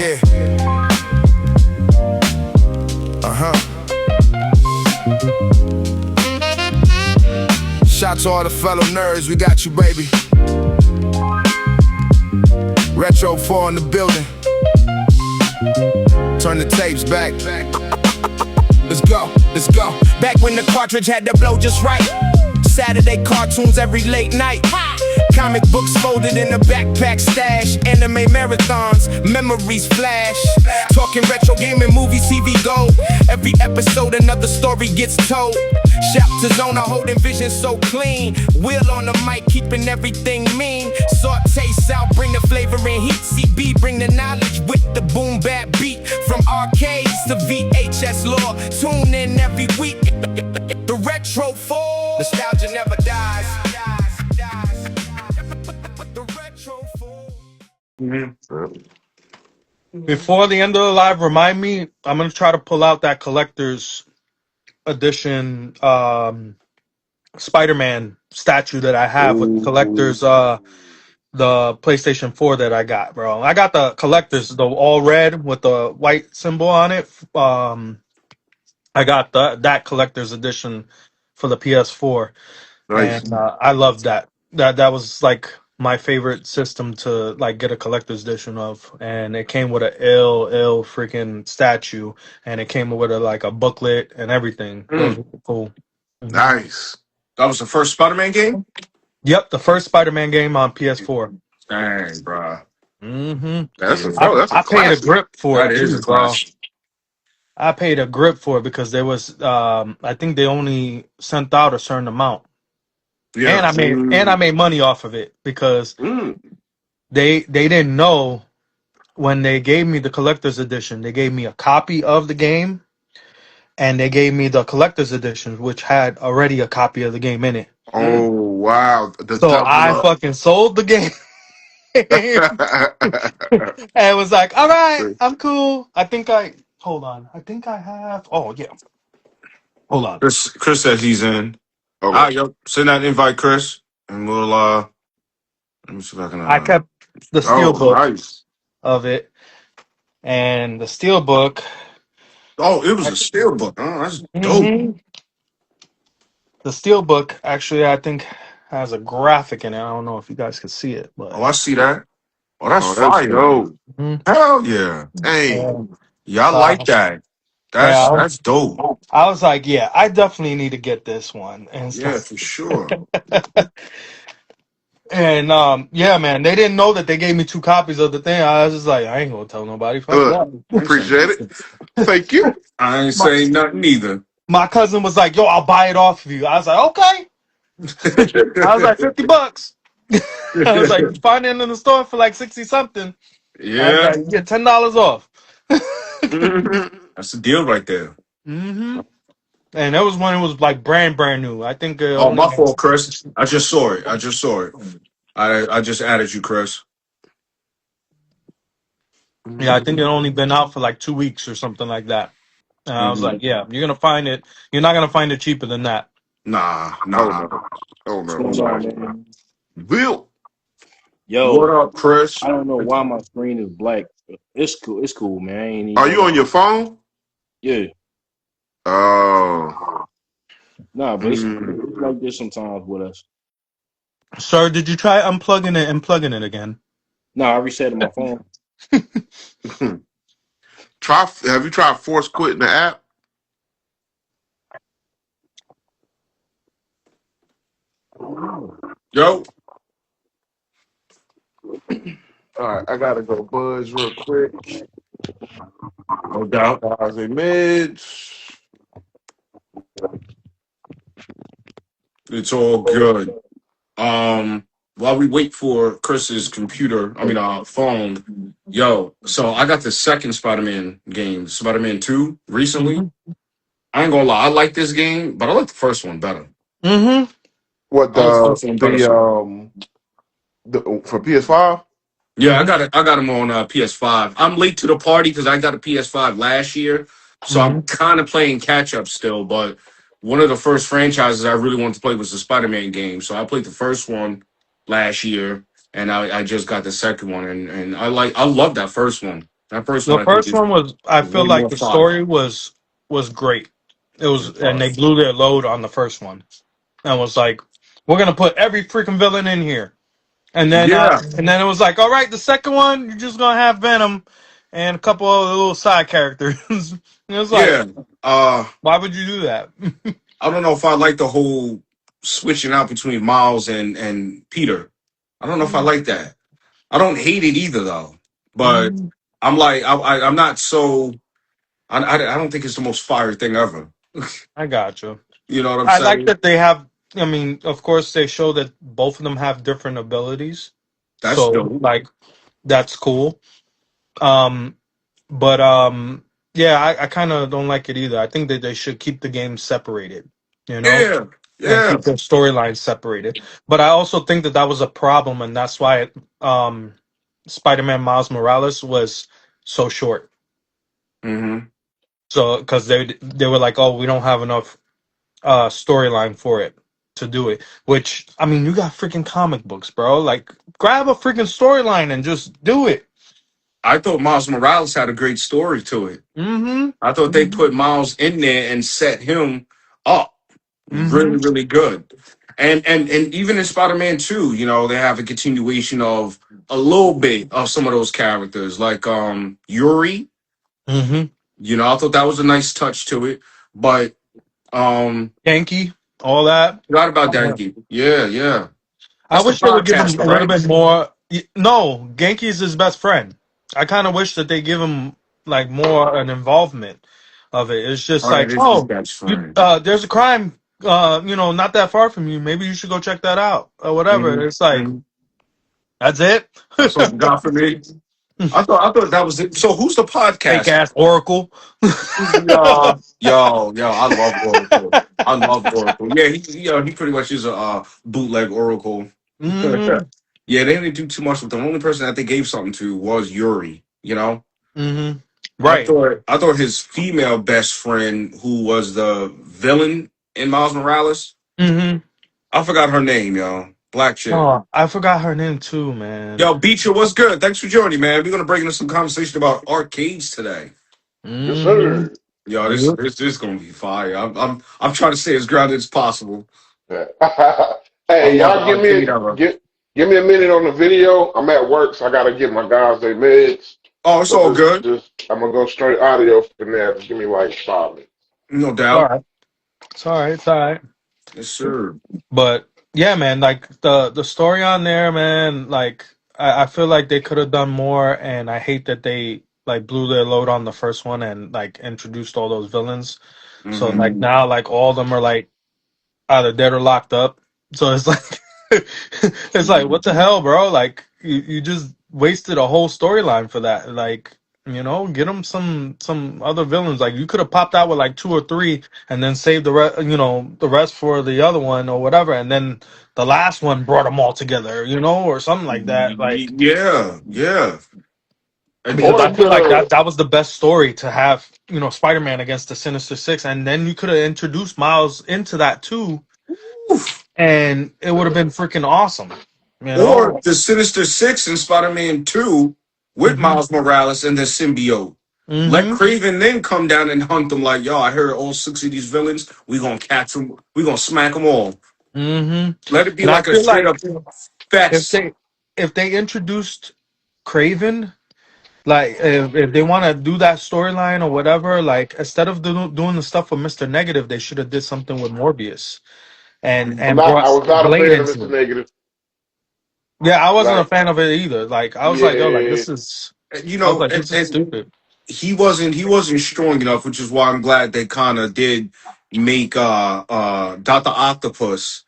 Yeah. Shout to all the fellow nerds, we got you, baby. Retro 4 in the building. Turn the tapes back. Let's go, let's go. Back when the cartridge had to blow just right. Saturday cartoons every late night. Comic books folded in a backpack stash. Anime marathons, memories flash. Talking retro gaming, movies, TV Go. Every episode another story gets told. Shout to Zona holding vision so clean. Wheel on the mic keeping everything mean. Saute out, bring the flavor and heat. CB bring the knowledge with the boom bap beat. From arcades to VHS lore. Tune in every week. The Retro 4. Nostalgia never dies. The Retro 4. Before the end of the live, remind me, I'm gonna try to pull out that collector's edition Spider-Man statue that I have with the collector's the PlayStation 4 that I got, bro. I got the collector's, the all red with the white symbol on it. I got that collector's edition for the PS4. Nice. And I love that. That was like my favorite system to like get a collector's edition of, and it came with a ill freaking statue, and it came with like a booklet and everything. It was really cool. Nice. That was the first Spider-Man game? Yep, the first Spider-Man game on PS4. Dang, bro. That's a I paid a classic. grip for That it, is too, a bro. classic. I paid a grip for it because there was I think they only sent out a certain amount. Yeah. And I made money off of it because Mm. they didn't know when they gave me the collector's edition. They gave me a copy of the game, and they gave me the collector's edition, which had already a copy of the game in it. Oh wow. The So double I up. fucking sold the game and was like, "All right, I'm cool." I think I have. Oh yeah, hold on. Chris said he's in. Okay. Ah, yep. Send that invite, Chris, and we'll let me see if I can. I kept the Oh, steelbook nice. of it, and the steelbook. Oh, it was a steelbook. Oh, that's dope. Mhm. The steelbook actually, I think, has a graphic in it. I don't know if you guys can see it, but Oh, I see that. Oh, that's Oh, that's fire. dope. Mhm. Hell yeah. Hey, y'all So, like that. That's dope. I was like, yeah, I definitely need to get this one. And Yeah, for sure. and yeah, man, they didn't know that they gave me 2 copies of the thing. I was just like, I ain't gonna tell nobody. Fuck Good. that. Appreciate it. Thank you. I ain't saying nothing either. My cousin was like, yo, I'll buy it off of you. I was like, okay. I was like, $50. I was like, find it in the store for like 60 something. Yeah. Like, get $10 off. That's a deal right there. Mm-hmm. And that was when it was like brand new. I think. Oh, my fault, Chris. I just saw it. I just added you, Chris. Yeah, I think it only been out for like 2 weeks or something like that. And I was like, yeah, you're gonna find it. You're not gonna find it cheaper than that. Nah. Oh no. What's going on, man? Bill. Yo, What up, Chris? I don't know why my screen is black. It's cool. It's cool, man. I ain't even Are you on your phone? Yeah. Oh. Nah, but it's like this sometimes with us. Sir, did you try unplugging it and plugging it again? Nah, I reset my phone. Have you tried force quitting the app? Yo. All right, I gotta go buzz real quick. No doubt. Guys, Midge. It's all good. While we wait for Chris's phone, yo, so I got the second Spider-Man game, Spider-Man 2, recently. I ain't gonna lie, I like this game, but I like the first one better. Mm-hmm. What for PS5? Yeah, I got him on PS5. I'm late to the party because I got a PS5 last year, so I'm kind of playing catch up still. But one of the first franchises I really wanted to play was the Spider-Man game, so I played the first one last year, and I just got the second one, and I love that first one. That first The one I think first is one was, I feel way like more the fire. story was great. It was, It's and fire. they blew their load on the first one, and was like, we're gonna put every freaking villain in here. Yeah, And then it was like, all right, the second one, you're just gonna have Venom and a couple of little side characters. And it was like, yeah. why would you do that? I don't know if I like the whole switching out between Miles and Peter. I don't know if I like that. I don't hate it either though, but Mhm. I'm like I'm not so. I don't think it's the most fire thing ever. I got you. You know what I'm I like saying? that they have. I mean, of course, they show that both of them have different abilities, That's so dope. like that's cool. Um, but yeah, I kind of don't like it either. I think that they should keep the games separated, you know, Yeah, and yeah. keep their storylines separated. But I also think that that was a problem, and that's why Spider-Man Miles Morales was so short. Hmm. So because they were like, oh, we don't have enough storyline for it to do it. Which I mean, you got freaking comic books, bro. Like, grab a freaking storyline and just do it. I thought Miles Morales had a great story to it. Mm-hmm. I thought they put Miles in there and set him up Mm-hmm. really, really good. And even in Spider-Man 2, you know, they have a continuation of a little bit of some of those characters, like Yuri. Mm-hmm. You know, I thought that was a nice touch to it. But Yankee, all that. forgot about Danke. Yeah, yeah. I That's the wish they would give him podcaster, a little right? bit more. No, Genki is his best friend. I kind of wish that they give him like more an involvement of it. It's just Oh, that like, is his oh, best you friend. there's a crime, not that far from you. Maybe you should go check that out or whatever. It's like Mm-hmm. that's it. That's all you got for me. I thought that was it. So who's the Fake podcast? ass Oracle. Yo, I love Oracle. I love Oracle. Yeah, he pretty much is a bootleg Oracle. Mm-hmm. Yeah, they didn't do too much with them. The only person that they gave something to was Yuri. You know, Mm-hmm. I Right. thought I thought his female best friend, who was the villain in Miles Morales, Mm-hmm. I forgot her name, yo. Black chick. Oh, I forgot her name too, man. Yo, Beecher, what's good? Thanks for joining, man. We're gonna break into some conversation about arcades today. Yes, Mm-hmm. sir. Yo, this Yep. this this gonna be fire. I'm trying to stay as grounded as possible. I Hey, love the y'all arcade era. give me a minute on the video. I'm at work, so I gotta get my guys their meds. Oh, it's So all good. just I'm gonna go straight audio from there. Just give me like 5 minutes. No All doubt. right. It's all right. It's all right. Yes, sir. But yeah, man, like the story on there, man, like I feel like they could have done more, and I hate that they like blew their load on the first one and like introduced all those villains. So Hmm. like now like all of them are like either dead or locked up. So it's like it's like what the hell, bro? Like you just wasted a whole storyline for that. Like, get them some other villains. Like you could have popped out with like two or three, and then saved the rest for the other one or whatever, and then the last one brought them all together, or something like that. Like Yeah, yeah. because Or I they feel could like have. that was the best story to have, Spider-Man against the Sinister Six, and then you could have introduced Miles into that too, and it would have been freaking awesome. You Or know? the Sinister Six in Spider-Man 2 with Mm-hmm. Miles Morales and the symbiote. Let Mm-hmm. Craven then come down and hunt them like, yo, I heard all six of these villains. We gonna catch them. We gonna smack them all. Mm-hmm. Let it be And I like a feel straight like up if fest. they introduced Craven, like if they want to do that storyline or whatever, like instead of doing the stuff with Mr. Negative, they should have did something with Morbius and I brought was not a Blade fan of into Mr. it. Negative. Yeah, I wasn't a Like, fan of it either. Like I was like, yo, like yeah, this is, You I was know, like, this is and stupid. he wasn't strong enough, which is why I'm glad they kind of did make Dr. Octopus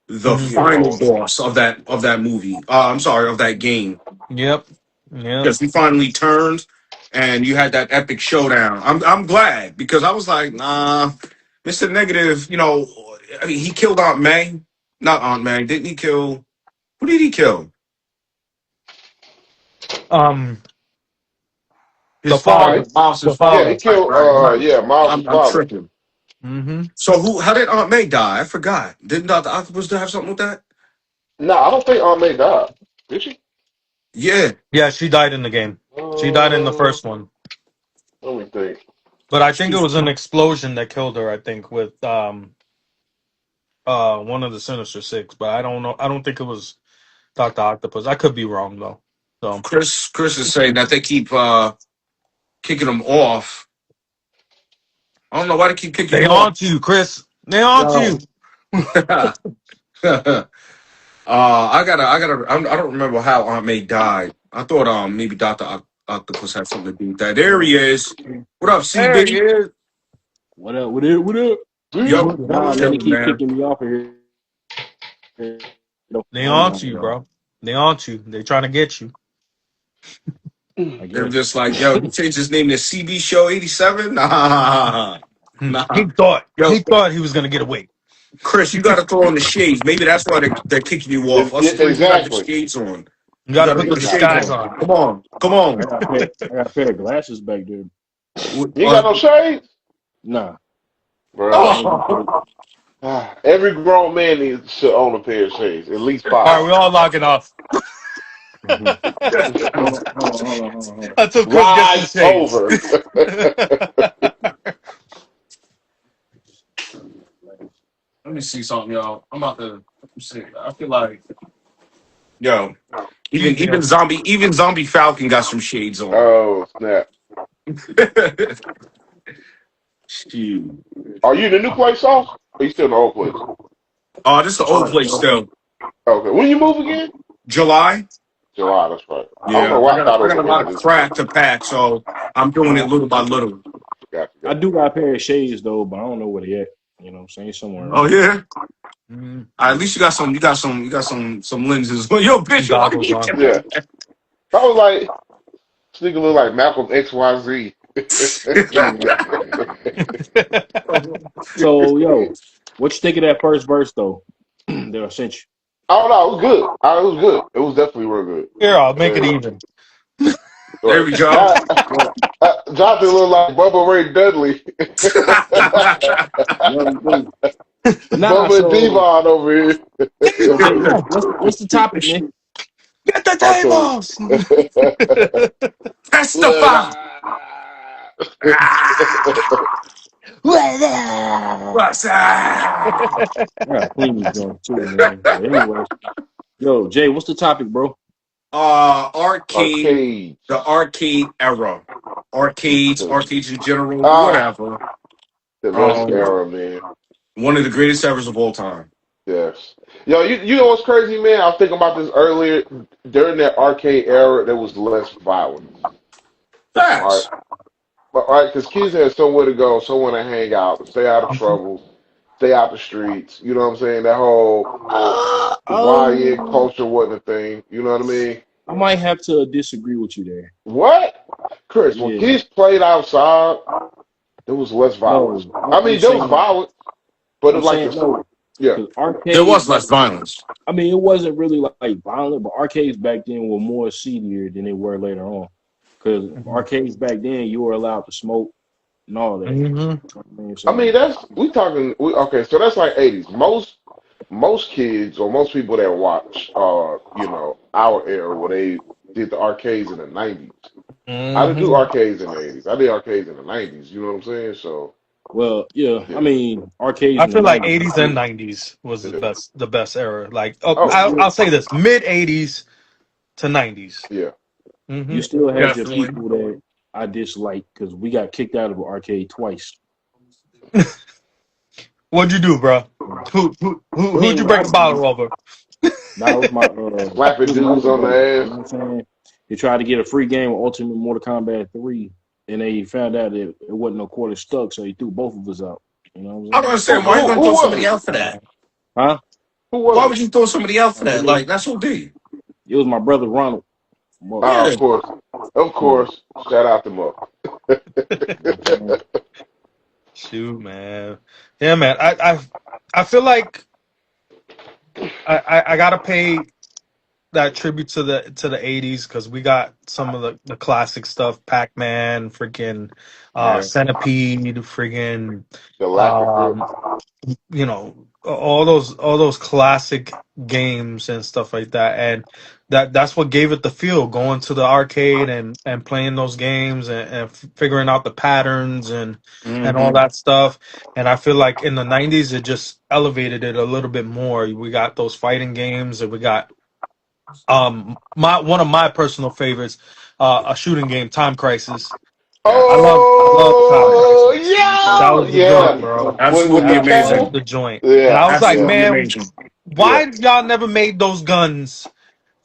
the Hmm. final yo, boss of that movie. I'm sorry, of that game. Yep. Yep. Because he finally turned and you had that epic showdown. I'm glad because I was like, nah, Mr. Negative, I mean he killed Aunt May. Not Aunt May. Didn't he kill who did he kill? Um, the His father, father, Mike. Miles' the Yeah, he father. father. Right, killed. right, right. Yeah, Miles' I'm father. tripping. Mm-hmm. So how did Aunt May die? I forgot. Didn't Dr. Octopus have something with that? No, I don't think Aunt May died. Did she? Yeah. Yeah, she died in the game. She died in the Uh, first one, let me think. but I think it was an explosion that killed her. I think with one of the Sinister Six, but I don't know. I don't think it was Doctor Octopus. I could be wrong though. So Chris is saying that they keep kicking him off. I don't know why they keep kicking they you off. on to you, Chris. They on to Yo. you. I don't remember how Aunt May died. I thought maybe Doctor Octopus had something to do with that. There he is. What up, There he CB? is. What up? What up? What up? Yo, Nah, man, they chilling, keep man. kicking me off of here. They on to you, bro. They on to you. They trying to get you. I They're guess. just like, yo, he changed his name to CB Show 87. Nah, He nah. thought Yo, he was gonna get away. Chris, you got to throw on the shades. Maybe that's why they're kicking you off. Us three, we got the Exactly. shades on. You You got to got to put put the the shades disguise on. on. Come on, come on. I got a pair of glasses back there. You ain't got no shades? Nah. Bro. Oh. Every grown man needs to own a pair of shades. At least All 5. right, we all locking off. Hold on. Until Chris gets Rise some shades. over. Let me see something, y'all. I'm about to let me see. I feel like, yo, even zombie Falcon got some shades on. Oh, snap. Shoot. Are you in the new place, Sauce? Or you still in the old place? Oh, this is the old place still. Okay. When you move again? July. July, that's right. I don't Yeah, know why I thought I it was got a the end lot of of this crap year. to pack, so I'm doing it little by little. Gotcha. I do got a pair of shades though, but I don't know where they at. You know what I'm saying? Somewhere Oh around. yeah. Mm, At least you got some lenses. Yo, bitch, why goggles you on. Yeah. I was like, this nigga look like Malcolm XYZ. So, yo, what you think of that first verse though that I sent you? I don't know. It was good. It was good. It was definitely real good. Here, I'll make it even. There we go. Jonathan looked like Bubba Ray Dudley. Nah, Bubba so Devon over here. okay, what's the topic, man? Get the I'll tell you. tables. Testify. What's up? I gotta clean these joints too, man. But anyway, yo, Jay, what's the topic, bro? Arcade, Arcade. the arcade era, arcades in general, Ah, whatever. the best era, man. One of the greatest eras of all time. Yes. Yo, you know what's crazy, man? I was thinking about this earlier. During that arcade era, there was less violence. All right. Facts. But all right, because kids had somewhere to go, somewhere to hang out, stay out of trouble, stay out the streets. You know what I'm saying? That whole riot culture wasn't a thing. You know what I mean? I might have to disagree with you there. What? Chris, when Yeah. kids played outside, there was less violence. No, I mean, I'm there was saying- violence, but I'm it's like saying the, no. yeah. 'Cause arcades, There was less violence. I mean, it wasn't really like violent, but arcades back then were more seedier than they were later on. Because arcades back then, you were allowed to smoke and all that. Mm-hmm. I mean, okay, so that's like 80s. Most kids or most people that watch, our era where they did the arcades in the 90s. I didn't do arcades in the 80s. I did arcades in the 90s. You know what I'm saying? So, Well, yeah. Yeah. I mean, arcades. I in feel the like 90s. 80s and 90s was the best era. Like, Oh, I'll say this: mid 80s to 90s. yeah. Mm-hmm. You still had your Definitely. people that I dislike because we got kicked out of an arcade twice. What'd you do, bro? Who'd you break a bottle over? That was my Slapping dudes on the You ass. know what I'm saying? They tried to get a free game with Ultimate Mortal Kombat 3, and they found out that it wasn't no quarter stuck, so he threw both of us out. You know what I'm I'm gonna say, why you gonna Who throw was somebody it? out for that? Huh? Who was Why it? would you throw somebody out for that? Like, that's OD. It was my brother Ronald. Well, Oh, of course. Of course. Shout out to Mo. Shoot, man. Yeah, man. I feel like I gotta pay that tribute to the 80s because we got some of the classic stuff: Pac-Man, freaking Yeah. Centipede, freaking Galactic Grip. all those classic games and stuff like that. And that's what gave it the feel, going to the arcade and playing those games and figuring out the patterns and all Mm-hmm. that stuff. And I feel like in the 90s it just elevated it a little bit more. We got those fighting games, and we got my one of my personal favorites, a shooting game, Time Crisis. Yeah. I love Time Oh, Crisis. That yeah, was the joint, yeah. bro. With Absolutely the That was cane? amazing. the joint. And Yeah, I was like, yeah, Absolutely man, amazing. yeah. why y'all never made those guns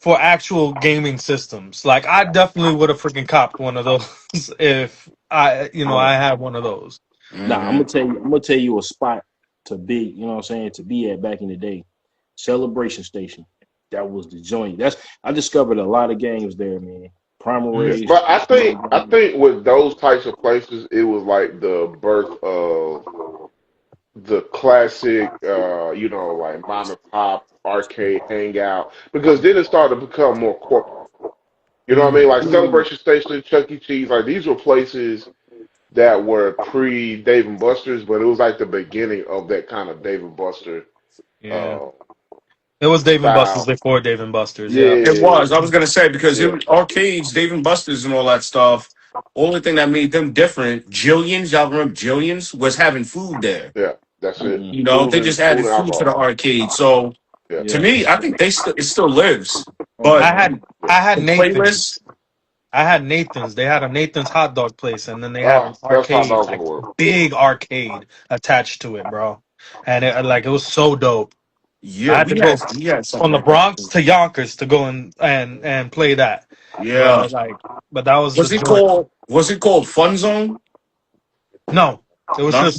for actual gaming systems? Like, I definitely would have freaking copped one of those if I had one of those. Nah, Mm-hmm. I'm gonna tell you a spot to be, you know what I'm saying, to be at back in the day. Celebration Station. That was the joint. I discovered a lot of games there, man. Primal Yeah. Rage. But I think with those types of places, it was like the birth of the classic, like mom and pop arcade hangout. Because then it started to become more corporate. You know what I Mm, mean? Like Mm, Celebration Station, Chuck E. Cheese, like these were places that were pre Dave and Buster's, but it was like the beginning of that kind of Dave and Buster yeah. uh, It was Dave and Buster's style. before Dave and Buster's, yeah. It Yeah, was. I was gonna say because it yeah, was arcades, Dave and Buster's, and all that stuff. Only thing that made them different, Jillian's. Y'all remember Jillian's was having food there. yeah. That's it. mm-mm. You know, they just Food added and food to the alcohol. arcade. So Yeah. to Yeah. me, I think it still lives. Oh But I yeah. had Yeah. I had the Nathan's. playlist, I had Nathan's. They had a Nathan's hot dog place, and then they had Oh, an best hot arcade, dogs in like the world. big arcade attached to it, bro. And it was so dope. I yeah, had to go we had something from the like that Bronx too. to Yonkers to go and play that, bro. Yeah. Like, but that was the joint. Was it called Fun Zone? No, No.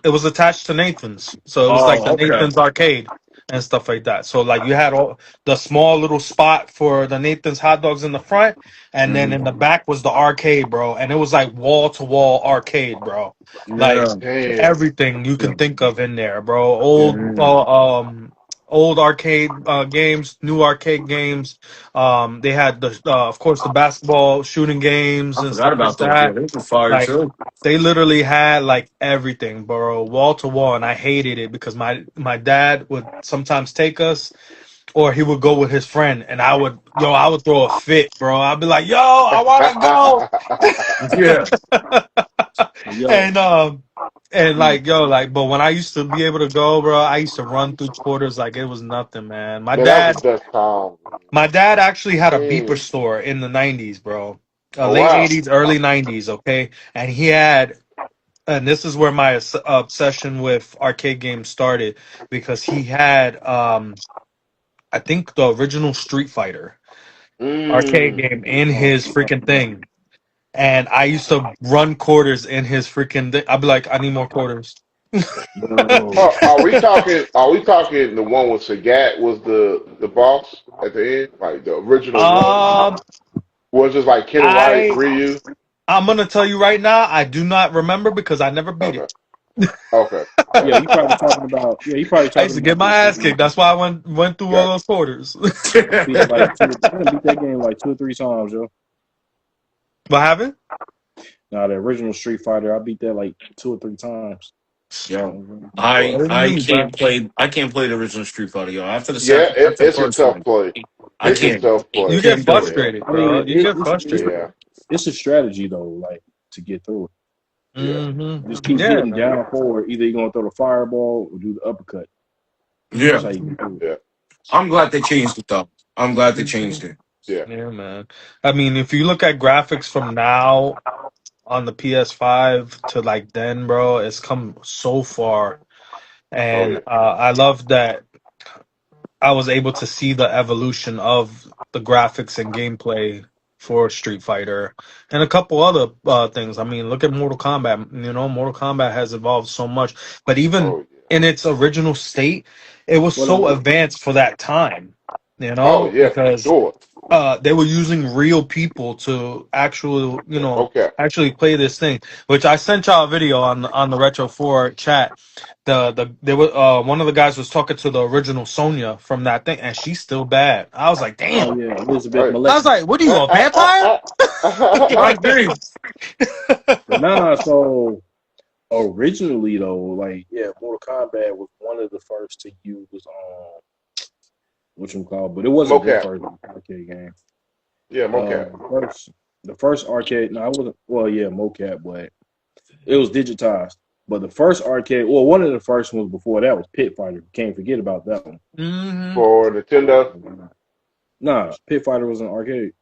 it was attached to Nathan's, so it was like the Oh, okay. Nathan's arcade and stuff like that. So like you had all the small little spot for the Nathan's hot dogs in the front, and then Hmm. in the back was the arcade, bro. And it was like wall to wall arcade, bro. Like Yeah. Damn. everything you can think of in there, bro. Yeah. Old arcade games, new arcade games. They had of course the basketball shooting games I and forgot stuff like about those. Yeah, that. they were fire Like too. they literally had like everything, bro, wall to wall, and I hated it because my dad would sometimes take us, or he would go with his friend, and I would throw a fit, bro. I'd be like, yo, I want Yeah. to go, Yo, and mm, like yo, like, but when I used to be able to go, bro, I used to run through quarters like it was nothing, man. Man, that was the best time. My dad actually had a beeper Man. store in the '90s, bro. Oh Late wow. '80s, early '90s, okay, and he had. And this is where my obsession with arcade games started because he had, I think, the original Street Fighter arcade Mm. game in Oh, his freaking thing. And I used to run quarters in his freaking thing. I'd be like, I need more quarters. bro. Are we talking the one with Sagat was the boss at the end? Like the original one? Um, Was just like Ken White, I Ryu? I'm gonna tell you right now, I do not remember because I never beat Okay. it. Okay. Yeah, Okay. you probably talking about. Yeah, you probably I talking used to get about my the. ass kicked. That's why I went through all Gotcha. those quarters. I beat it like two. I done beat that game like 2 or 3 times, yo. What happened? Now the original Street Fighter, I beat that like 2 or 3 times. Yeah. What do you mean, bro? I can't play the original Street Fighter, yo. Yeah, After the it's a first tough one, play. I It's a can't. tough You play. get Can't do it. Yeah. frustrated, I mean, bro. You get frustrated. Yeah. it's a strategy though, like to get through it. Yeah. Just Mm-hmm. keep Yeah, hitting man. down forward. Either you're gonna throw the fireball or do the uppercut. That's Yeah. how you get through it. Yeah. I'm glad they changed it though. I'm glad they changed it. Yeah. Yeah, man. I mean, if you look at graphics from now on the PS5 to like then, bro, it's come so far. Oh And yeah. I love that I was able to see the evolution of the graphics and gameplay for Street Fighter and a couple other things. I mean, look at Mortal Kombat. You know, Mortal Kombat has evolved so much, but even Oh yeah. in its original state, it was Well, so advanced for that time. You Oh know, yeah, for because sure. they were using real people to actually, Okay. actually play this thing. Which I sent y'all a video on the Retro 4 chat. There was one of the guys was talking to the original Sonya from that thing, and she's still bad. I was like, oh damn. yeah, Elizabeth Right. I was Moletti. like, what are you, I, a vampire? I, I, I agree. But nah, so originally though, like yeah, Mortal Kombat was one of the first to use but it wasn't the Mocap. first arcade game. Yeah, Uh, mocap. the first arcade. No, it wasn't. Well, yeah, mocap, but it was digitized. But the first arcade, well, one of the first ones before that was Pit Fighter. Can't forget about that one. Mm-hmm. For Nintendo. Nah, Pit Fighter was an arcade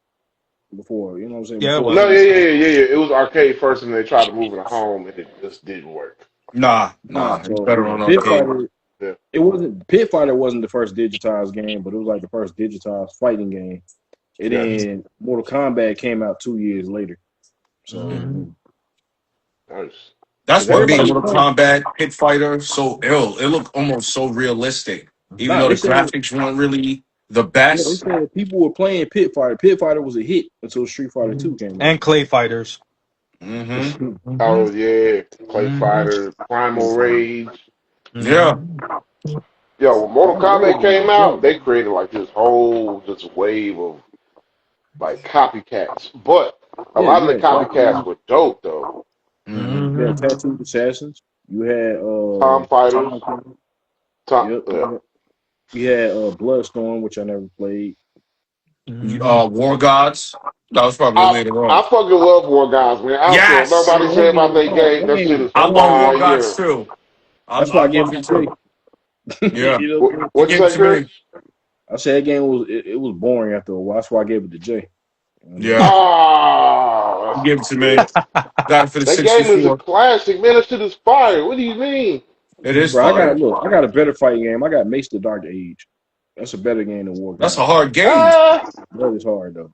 before. You know what I'm saying? Yeah, it Before was. No, yeah. It was arcade first, and they tried to move it to home, and it just didn't work. Nah, Nah, it's so better on Pit arcade. Fighter. Yeah. It wasn't Pit Fighter wasn't the first digitized game, but it was like the first digitized fighting game. And Yeah. then Mortal Kombat came out 2 years later. So Mhm. Nice. That's what made everybody Mortal was playing. Kombat Pit Fighter so ill. It looked almost so realistic, even Nah, though they the said graphics weren't really the yeah, they best. said people were playing Pit Fighter. Pit Fighter was a hit until Street Fighter 2 came out. And Clay Fighters. Mm-hmm. Oh Mm-hmm. yeah, Clay Mm-hmm. Fighter, Primal Rage. Yeah. Yo, when Mortal Primal Rage Kombat came was out, dope. they created like this whole just wave of like copycats. But a Yeah, lot you of the had copycats were dope though. Mm-hmm. you had Mm-hmm. Tattooed Assassins. You had Tom Fighters, Tom Killer. Tom, Yep. yeah. You had Bloodstorm, which I never played. War Gods. That was probably I later I on. fucking love War Guys, man. I don't care what Yes, nobody Yeah, say about that game. that That game shit was is I love War Gods fire. too. that's why I I gave love it it to too. Jay. Yeah, You know what I'm saying? What'd give you it say, to Chris? me. I said that game it was boring after a while. That's why I gave it to Jay. Yeah, Oh, give it that's to me. shit. Got it for the That game is a 64. classic, man. That shit is fire. What do you mean? It is Bro, fire. I got a better fighting game. I got Mace the Dark Age. That's a better game than War That's a Gods. hard game. Ah, That is hard though.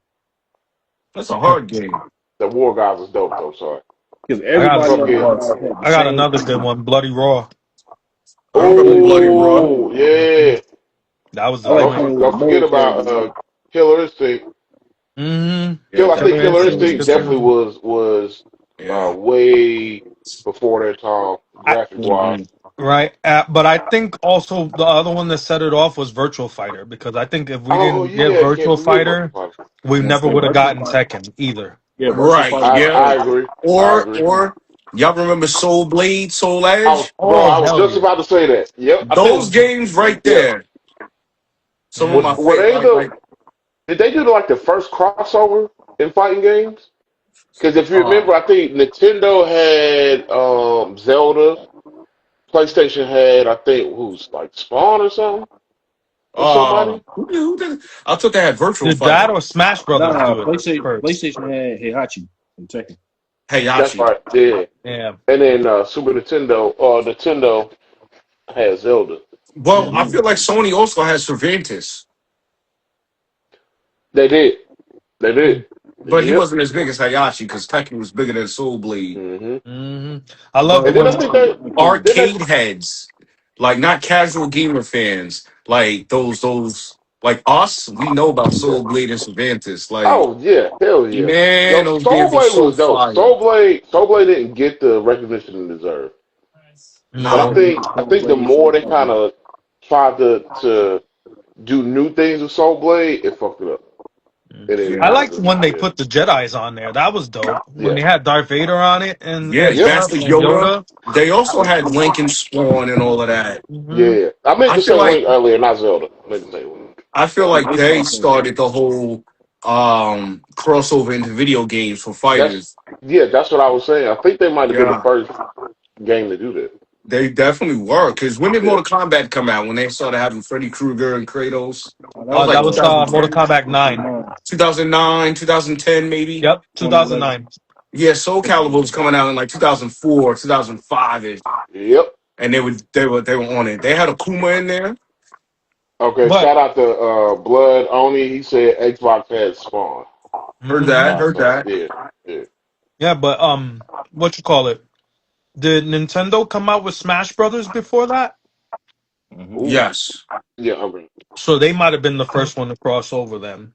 That's a hard game. the War Guys is dope though. Sorry. Because I got everybody on War Fucking. Gods had the I got same another good one, Bloody Raw. I remember Bloody Bloody Raw. Raw. Oh yeah. That was I the like joint. playing with Don't forget mode about characters. Killer Instinct. Mm-hmm. Yeah, I think Killer Killer Instinct was Instinct good too. definitely was yeah. way before their time, graphic wise. Right. But I think also the other one that set it off was Virtual Fighter, because I think if we Oh didn't get yeah, can't Virtual forget Virtual Fighter, Fighter. we never Yeah, would have Virtual gotten Fighter. Tekken either. Yeah, Virtual Right. Fighter. Yeah. I agree. I agree. Or y'all remember Soul Blade, Soul Edge? Bro, Oh, I was hell just yeah. about to say that. Yep. I Those think games right yeah. there. Some of my Were they favorite. did they do like the first crossover in fighting games? Because if you remember, Uh, I think Nintendo had Zelda, PlayStation had I think who's like Spawn or something or somebody. who did? I thought they had Virtual Did that Fighter. or Smash Brothers Nah, do it first? PlayStation had Heihachi in Tekken. That's Heihachi. right. Yeah. Yeah. And then Super Nintendo had Zelda. Well, I Mm-hmm. feel like Sony also has Cervantes, They did. They did. but he Yep. wasn't as big as Heihachi because Tekken was bigger than Soul Blade. hmm Mm-hmm. I love But it And then I when think they arcade did. heads, like not casual gamer fans, like those like us, we know about Soul Blade and Cervantes. Like, Oh yeah, hell yeah. man, Yo, those Soul games were Blade so was dope. fire. Soul Blade didn't get the recognition it deserved. But no. I think the more they kind of tried to do new things with Soul Blade, it fucked it up. It didn't I Yeah, liked when they yeah. put the Jedis on there. That was dope. When they Yeah. had Darth Vader on it and yeah, Yep. stuff, Master and Yoda. Yoda. They also had Link and Spawn and all of that. Mm-hmm. Yeah. I meant I to feel say like Link earlier, not Zelda. I meant to say Link. I feel Yeah, like they they started. started the whole crossover into video games for That's fighters. that's what I was saying. I think they might have been the Yeah, first game to do that. they definitely were. Because when did Yeah. Mortal Kombat come out? When they started having Freddy Krueger and Kratos? Oh, That was like That was Mortal 2010, Kombat 9. 2009, 2010 maybe. Yep, 2011. 2009. Yeah, Soul Calibur was coming out in like 2004, 2005 ish, Yep. and they were on it. They had Akuma in there. Okay. But Shout out to Blood Oni. He said Xbox had Spawn. Heard mhm. that, heard that. Yeah. Yeah, but what you call it? Did Nintendo come out with Smash Brothers before that? Mhm. Ooh. Yes, Yeah. I mean. So they might have been the first one to cross over them.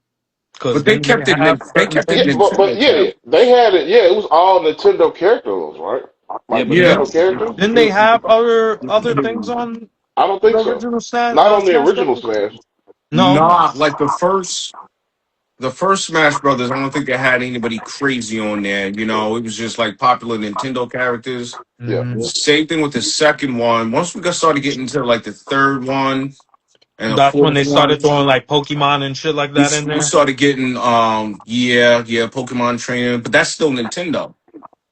Because but they didn't they kept it. have They certain kept it Yeah, things? but yeah, Nintendo. they had it. Yeah, it was all Nintendo characters, right? Yeah, Like but Yeah, Nintendo characters. Didn't they have other things on I don't the think so. original Not on the Smash original Brothers? Smash. No. not like the first Smash Brothers. I don't think they had anybody crazy on there. You know, it was just like popular Nintendo characters. Yeah. Mhm. Yeah. Same thing with the second one. Once we got started getting into like the third one, And the That's when fourth they started one, throwing like Pokemon and shit like that in we there. started getting yeah, Pokemon training, but that's still Nintendo.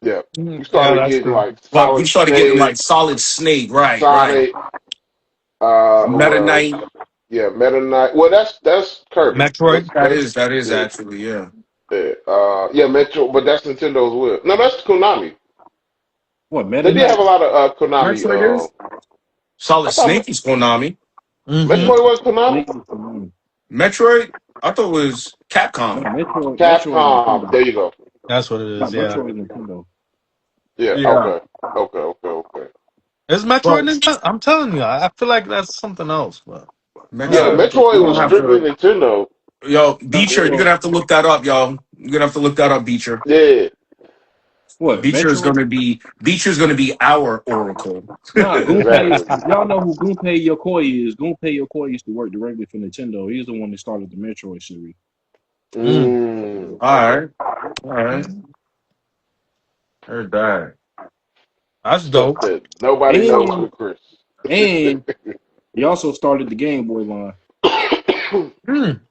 Yeah. You Yeah, started that's getting true. like But we Solid started getting like Snake, Solid Snake, right. Sonic, Meta what else? Knight. Yeah, Meta Knight. Well, that's Kirby. Metroid. That is Yeah, actually, yeah. yeah, Metro, but that's Nintendo as well. No, that's Konami. What They Meta did have Knight? a lot of Konami. Metroid is Solid I thought Snake is Konami. Mm-hmm. Metroid was Konami. Snake is Konami. Metroid, I thought it was No, Capcom. Metroid is Capcom. Nintendo. There you go. That's what it No, is. Yeah. Metroid is Nintendo. Yeah. Yeah. Okay. Is Metroid But Nintendo? I'm telling you, I feel like that's something else. But Yeah, Metroid, Metroid you're was gonna have strictly to, Nintendo. yo, No, Beecher, you're Yeah. gonna have to look that up, y'all. You're gonna have to look that up, Beecher. Yeah. what Metroid? Beecher's gonna be our Oracle. Nah, Exactly. Gunpei. Y'all know who Gunpei Yokoi is. Gunpei Yokoi used to work directly for Nintendo. He's the one that started the Metroid series. Mm. Okay. All right, heard that. That's Stuff dope. that nobody knows And but Chris. and he also started the Game Boy line. Mm.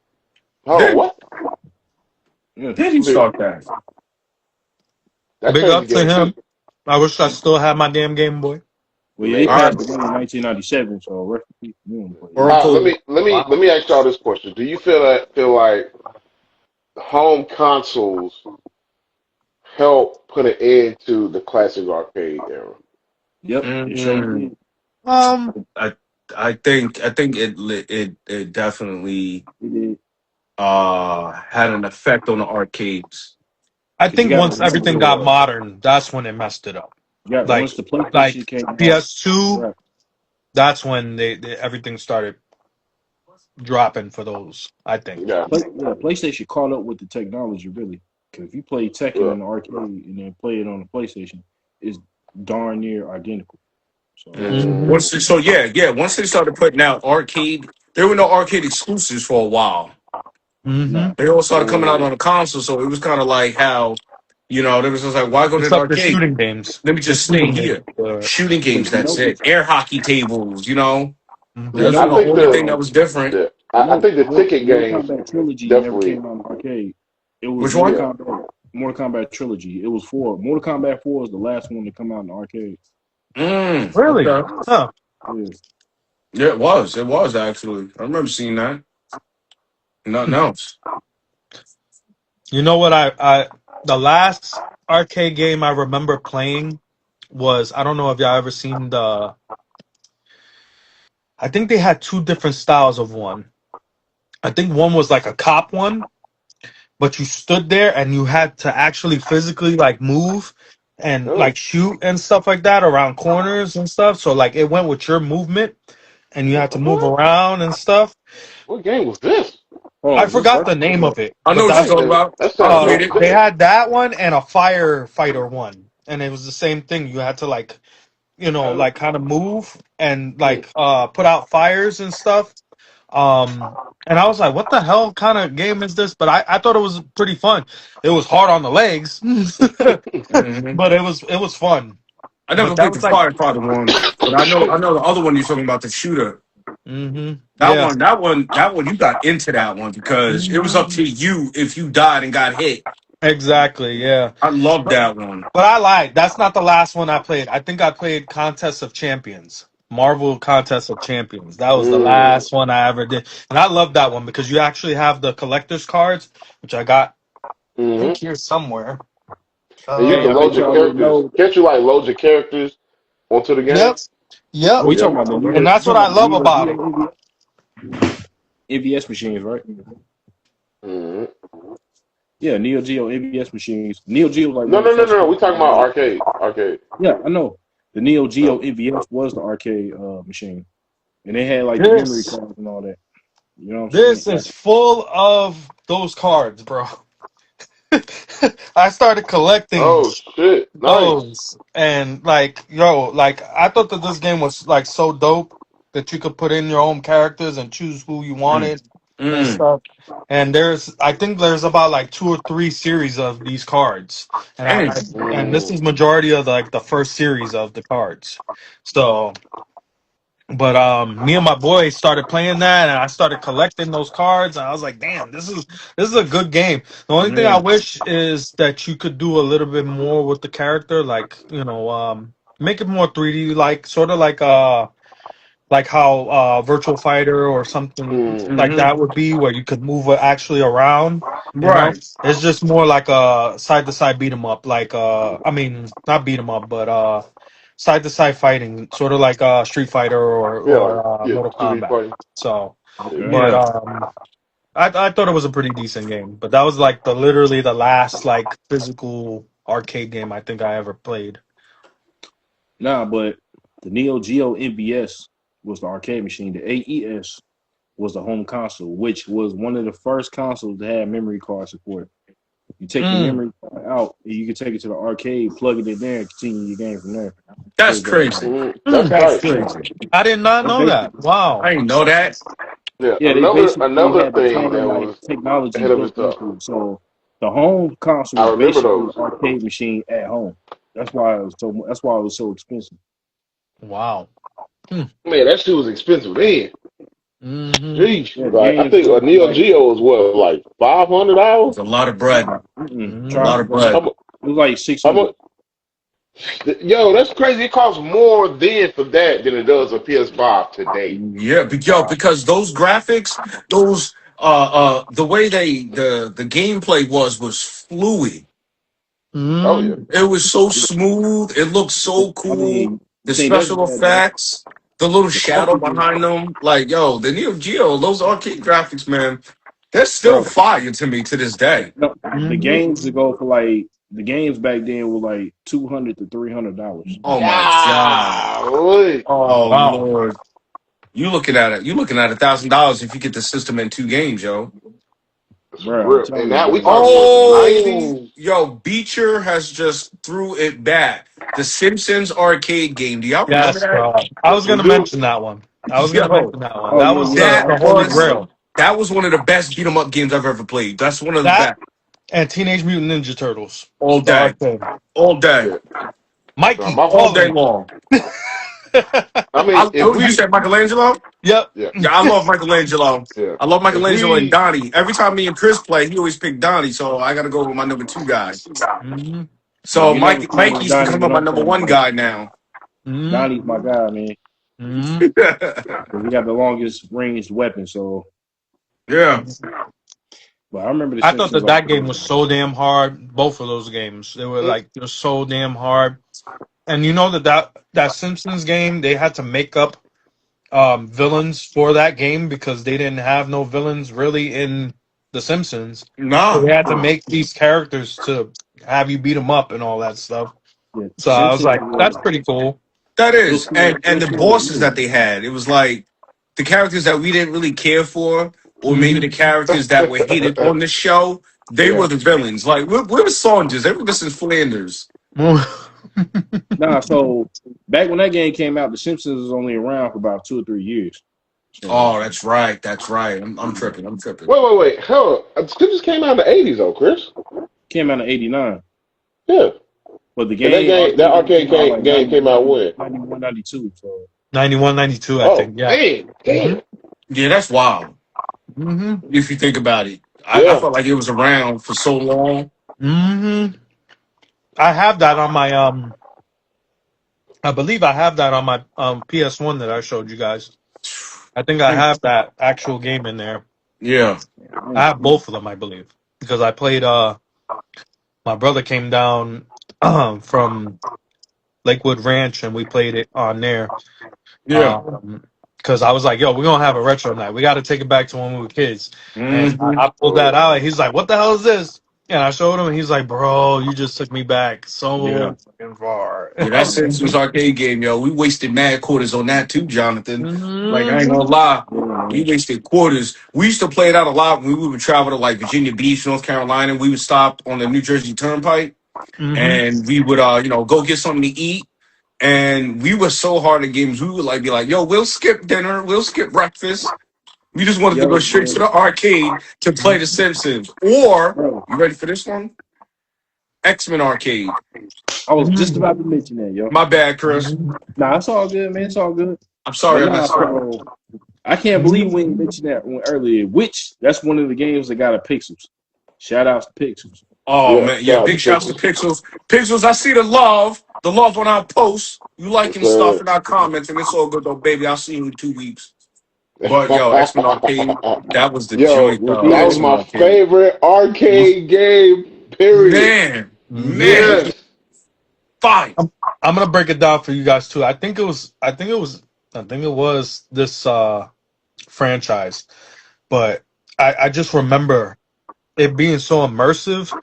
Oh, Did what? Yeah. did he start that? That Big changed up the to game too. him. I wish I still had my damn Game Boy. Well, yeah, he All Man. passed right, away in 1997, so rest in peace to him. But yeah. Let Oracle. me let me let Wow. me ask y'all this question. Do you feel like home consoles help put an end to the classic arcade era? Yep, it showed Mm, did. Um, I I think it definitely It did. had an effect on the arcades. I Because you think got to once everything got remember, modern, that's when it messed it up. Like, once the like PlayStation came out, PS2, right? that's when they everything started dropping for those. I think. Yeah. PlayStation caught up with the technology really. Because if you play Tekken Yeah. in the arcade and then play it on the PlayStation, it's darn near identical. So Mm-hmm. Once so yeah, once they started putting out arcade, there were no arcade exclusives for a while. Mm-hmm. no, They all started coming out Mm, on the console, so it was kind of like how, there was just like, why go to the Except the arcade? shooting games. Let me The just stay shooting games. here. Shooting but games, that's it. Air hockey tables. you That's Mm-hmm. I the know, think only thing that was different. I think the ticket Mortal games Kombat Trilogy never definitely. came out in the arcade. It was Which one? Yeah. Mortal Kombat Trilogy. It was four. Mortal Kombat 4 was the last one to come out in the arcade. Really? Okay. Huh. Yeah. Yeah, it was. It was actually. I remember seeing that. Nothing else. You know what? I the last arcade game I remember playing was, I don't know if y'all ever seen the. I think they had two different styles of one. I think one was like a cop one, but you stood there and you had to actually physically like move and Oh, like shoot and stuff like that around corners and stuff. So like it went with your movement and you had to move what? around and stuff. What game was this? Hold I on, this forgot the first name of it, I know but what you're that's talking about. That I sounds played it. they dope. had that one and a firefighter one, and it was the same thing. You had to like, Okay. like kind of move and Mm, like put out fires and stuff. And I was like, what the hell kind of game is this? But I thought it was pretty fun. It was hard on the legs, hmm but it was fun. I But never that played the was like, firefighter one, but I know the other one you're talking about, the shooter. That yeah. one, that one, that one. You got into that one because it was up to you if you died and got hit. Exactly, yeah. I loved But that one. but I lied. That's not the last one I played. I think I played Contest of Champions. Marvel Contest of Champions. That was the mm, last one I ever did. And I love that one because you actually have the collector's cards, which I got, I hmm think, here somewhere. And you Hey, can I load bet your y'all didn't characters. know. Can't you like load your characters onto the game? Yep. Yep. Oh, you Yep. talking about the And Neo? You that's what talking I about the love Neo about it. Geo NVS machines, right? Hmm. Yeah, Neo Geo NVS machines. Neo Geo was like No, one of no, the no, first no, no. We talking about companies. arcade. Arcade. Yeah, I know. The Neo Geo No. NVS was the arcade machine, and they had like the memory This cards and all that. You know what I'm saying? this Like, is full of those cards, bro. I started collecting Oh shit! Nice. those, and like, like I thought that this game was like so dope that you could put in your own characters and choose who you Mm. wanted and Mm. stuff. And I think there's about like two or three series of these cards, and Dang. and this Mm. is majority of like the first series of the cards. So But me and my boy started playing that, and I started collecting those cards, and I was like, "Damn, this is a good game." The only thing I Yeah. wish is that you could do a little bit more with the character, like make it more 3D, like how Virtual Fighter or something like Mm. that would be, where you could move it actually around. Right. It's just more like a side to side beat 'em up, like I mean, not beat 'em up, but side to side fighting, sort of like Street Fighter or Yeah, yeah, Mortal 2D Kombat. fighting. So, Okay. but Yeah. I thought it was a pretty decent game, but that was like literally the last like physical arcade game I think I ever played. Nah, but the Neo Geo NBS was the arcade machine. The AES was the home console, which was one of the first consoles that had memory card support. You take your Mm, memory card out, and you can take it to the arcade, plug it in there, and continue your game from there. That's Save that time. crazy. That's mm. That's tight. crazy. I did not They know that. basically, Wow. I didn't know that. Yeah, yeah, they basically another had the thing same that like was technology ahead of built its time. into it. So the home console I was remember basically an those. arcade machine at home. That's why it was so. That's why it was so expensive. Wow. Hmm. Man, that shit was expensive then. Mm-hmm. Jeez, Yeah, like I games think a cost Neo like Geo was what, like $500. It's a lot of bread. A try lot Mm-hmm. of bread. How it was like six how hundred. much? Yo, that's crazy. It costs more then for that than it does a PS5 today. Yeah, because those graphics, those the way the gameplay was fluid. Oh yeah. Mm-hmm. It was so smooth. It looked so I cool. mean, The you think that's special bad, though. effects, the little The shadow cartridges, behind them, like yo, the Neo Geo, those arcade graphics, man, they're still bro. fire to me to this day. No, the Mm-hmm. games that go for like the games back then were like $200 to $300. Oh my god. Golly. Oh Wow. Lord. You looking at it? You looking at $1,000 if you get the system in 2 games, yo. That's Bro, I'm real. telling And you, now we bro. talking what, the 90s? Oh, yo, Beecher has just threw it back. The Simpsons arcade game. Do y'all remember Yes, that? bro. I was We gonna do. mention that one. I was gonna Yo, mention that one. Oh That yeah, was yeah. that the I holy played was that. grail. that was one of the best beat 'em up games I've ever played. That's one of the That best. and Teenage Mutant Ninja Turtles. All The day, arcade. all day, Yeah. Now, Mikey, my all all of day them. long. I mean, if You we said Michelangelo? Yep. yeah, Yeah, I love Michelangelo. yeah. I love If Michelangelo and we Donnie. Every time me and Chris play, he always pick Donnie, so I got to go with my number 2 guy. Mm-hmm. Nah, So you never playing with Mikey's Donnie become when my I'm number playing 1 with him. guy now. Mm-hmm. Donnie's my guy, man. Mm-hmm. 'Cause he got the longest ranged weapon. So, Yeah. but I remember the I thought Simpsons that game arcade. was so damn hard. Both of those games, they were like just so damn hard. And you know that Simpsons game, they had to make up villains for that game because they didn't have no villains really in the Simpsons. So Nah. they had to make these characters to have you beat them up and all that stuff. Yeah, So I was Simpsons like, that's was pretty cool. That it was is. cool. It And was the cool. bosses that they had, it was like the characters that we didn't really care for, or maybe the Mm-hmm. characters that were hated on the show, they Yeah. were the villains. Like, where was Saunders? They were missing Flanders. Nah, so back when that game came out, the Simpsons was only around for about 2 or 3 years. So Oh, that's right. That's right. I'm tripping. I'm tripping. wait. Hell, Simpsons came out in the '80s, though, Chris. came out in '89. Yeah, But the and game that arcade came out like game came out when? 91, 92. So 91, 92, I Oh, think. Yeah. damn. Yeah, that's wild. Mm-hmm. If you think about it, I Yeah. felt like it was around for so long. Mm-hmm. I have that on my I believe I have that on my PS1 that I showed you guys. I think I have that actual game in there. Yeah. I have both of them, I believe, because I played. My brother came down from Lakewood Ranch, and we played it on there. Yeah. Because I was like, "Yo, we're gonna have a retro night. We got to take it back to when we were kids." And Mhm. I pulled that out. And he's like, "What the hell is this?" And I showed him, and he's like, "Bro, you just took me back so Yeah. fucking far." Yeah, that Simpsons arcade game, yo. We wasted mad quarters on that too, Jonathan. Like, I ain't Mhm. gonna lie. yeah, We wasted quarters. We used to play it out a lot when we would travel to like Virginia Beach, North Carolina. We would stop on the New Jersey Turnpike Mhm. and we would go get something to eat. And we were so hard at games, we would like be like, yo, we'll skip dinner, we'll skip breakfast. We just wanted to go straight to the arcade to play The Simpsons. Or, bro. you ready for this one? X-Men Arcade. I was just about to mention that, yo. My bad, Chris. Nah, it's all good, man. It's all good. I'm sorry, But I nah, messed up. so I can't believe we didn't mention that one earlier. Which that's one of the games that got a Pixels. Shout outs to Pixels. Oh Yeah, man, yeah, shout out big to shouts to Pixels. Pixels. Pixels, I see the love on our posts. You Yes, liking stuff sir. in our comments, and it's all good though, baby. I'll see you in 2 weeks. But yo, X-Men Arcade, that was the Yo, joint, We'll though. do that was that. X-Men my Arcade, favorite arcade game, period. man, Mm-hmm. man, Yes. fine. I'm gonna break it down for you guys too. I think it was this franchise, but I just remember it being so immersive,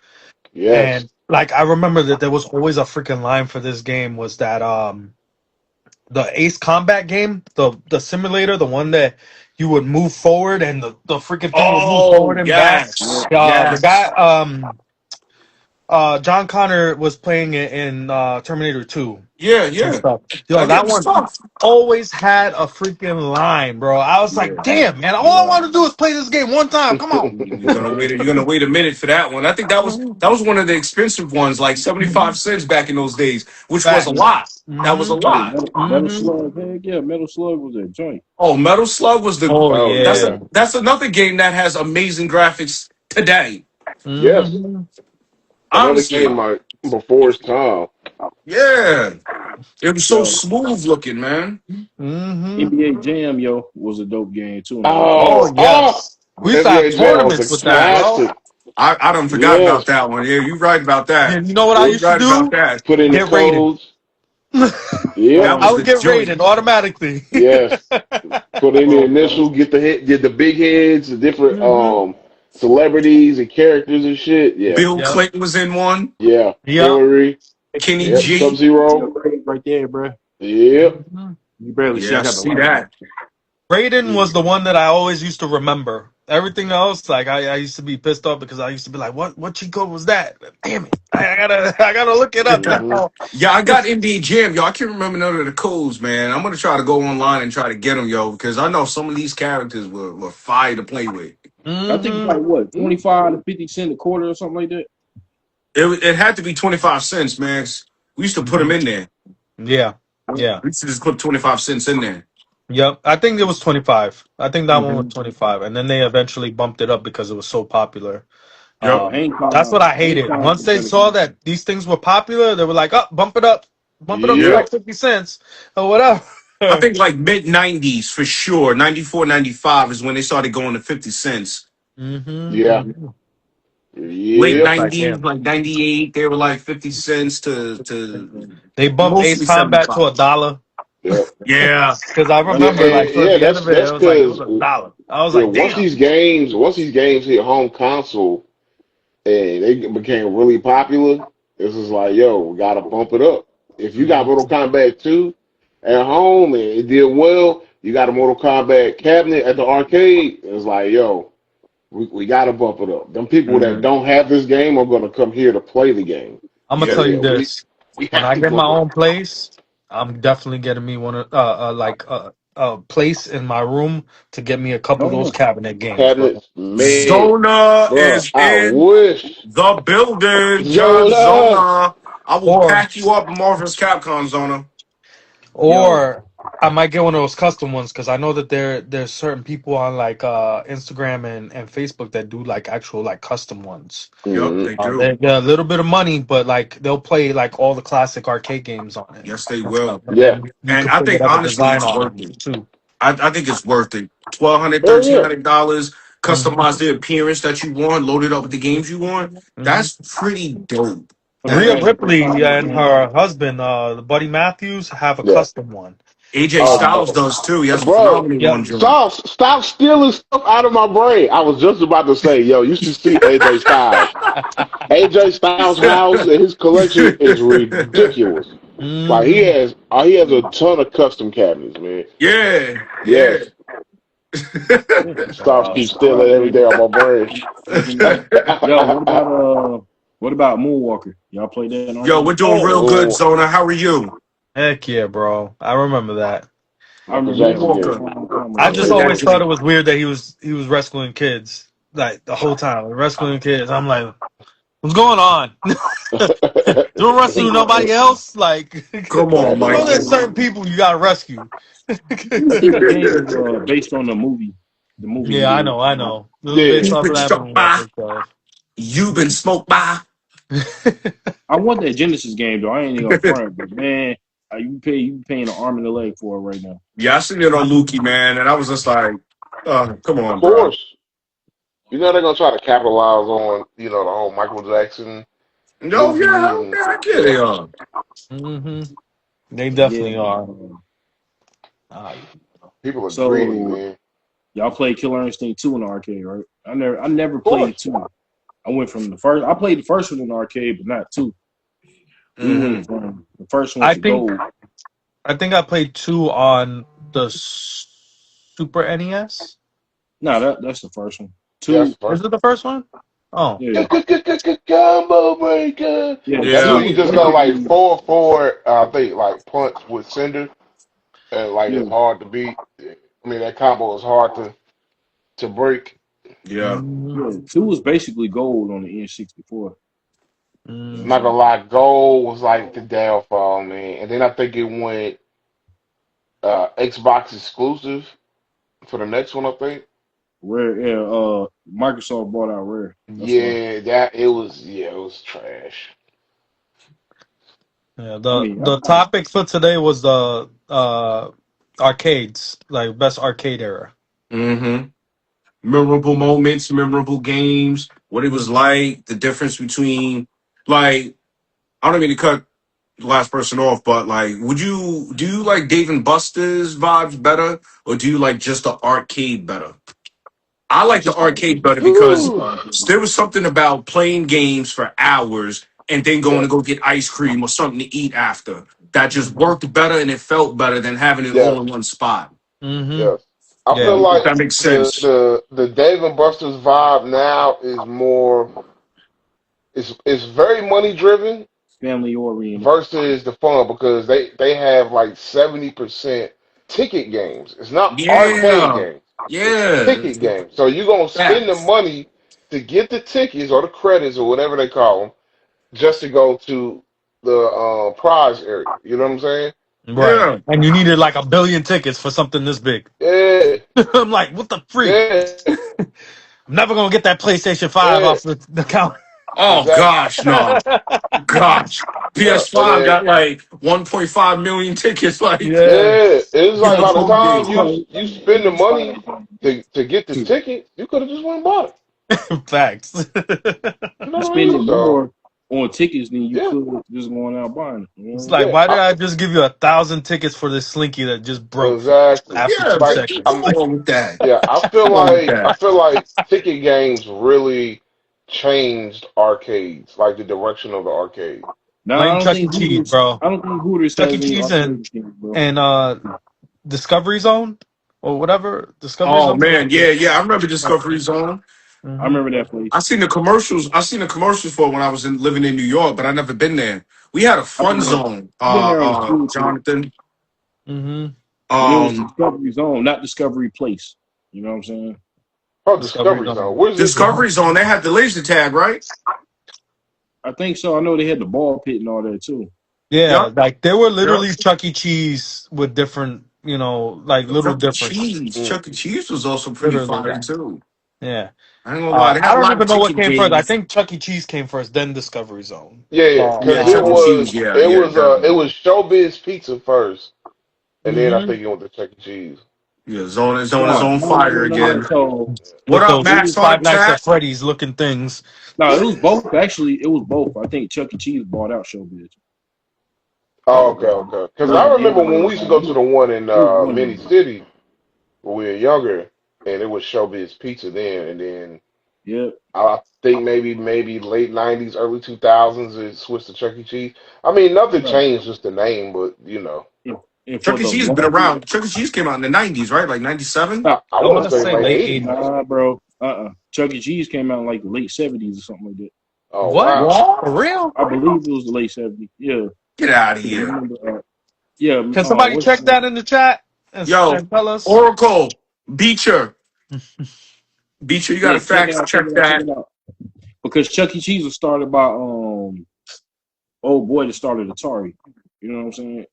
Yes. and like I remember that there was always a freaking line for this game. Was that the Ace Combat game, the simulator, the one that you would move forward and the freaking thing would move forward Oh and back. yes, The yes, guy John Connor was playing it in Terminator 2 yeah, and yeah. stuff. Yo, That game that was one tough. always had a freaking line, bro. I was Yeah. like, damn, man, all I Yeah. want to do is play this game one time. Come on. You're gonna wait. You're gonna wait a minute for that one. I think that was one of the expensive ones, like 75 cents back in those days, which was a Facts. lot. That was a Mm-hmm. Hey, lot. Metal Mm-hmm. Slug, heck yeah, Metal Slug was a joint. Oh, Metal Slug was the. Oh, Oh That's yeah. yeah. a that's another game that has amazing graphics today. Yes. Mm-hmm. Another Honestly, game like before its time. yeah, it was so Yo, smooth looking, man. Mm-hmm. NBA Jam, yo, was a dope game too in the arcade. Oh, Oh, yes. We used to have NBA Jam was tournaments a with that, bro. classic. I done forgot about Yes. that one. Yeah, you right about And that. you know what I You used to right about do? that. Put in the Get rated. codes. That Yep. I was would the get joint. rated automatically. Yes. Put in the Bro, initial, get the big heads, the different Mm-hmm. celebrities and characters and shit. Yeah. Bill Yep. Clinton was in one. Yeah. Yep. Hillary. Kenny Yep. Sub G. Zero. right there, bro. Yep. Mhm. You barely see. Yeah, I I got the see light that. on. Raiden Yeah. was the one that I always used to remember. Everything else, like I used to be pissed off because I used to be like, "What cheat code was that? Damn it! I gotta look it up hmm now." Yeah, I got NBA Jam, yo. I can't remember none of the codes, man. I'm gonna try to go online and try to get them, yo, because I know some of these characters were fire to play with. I think it's Mm-hmm. like what 25 to 50 cents a quarter or something like that. It had to be 25 cents, man. We used to put them in there. Yeah. Yeah. We used to just put 25 cents in there. Yep. I think it was 25. I think that one was Mm-hmm. 25, and then they eventually bumped it up because it was so popular. Yep. That's what I Ain't hated. Once they called saw that these things were popular, they were like, "Oh, bump it up to Yeah. like 50 cents or whatever." I think like mid 90s for sure. 94, 95 is when they started going to 50 cents. Yeah. Mm-hmm. Late Yep. Like, 90s, damn. like 98, they were like 50 cents to They bumped Ace mostly Combat to 75. $1 Yep. Yeah. because I Yeah, remember like towards yeah, the end of it, that's it was like it was because $1. I was yeah, like, "Damn." once these games hit home console and they became really popular, it's just like, yo, we gotta bump it up. If you got Mortal Kombat 2 at home and it did well, you got a Mortal Kombat cabinet at the arcade, it's like, yo, we gotta bump it up. Them people that Mhm. don't have this game are gonna come here to play the game. I'm gonna Yeah. So tell you yeah, this: we when have I to get my bump it own up. place, I'm definitely getting me one of like a place in my room to get me a couple of those Oh, cabinet games, bro. Cabinets, man, Zona bro, is I in wish. the building, Judge Zola. Zona. I will Or pack you up, Marvel's Capcom Zona. yo, or I might get one of those custom ones because I know that there's certain people on like Instagram and Facebook that do like actual like custom ones. Yep, Mhm. they do. They're a little bit of money, but like they'll play like all the classic arcade games on it Yes, they and stuff. will. And Yeah, then you And can I put think whatever honestly, design it's on worth it it. too. I think it's worth it. $1,200, hell yeah. $1,300. Mm-hmm. Customize the appearance that you want, load it up with the games you want. Mm-hmm. That's pretty dope. for the Rhea game, Ripley and her husband, Buddy Matthews, have a Yeah. custom one. AJ Oh, Styles does too. He has a bro, phenomenal Yeah. one, Joe. stop stealing stuff out of my brain. I was just about to say, yo, you should see AJ Styles. AJ Styles' house and his collection is ridiculous. Like Mm-hmm. he has a ton of custom cabinets, man. Yeah, yeah. Yes, Stop keep stealing every day on my brain. Yo, what about Moonwalker? Y'all play that? In Yo, we're doing real good, Oh, Zona. How are you? Heck yeah, bro. I remember that. I remember Jackson Moonwalker. game. a long time I ago. just Play that always thought it game. was weird that he was rescuing kids like the whole time. Rescuing kids. I'm like, what's going on? Don't rescue nobody else. Like, Come you on, know, Mikey. there's certain people you gotta rescue. I think the game was based on the movie. The movie. Yeah, I know. It was Yeah. based You've off of been that struck movie, I by. think so. You've been smoked by. I want that Genesis game though. I ain't even gonna front, but man, you paying an arm and a leg for it right now. Yeah, I seen it on Lukey, man, and I was just like, come Of on, bro. course. You know they're gonna try to capitalize on, the whole Michael Jackson No, movie yeah, and I get yeah, it. hmm They Yeah. definitely are. Uh, people are greedy, So man. y'all played Killer Instinct 2 in the arcade, right? I never Of course. played 2. I went from the first. I played the first one in the arcade, but not 2. We went from the first one I to think gold. I played 2 on the Super NES. No, that's the first one. Yeah, that's 2, the first. Is it the first one? Oh, yeah, Combo breaker. yeah. That's when Yeah. 2 you was just go like basically 4-4, I think, like punch with Cinder, and like yeah. it's hard to beat. I mean, that combo is hard to break. Yeah. Yeah, 2 was basically gold on the N64. I'm not gonna lie, Gold was like the downfall, man. And then I think it went Xbox exclusive for the next one, I think. Rare, yeah. Microsoft bought out Rare. That's why. Yeah, it was trash. Yeah, I mean, the topic for today was the arcades, like best arcade era. Mm-hmm. Memorable moments, memorable games, what it was like, the difference between, like, I don't mean to cut the last person off, but like, do you like Dave and Buster's vibes better, or do you like just the arcade better? I like the just arcade arcade. better because Whew. there was something about playing games for hours and then going Yeah, to go get ice cream or something to eat after. That just worked better and it felt better than having it all yes, in one spot. Mm-hmm. yes. I Yeah. feel If like that makes the sense. the Dave and Buster's vibe now is more. It's very money driven Family oriented. versus the fun because they have like 70% ticket games. It's not arcade Yeah. games. It's Yeah. ticket games. So you're gonna spend the Facts. money to get the tickets or the credits or whatever they call them just to go to the prize area. You know what I'm saying? Right. Yeah. And you needed like a billion tickets for something this big. Yeah, I'm like, what the freak? yeah, I'm never gonna get that PlayStation 5 yeah. off the count. Oh Exactly. gosh, no. Gosh. Yeah, and PS5 then got like 1.5 million tickets. Like, Yeah. yeah, it's get like the by the whole time game. you spend the money to get the ticket, you could have just went and bought it. Facts. You You know what I spending mean? So more on tickets than you yeah, could just going out buying it. It's You like, yeah. why did I just give you 1,000 tickets for this slinky that just broke Exactly. after Yeah, 2 Like baby, seconds? come I'm Like, on with that. yeah, Come on with I that. feel like ticket games really changed arcades, like the direction of the arcade. No, blame Chuck E. Cheese, bro. I don't think Hooters Chuck has E. any Cheese arcade machines, bro. and Discovery Zone or whatever. Discovery Oh Zone. man, yeah, yeah. I remember Discovery Zone. I Mhm. remember that place. I seen the commercials. I seen the commercials for it when I was living in New York, but I never been there. We had a I've fun been there. zone, I've been there on the school trip, Jonathan. Mhm. but it was Um, Discovery Zone, not Discovery Place. You know what I'm saying? Oh, Discovery Discovery Zone. Zone. Where's this at? Discovery Zone. They had the laser tag, right? I think so. I know they had the ball pit and all that too. Yeah, Yep. like they were Yep. literally Chuck E. Cheese with different, like little Chuck E. differences. Cheese. Mm. Chuck E. Cheese was also pretty Literally. fire too. Yeah. I ain't gonna lie. They I had a don't lot of even know what ticket came first. I games. think Chuck E. Cheese came first, then Discovery Zone. Yeah, Yeah, because Chuck E. Cheese. Yeah, it yeah, was it definitely. was Showbiz Pizza first, and then I Mm-hmm. think it went to Chuck E. Cheese. Yeah, Zone is No, on fire again. So What With up, those it was Max on the Five Nights chat? at Freddy's looking things. no, it was both. Actually, it was both. I think Chuck E. Cheese bought out Showbiz. Oh, okay. Because I remember when we used to go to the one in Mini City when we were younger, and it was Showbiz Pizza then, and then Yeah. I think maybe late '90s, early 2000s, it switched to Chuck E. Cheese. I mean, nothing changed, just the name, but And for Chuck E. the Cheese has been around. Chuck E. Cheese came out in the 90s, right? Like 97? I I want want to to say say late late '80s. 80s. Nah, bro. Chuck E. Cheese came out in like the late 70s or something like that. Oh What? wow! For real? I believe it was the late 70s. Yeah. Get out of I here. remember, yeah. Can somebody What's check that in the chat Yo, and tell us? Oracle, Beecher. Beecher, you got to check it fact out, check check that. it out. Because Chuck E. Cheese was started by old boy that started Atari. You know what I'm saying?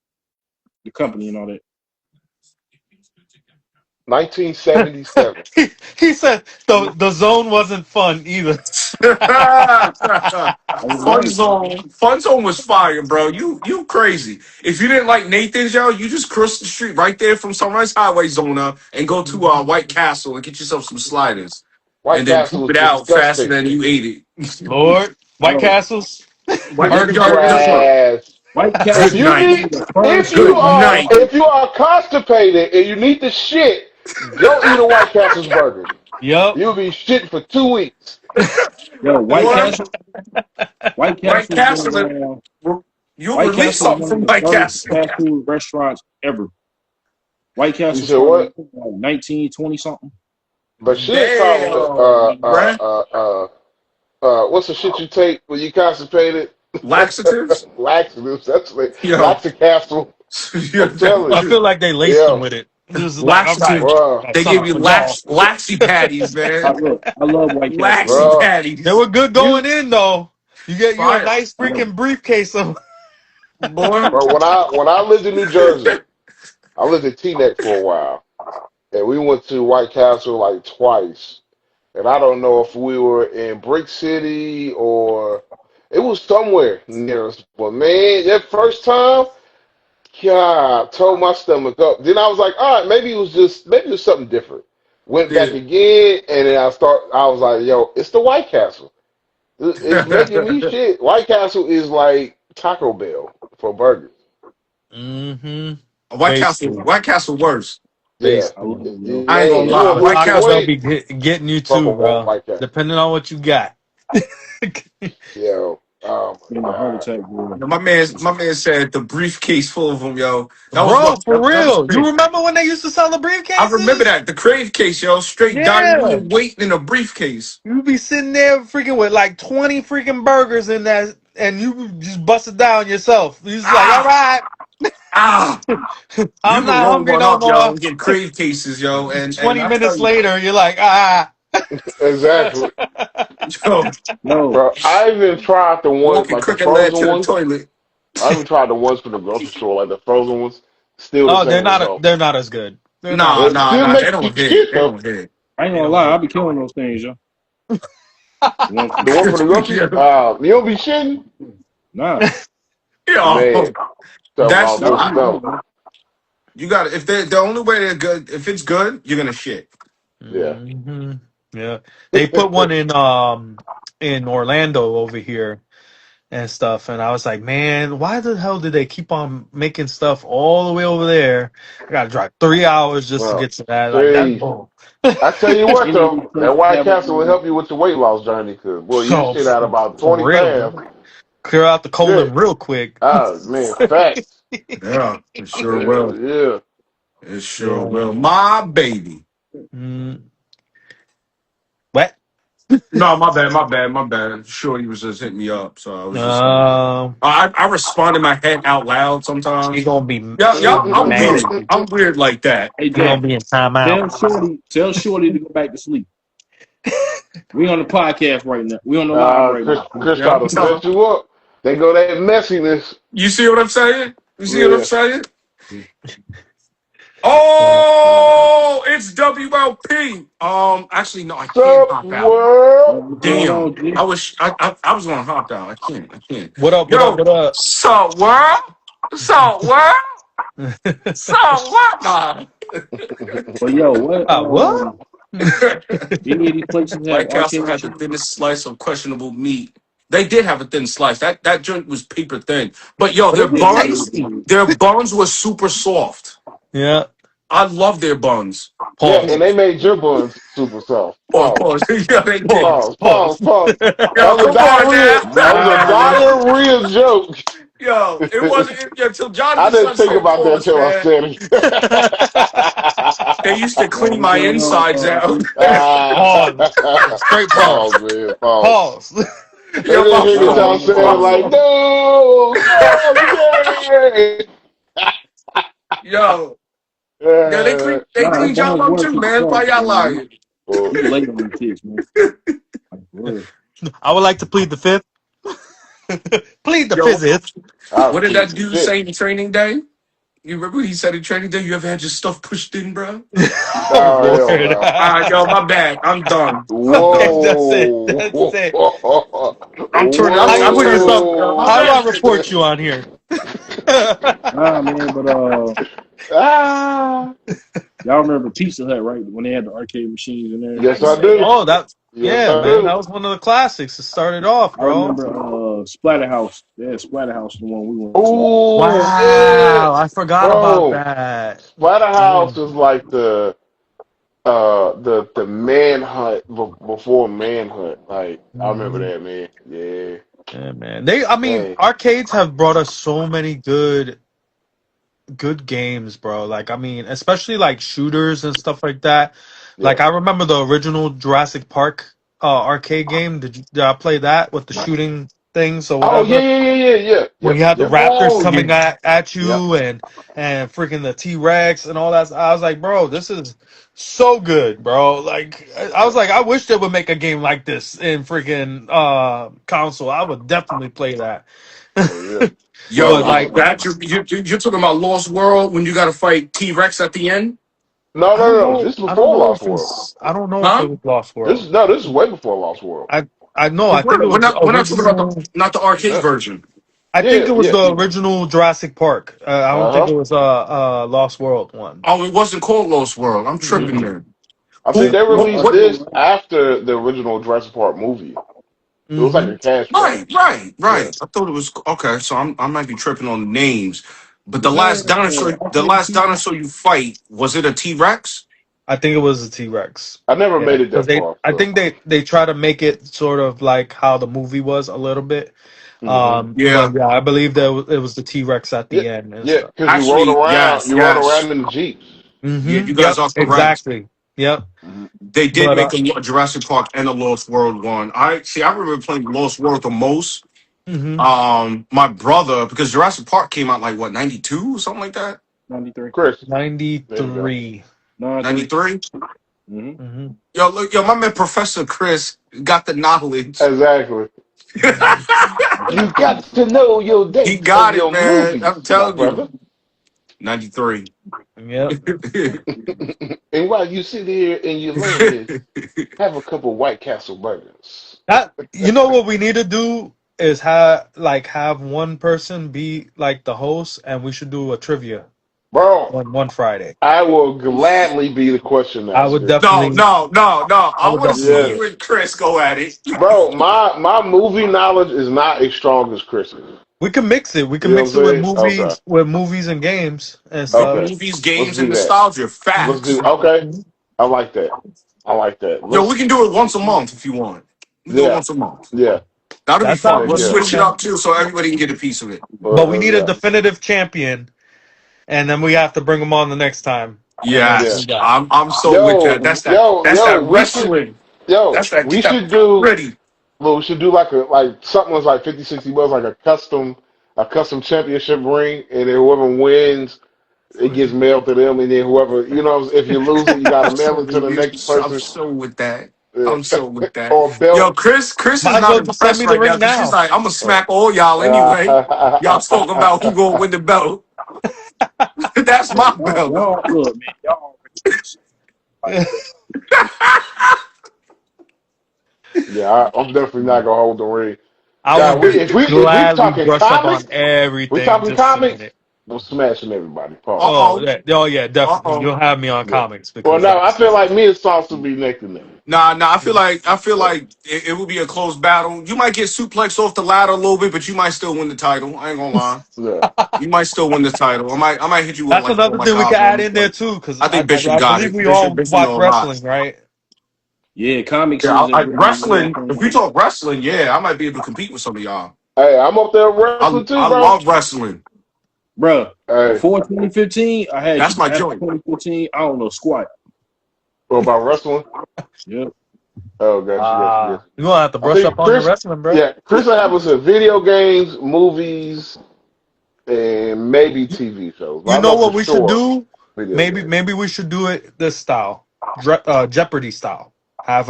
The company and all that. 1977. He said the zone wasn't fun either. Fun Zone was fire, bro. You crazy. If you didn't like Nathan's, yo, you just cross the street right there from Sunrise Highway Zona and go to White Castle and get yourself some sliders. White And then Castle poop was it out faster disgusting. than you ate it. Lord, White Yo, Castles. White, Trash. White If Castle you was night. one of need, the first. Good night. if you are constipated and you need the shit, go eat a White Castle's burger. Yep. You'll be shit for 2 weeks. Yo, White Boy, Castle. White White Castle was Castle, you'll White release Castle was something one from of the White first Castle. fast food restaurants ever. White You Castle said started what? in like 1920 something. But shit Damn, probably bruh. what's the shit you take when you constipated? Laxatives? Laxatives. That's what Yo. Laxacastle. I'm telling I you. feel like they laced Yeah. them with it. This is like, all right, Laxatives. Bruh. They something gave you for y'all. laxy patties, man. Look, I love White Castle. Laxy Bruh. patties. They were good going in though. You get you a Fire. nice freaking briefcase of. Boy. But when I lived in New Jersey, I lived in Teaneck for a while. And we went to White Castle like twice. And I don't know if we were in Brick City or it was somewhere near us. But man, that first time, God, tore my stomach up. Then I was like, all right, maybe it was something different. Went back Yeah. again, and then I was like, yo, it's the White Castle. It's making me shit. White Castle is like Taco Bell for burgers. Mm-hmm. White Castle worse. Yeah. I love it, yo. I ain't gonna You lie. want to White lose some Tacos will weight? be getting you Fuck too, a bro. White Castle. Depending on what you got. Yo, oh In my the heart God. attack, bro. My man said the briefcase full of them, yo. Bro, for That was real. You great. remember when they used to sell the I remember briefcases? that. The crave case, yo. Straight diarrhea Yeah. waiting in a briefcase. You be sitting there freaking with like 20 freaking burgers in that, and you just bust it down yourself. You just like, all Ah! right, Ah! You I'm can not roll hungry one no up, yo, more. and get crave cases, yo. And 20 I tell minutes you, later, you're like, ah. Exactly. yo, No, Bro, I even tried the ones, walking like the crooked leg frozen to the ones. toilet. I even tried the ones from the grocery store, like the frozen ones. Still the Oh, they're same not. result. They're not as good. They're not Nah, as It good. nah, still nah. They make you don't hit. shit, They though. don't hit. I ain't They gonna don't lie. I hit. be killing those things, yo. The ones from The one from the grocery, Yeah. you don't be shitting? nah, Yo, Man, something that's off your nah. not. stomach. You got it. If they the only way they're good, if it's good, you're gonna shit. Yeah. Hmm. Yeah, they put one in Orlando over here and stuff, and I was like, man, why the hell did they keep on making stuff all the way over there? I gotta drive 3 hours just to Well, get to that. Like that's see, bull. I tell you what, Any of these though, that places White have a Castle will help you with your weight loss journey, because, boy, you So shit out about for 20 real, pounds. clear out the Shit. colon real quick. Ah, man, facts. Yeah, it sure Hell will. yeah. It sure Yeah. will. My baby. Mm. What? No, my bad. Sure, he was just hitting me up, so I was just. Um, I respond in my head out loud she sometimes. gonna be Yeah, I'm weird. mad. I'm weird like that. Hey, She gonna Jack, be in timeout. tell Shorty to go back to sleep. We on the podcast right now. We on the live right Chris, now. Chris Yeah, try to set you up. They go that messiness. you see what I'm saying? You see what I'm Yeah. saying? Oh, it's WLP. Actually, no, I can't Sup, hop out. world? What's going Damn, on, G? I was gonna hop out. I can't. What up? What up? Yo, What up? so world, so world, so what? Nah. But yo, what? What? Any of these places have White Castle arcade had the machines? thinnest slice of questionable meat. They did have a thin slice. That joint was paper thin. But yo, But it was tasty. their buns was super soft. Yeah. I love their buns. Yeah, Pause. and they made your buns super soft. Pause. Yeah, they did. Pause. Pause. Yo, That was a come on diarrhea. now. That was a diarrhea joke. Yo, it wasn't until Johnny I didn't said think so. about that Pause, till I man. said They it. used to clean What's my going insides on, out. Pause. Straight pause. Pause, man. Pause. Pause. And Yo, then my here you fault. sound saying like, no, Yo, yeah, they yeah. clean y'all up too, man. Why y'all lying? You late on the kids, man. Like, for real. I would like to plead the fifth. Plead the Yo, fifth. I what did plead that the dude fifth. say in training day? You remember what he said in training day? You ever had your stuff pushed in, bro? Oh Oh hell Lord. no! All right, yo, my bad. I'm done. I'm Okay, done. that's it. Whoa! That's it. I'm turning. I'm, How you I'm put turning yourself? up, bro. My How do I bad. report you on here? Nah, man, but Ah! y'all remember Pizza Hut, right? When they had the arcade machines in there. Yes, I do. Oh, that Yes, yeah, I man. That do. was one of the classics. It started off, I bro. remember Splatterhouse. Yeah, Splatterhouse, the one we went to. Oh yeah, Wow, I forgot about bro. that. Splatterhouse Mm, is like the manhunt before manhunt. Like I remember mhm. that, man. Yeah. Yeah, man. I mean, Hey. arcades have brought us so many good games, bro. Like, I mean, especially like shooters and stuff like that. Yeah. Like, I remember the original Jurassic Park arcade game. Did I play that with the shooting things or Oh yeah, whatever? yeah, yeah, yeah, yeah. When Yep, you had the yep, Raptors Oh coming yeah. at yep. you and freaking the T Rex and all that. I was like, bro, this is so good, bro. Like, I was like, I wish they would make a game like this in freaking console. I would definitely play that. Oh yeah. Yo, But Bro, like, that you're talking about Lost World when you got to fight T Rex at the end, no, I no, don't no. know. This is I don't before know Lost if World. it's. I don't know if it huh? was Lost This World. is no, this is way before Lost World. I know. I think it We're was the not talking about original. not the arcade Yeah, version. I think yeah, it was yeah. the original Jurassic Park. I don't think Uh-huh. it was Lost World one. Oh, it wasn't called Lost World. I'm tripping Mm-mm. there. I think Who? they It's released What? arcade, this right? after the original Jurassic Park movie. It was like Mm-hmm. a cash grab. Yeah. Right. I thought it was okay. So I might be tripping on the names. But But they had the arcade last machines. dinosaur you fight, was it a T Rex? I think it was a T Rex. I never Yeah, made it because that far, I so. think they try to make it sort of like how the movie was a little bit. Hmm. But Yeah. yeah, I believe it was the T Rex at Yeah, the end and yeah, stuff. because Actually, yes, you rode yes. around in the Jeeps. Yeah, Mm-hmm. you guys Yep. are correct. Exactly. Yep. Hmm. They did But make a Jurassic Park and a Lost World one. I remember playing Lost World the most. hmm My brother, because Jurassic Park came out like what, 92 or something like that? 93. Chris, there you go. 93. 93. 93? Mm-hmm. Mm-hmm. Yo, look, yo, my man Professor Chris got the knowledge. Exactly. Mm-hmm. You got to know your He dates of got it, your man. movies, I'm my telling you. brother. 93. Yep. And while you sit here and you learn this, have a couple White Castle burgers. That you know what we need to do is have one person be like the host, and we should do a trivia Bro, on one Friday. I will gladly be the question I would master. No, definitely. no, no, no. I I would want to see definitely. you Yes. and Chris go at it. Bro, my movie knowledge is not as strong as Chris's. We can mix it. We can You know what mix I'm it saying? Okay. with movies and games and With stuff. Okay. movies, Let's games, and do that. nostalgia. Let's Facts. do okay. I like that. I like that. Yo, we Let's can do it once a month if you want. We do it yeah. once a month. Yeah. That'll be That fun. sounds Heck We'll good yeah. too, switch it man. up too so everybody can get a piece of it. But we need a Yeah. definitive champion, and then we have to bring him on the next time. And then Yeah. we Yes. got. I'm so with that. That's that wrestling. That's that We get that should do ready. well, we should do like something that's like 50, 60 bucks, like a custom championship ring, and then whoever wins, it gets mailed to them, and then whoever if you lose it, you gotta mail it to the next I'm person. so with that. Uh, I'm so with that. or Yo, belt. Chris is Might as not well just send impressed me the right now ring because she's now. like, I'm gonna Uh, smack all y'all anyway. Y'all talking about who gonna win the belt. That's my belt. Y'all, look, man. Y'all already yeah, I'm definitely not gonna hold the ring. I Yeah, would if we gladly talking brush up comics, on everything we just to win comics, it. we're smashing everybody. Uh Pause. Oh, oh. yeah, Uh definitely. oh. You'll have me on Yeah. comics Well, because no, I that's feel like me and Sauce will be neck to neck. Nah. I feel Yeah, like it would be a close battle. You might get suplexed off the ladder a little bit, but you might still win the title. I ain't gonna lie. yeah. You might still win the title. I might hit you with that's like oh another my thing we god, can add bro. in there But too. Because I think Bishop I got believe it. we all Bishop watch know a lot. wrestling, right? Yeah, comics Yeah, is a very wrestling. If we thing. talk wrestling, yeah, I might be able to compete with some of y'all. Hey, I'm up there wrestling too, I bro. love wrestling. Bruh, Hey, before 2015, I had That's you. my After joint. 2014, I don't know squat. what about wrestling? Yep. Oh, gotcha. You're gonna have to I brush think up on your Chris, wrestling, bro. yeah, Chris will have us in video games, movies, and maybe TV shows. But You I know know for what we should sure do? video Maybe games. maybe we should do it this style, Jeopardy style. Have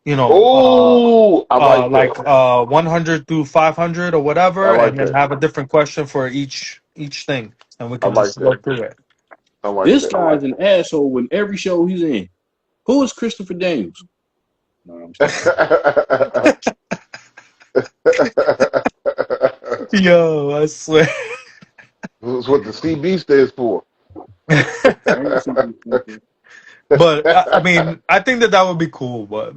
You know, Oh, I like that. like 100 through 500 or I whatever, like and then that. have a different question for each thing, and we I can like just go that. through it. I like This that. guy's an asshole in every show he's in. Who is Christopher Daniels? No, I'm just Yo, I swear. That's what the CB stands for. kidding. But I mean, I think that would be cool. But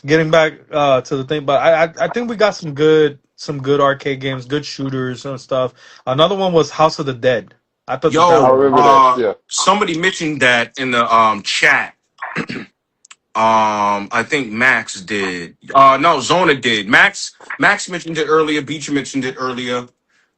getting back to the thing, but I think we got some good arcade games, good shooters and stuff. Another one was House of the Dead. I thought that I Yo, was remember that. Yeah. somebody mentioned that in the chat. I think Max did. No, Zona did. Max mentioned it earlier. Beecher mentioned it earlier.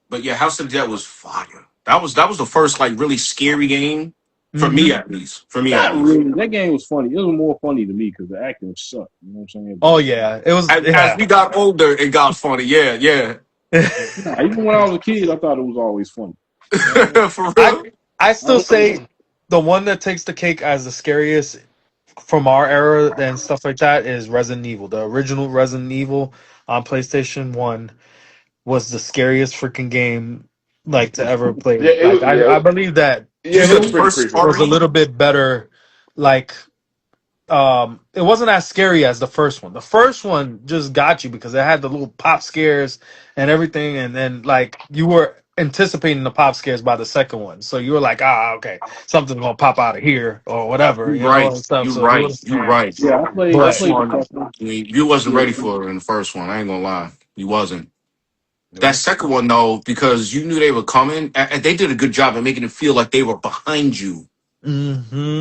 But yeah, House of the Dead was fire. That was the first like really scary game for me hmm at least. For me at Not least. really. That game was funny. It was more funny to me because the acting sucked. You know what I'm saying? Oh But yeah, it was As yeah. we got older, it got funny. Yeah, yeah. nah, even when I was a kid, I thought it was always funny. For I real. I I still say the one that takes the cake as the scariest from our era and stuff like that is Resident Evil. The original Resident Evil on PlayStation 1 was the scariest freaking game like to ever Yeah, play. it Like was. I believe that You Yeah, it said was the 2 pretty first creepy. was a RE? little bit better. Like it wasn't as scary as the first one. The first one just got you because it had the little pop scares and everything, and then like you were anticipating the pop scares by the second one, so you were like, okay, something's gonna pop out of here or whatever, You you know, right. and stuff. You So you right. You understand, right. yeah, I but First played the one, first one. I mean, you wasn't Yeah, ready for it in the first one. I ain't gonna lie. You wasn't. That Nope. second one though, because you knew they were coming, and they did a good job of making it feel like they were behind you.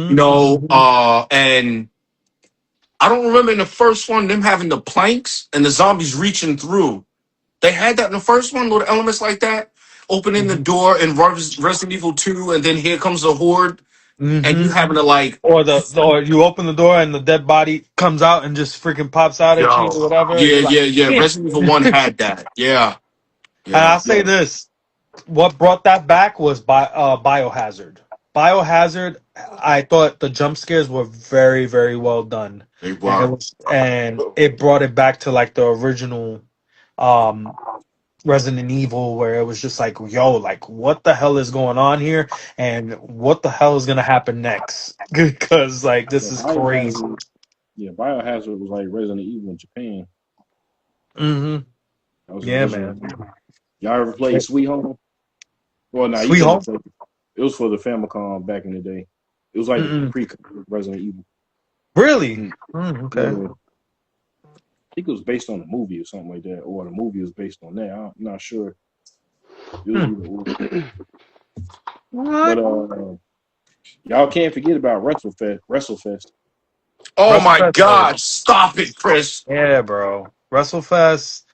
You Mm-hmm. know, and I don't remember in the first one them having the planks and the zombies reaching through. They had that in the first one, little elements like that. Opening the door in Resident Evil 2, and then here comes the horde, and Mm-hmm. you having to like, Or you open the door and the dead body comes out and just freaking pops out at you yo, or whatever. yeah, You're like, yeah, yeah. "Eh." Resident Evil 1 had that. Yeah, And yeah. I'll say this: what brought that back was Biohazard. Biohazard. I thought the jump scares were very, very well done, They and were. it brought it back to like the original um, Resident Evil, where it was just like, yo, like what the hell is going on here, and what the hell is gonna happen next? Because like this is crazy. Biohazard was like Resident Evil in Japan. hmm That was the Yeah, original. man. Y'all ever played Sweet Home? Well, no, you Sweet couldn't Home. play it. It was for the Famicom back in the day. It was like the Mm-mm. pre Resident Evil. Really? Okay. Yeah. I think it was based on a movie or something like that, or the movie was based on that. I'm not sure. It was either or. What? But y'all can't forget about WrestleFest. Oh my WrestleFest God! was Stop it, Chris. yeah, bro. WrestleFest.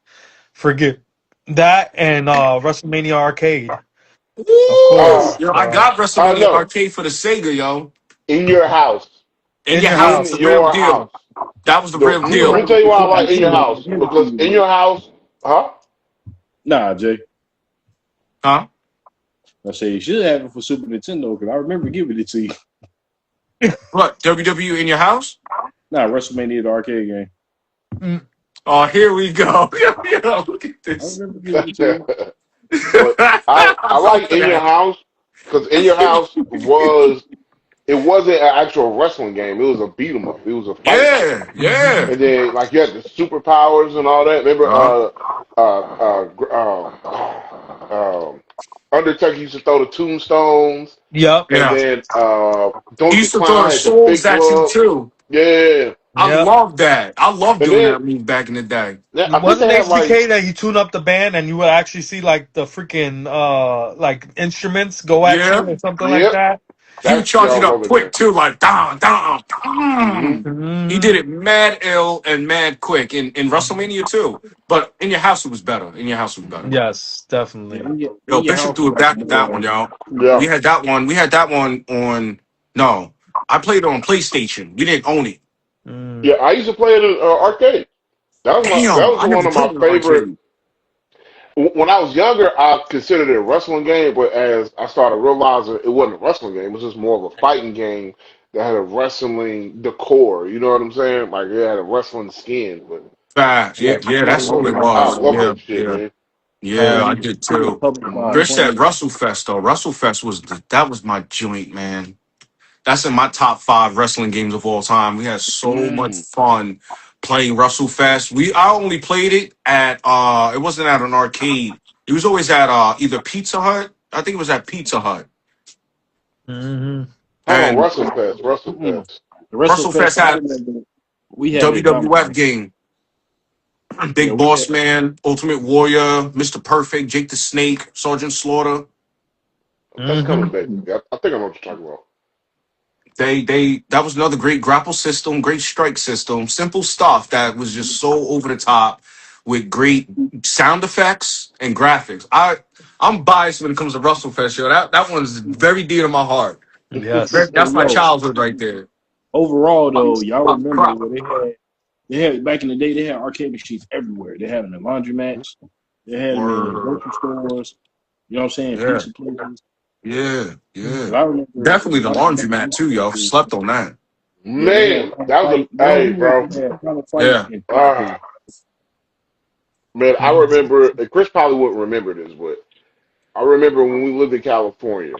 Forget that and WrestleMania Arcade, of Woo! Uh, course. Yo, I got I WrestleMania know. Arcade for the Sega, yo. In your house. In In your your house, In house. the real your deal. house. That was the The, real You let me deal. know, tell you why I I like in your house. give it to Because you, in bro. your house, huh? Nah, Jay. Huh? I say you should have it for Super Nintendo because I remember giving it to you. What? WWE in your house? Nah, WrestleMania the arcade game. Mm, Oh, here we go. Yo, look at I this. remember giving it to you. But I I love like in your that. house because in your house wasn't an actual wrestling game. It was a beat 'em up. It was a fight. Yeah, mhm. yeah. And then like you had the superpowers and all that. Remember Uh, Undertaker used to throw the tombstones, Yep. and yeah. then He Donkey used to throw Kong the had the souls big at you club. too. Yeah. I Yep. love that. I love And doing then that move back in the day. I think Wasn't they had like HBK that you tune up the band and you would actually see like the freaking like instruments go at you Yeah. or something like yep. that? He would That's yeah, charge I it up remember quick that. too, like down, down. Hmm. He hmm did it mad ill and mad quick in WrestleMania too. But in your house it was better. In your house it was better. Yes, Yeah, definitely. Yo, in your Bishop house threw was it like back a with that one, more y'all. Yeah. We had that one. We had that one on. No, I played it on PlayStation. We didn't own it. Mm. Yeah, I used to play it in arcade. That Damn, was I never one of played my it in favorite. arcade. When I was younger, I considered it a wrestling game, but as I started realizing it wasn't a wrestling game, it was just more of a fighting game. that had a wrestling decor. You know what I'm saying? Like it had a wrestling skin. But Facts. Yeah, Like yeah, that's all it I was. love Yeah, that shit, yeah, man. yeah. I um, did the too. Public Chris said 20. Russell Fest though. Russell Fest was that was my joint, man. That's in my top 5 wrestling games of all time. We had so much Mm. fun playing Russell Fest. I only played it at it wasn't at an arcade. It was always at either Pizza Hut. I think it was at Pizza Hut. Hmm. Hold on, And Russell Fest. Russell Mm-mm. Fest. The Wrestle Russell Fest Fest I had remember we had at WWF Domino's. game. Yeah, Big we Boss had Man, Ultimate Warrior, Mr. Perfect, Jake the Snake, Sergeant Slaughter. That's Hmm. coming back. I think I know what you're talking about. They that was another great grapple system, great strike system, simple stuff that was just so over the top with great sound effects and graphics. I'm biased when it comes to Russell Fest, yo. That one's very dear to my heart. Yes. hey, That's my yo, childhood right there. overall though, y'all Crop, remember crop. where they had back in the day they had arcade machines everywhere. They had them in laundromats, they had them in Word. grocery stores, you know what I'm saying, Yeah, pizza places. yeah, yeah. 'Cause I remember Definitely the when I got laundromat too, yo. to Slept on that. yeah, they had Man, Final that was Fight. a Y'all hey, remember bro. they had Final Fight Yeah. and Pizza. Ah, man, I remember. And Chris probably wouldn't remember this, but I remember when we lived in California,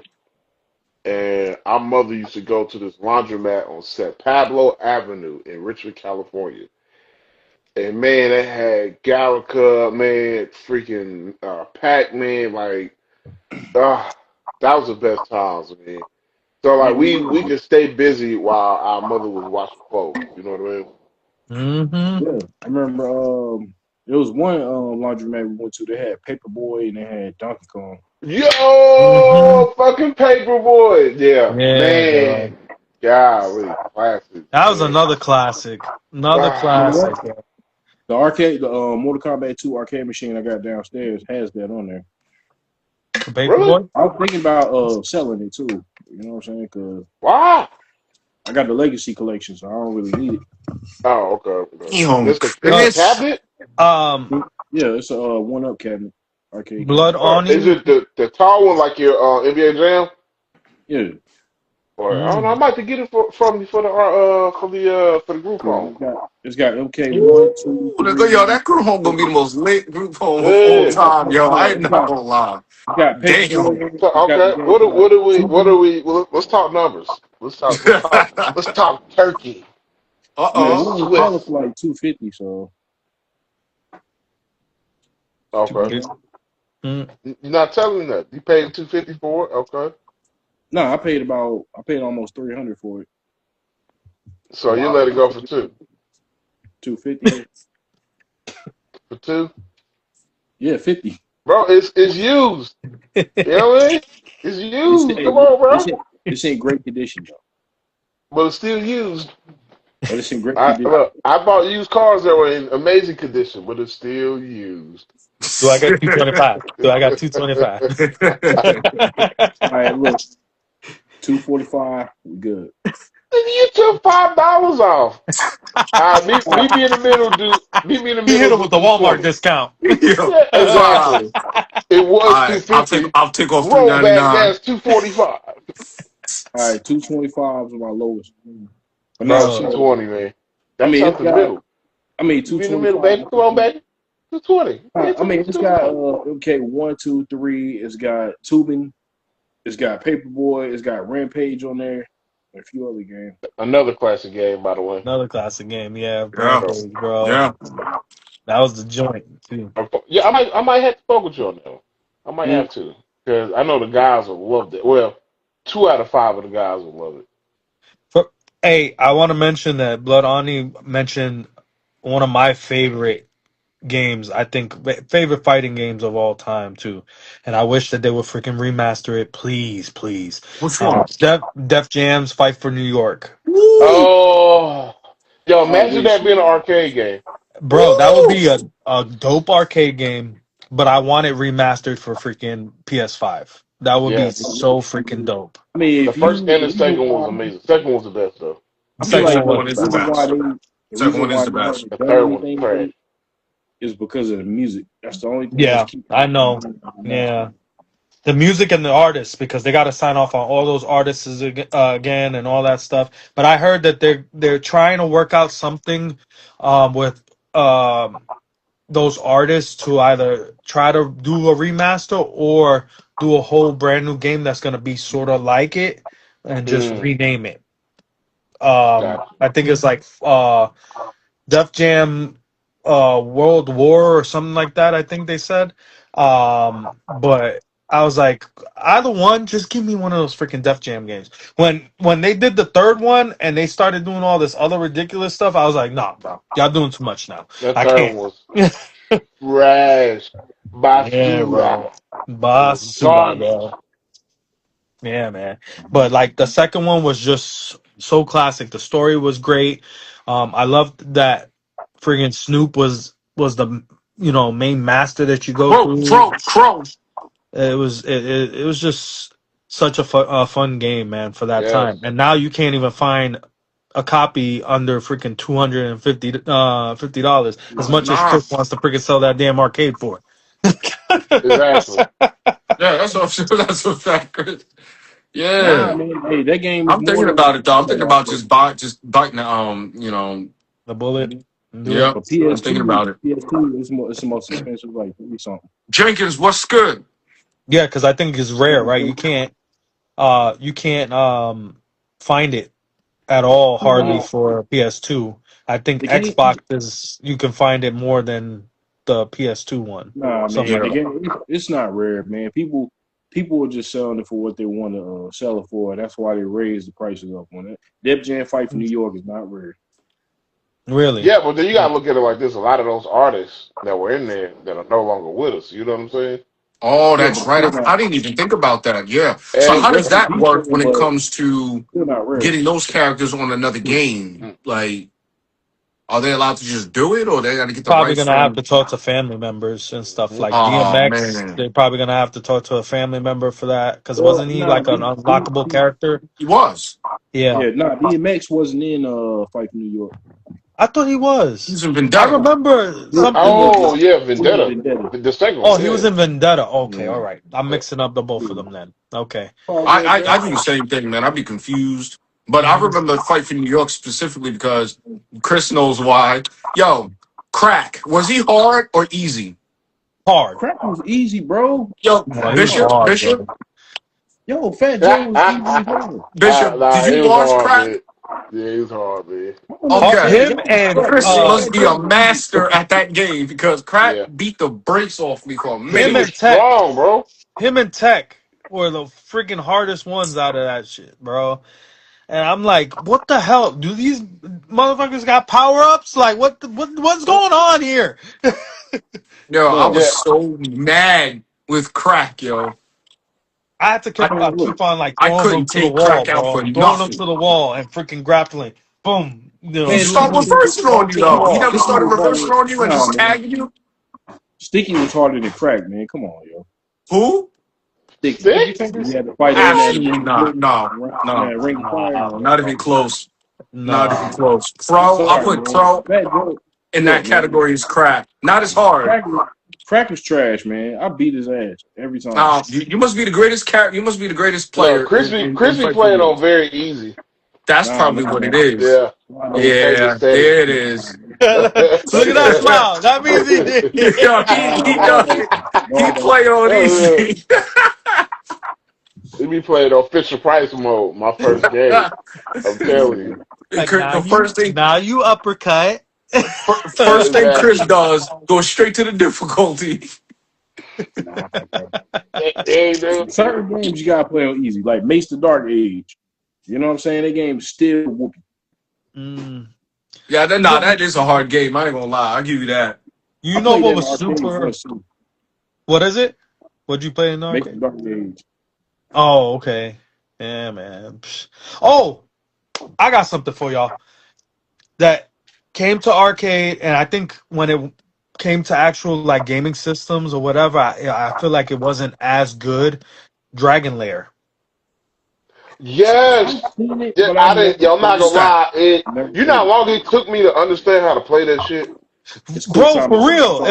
and our mother used to go to this laundromat on San Pablo Avenue in Richmond, California. And man, they had Galaga, man, freaking Pac-Man, like, ah, that was the best times, man. So Yeah, like we we were. could stay busy while our mother was washing clothes. You know what I mean? Hmm. Yeah, I remember. There was one laundromat we went to. They had Paperboy and they had Donkey Kong. Hmm. Yo, fucking Paperboy. Yeah, Yeah, bro. man. Golly, classic, That was man. another classic. Another You know Ah, what? classic. The arcade, the Mortal Kombat 2 arcade machine I got downstairs has that on there. The really? Paperboy. I was thinking about selling it too. You know what I'm saying? Because Wow. I got the Legacy collection, so I don't really need it. Oh, okay. Okay. Damn, It's a Chris. cabinet. Um, Yeah, it's a one-up cabinet, arcade Blood cabinet. Or is Awning. it the tall one like your NBA Jam? Yeah, Or I don't know. I Mm. might have to get it from you for the group yeah. home. It's got MK one, two, Ooh, yo, three. that group home gonna be the most lit group home of all Yeah. time, yo. I ain't It's not got gonna lie. it's got Damn. Paperboy. So, It's got the okay. game. Like What Tubin. are we? Well, let's talk numbers. Let's talk turkey. Yeah, Let's Uh-oh. one was selling Swiss. for like 250. So Okay. Mm. You're not telling me that. You paid 250 for it. Okay. no, I paid almost 300 for it. So you Wow. let it go for 250. for two, Yeah, 50. bro. It's used. You know what I mean? It's This used. Come ain't on, this bro. ain't this ain't great condition though. But it's still used. But it's in great condition. Look, I bought used cars that were in amazing condition, but it's still used. Do I got 225? Do I got 225? All right, look, 245. We good. You took $5 off. Meet me in the middle, dude. Meet me in the He middle, hit him do with the Walmart 220. discount. Yo, Yeah, wow. exactly. It was Alright, 250. I'll take off Rollback, 399. that's 245. All right, 225 is my lowest. But now No, it's Bro. 220, man. I That's mean out it's the got middle. You be in the middle, 225. baby. Come on, baby. 220. Yeah, I mean it's got 220. okay, 1, 2, 3. It's got Tubin. It's got Paperboy. It's got Rampage on there. And a few other games. Another classic game, by the way. Another classic game. Yeah, Yeah. So, Rampage, bro. Yeah. That was the joint, too. yeah, I might have to focus you on that one. I might Mm. have to. Because I know the guys will love it. Well, 2 out of 5 of the guys will love it. For, hey, I want to mention that Blood Awning mentioned one of my favorite games, I think, favorite fighting games of all time, too. And I wish that they would freaking remaster it. Please, please. Which one? Def Jam's Fight for New York. Woo! Oh, yo, Oh, imagine that being an arcade game. Bro, that would Woo! be a dope arcade game, but I want it remastered for freaking PS5. That would be Yes. so freaking dope. I mean, The if you first and the the reason second one was why amazing. Second one was the best, though. The I feel Yeah, second like one second was one the is the best. best. the Second reason one is why the they best. haven't The done third one was anything with trash. it is because of the music. That's the only thing that's Yeah, keeping I it from know. being remastered. Yeah. The music and the artists, because they got to sign off on all those artists again and all that stuff. But I heard that they're trying to work out something with those artists to either try to do a remaster or do a whole brand new game that's going to be sort of like it and just Mm, rename it. gotcha. I think it's like Def Jam World War or something like that, I think they said. But I was like, either one, just give me one of those freaking Def Jam games. When they did the third one and they started doing all this other ridiculous stuff, I was like, nah, bro, y'all doing too much now. That I third can't. one was trash. Yeah, Basura. bro. It was Basura, garbage. bro. Yeah, man. But like the second one was just so classic. The story was great. I loved that friggin' Snoop was the main master that you go through. Crow. It was just such a fun game, man, for that time. Yes. And now you can't even find a copy under freaking $250 as much as Nah. Chris wants to freaking sell that damn arcade for. Exactly. Yeah, that's that's a fact, Chris. Nah, Yeah. man. Hey, that game is I'm more thinking than about it though. I'm thinking $100, about bro. just biting The bullet. Do it. yeah. But I'm thinking about it. PS2 is more. It's the most expensive, like 30 something. Jenkins, what's good? Yeah, because I think it's rare, right? You can't find it at all hardly Nah, for PS2. I think the game. Xbox is you can find it more than the PS2 one. Nah, Something man. like The Yeah. that. game. It's not rare, man. People are just selling it for what they want to sell it for. That's why they raise the prices up on it. Def Jam Fight for New York is not rare. Really? Yeah, but then you gotta look at it like this. A lot of those artists that were in there that are no longer with us. You know what I'm saying? Oh, Yeah, that's but right. still not. I didn't even think about that. Yeah. So And how does Rest in that peace, work when it but comes to still not rare. getting those characters on another game? Like, are they allowed to just do it, or they got to get the Probably rights gonna have from? to talk to family members and stuff like Oh DMX. man, They're probably gonna have to talk to a family member for that because Well, wasn't he nah, like an unlockable character? he was. Yeah, yeah, nah. DMX wasn't in Fight for New York. I thought he was. He's in I Vendetta. remember Yeah, something. oh yeah, he was in Vendetta. Vendetta. The second Oh, one, he was yeah. in Vendetta. Okay, Yeah. all right. I'm mixing up the both of them then. Okay. Oh, I, good, I bro. I do the same thing, man. I'd be confused. But I remember Fight for New York specifically because Chris knows why. Yo, Crack, was he hard or easy? Hard. Crack was easy, bro. Yo, Well, he was Come on. hard, Bishop, bro. Yo, Fat Joe was easy as hell. Bishop, Nah, did it you was watch hard, Crack? man. Yeah, it was hard, man. Okay. Him and Chris must Fat be Joe a was easy. master at that game because Crack Yeah. beat the brakes off me for a He him minute. and was Tech. strong, bro. Him and Tech were the freaking hardest ones out of that shit, bro. And I'm like, what the hell? Do these motherfuckers got power ups? Like, what's going on here? Yo, I Bro, was Yeah. so mad with Crack, yo. I had to keep, man, look. keep on like I throwing them couldn't to the take wall, Crack out bro. for Throwing them to nothing. the wall and freaking grappling. Boom. He Man, started Sticky, reversing on you, To the though. He wall. never Sticky started was reversing harder. on you and Nah, just man. tagging you. Sticky was harder than Crack, man. Come on, yo. Who? Sticky Stick? fingers. You had to fight in Absolutely that not. No, ring of fire. no, not even close. Not even No. close. I'm Pro, I sorry, put man. Pro Fat Joe. in Look, that man. category as Crack. Not as hard. Crack was trash, man. I beat his ass every time. You must be the greatest character. You must be the greatest No, player. Crispy Fight for played New on York. very easy. That's Nah, probably nah, what it man. is. Yeah. Nah, He stayed Yeah, steady. there it is. Look at that smile. That means he did. Yo, he does it. He play on easy. He be playing on Fisher Price mode. My first game. I'm telling you. Like, The now you uppercut. first thing Chris Exactly. does, go straight to the difficulty. Nah, bro. Hey, dude. Certain games you gotta play on easy, like Mace the Dark Age. You know what I'm saying? That game still whooping. Mm. Yeah, that is a hard game. I ain't gonna lie. I'll give you that. You I know played what that was in arcade super? once, too. What is it? What'd you play in the Mace the arcade? Dark Age. Oh, okay. Yeah, man. Psh. Oh, I got something for y'all that came to arcade, and I think when it came to actual like gaming systems or whatever, I feel like it wasn't as good. Dragon Lair. Yes. I've seen it, Yeah, but I I didn't. never Yo, I'm not played gonna it. lie. Never You know played how it. long it took me to understand how to play that shit? It's quick Bro, time for real. events.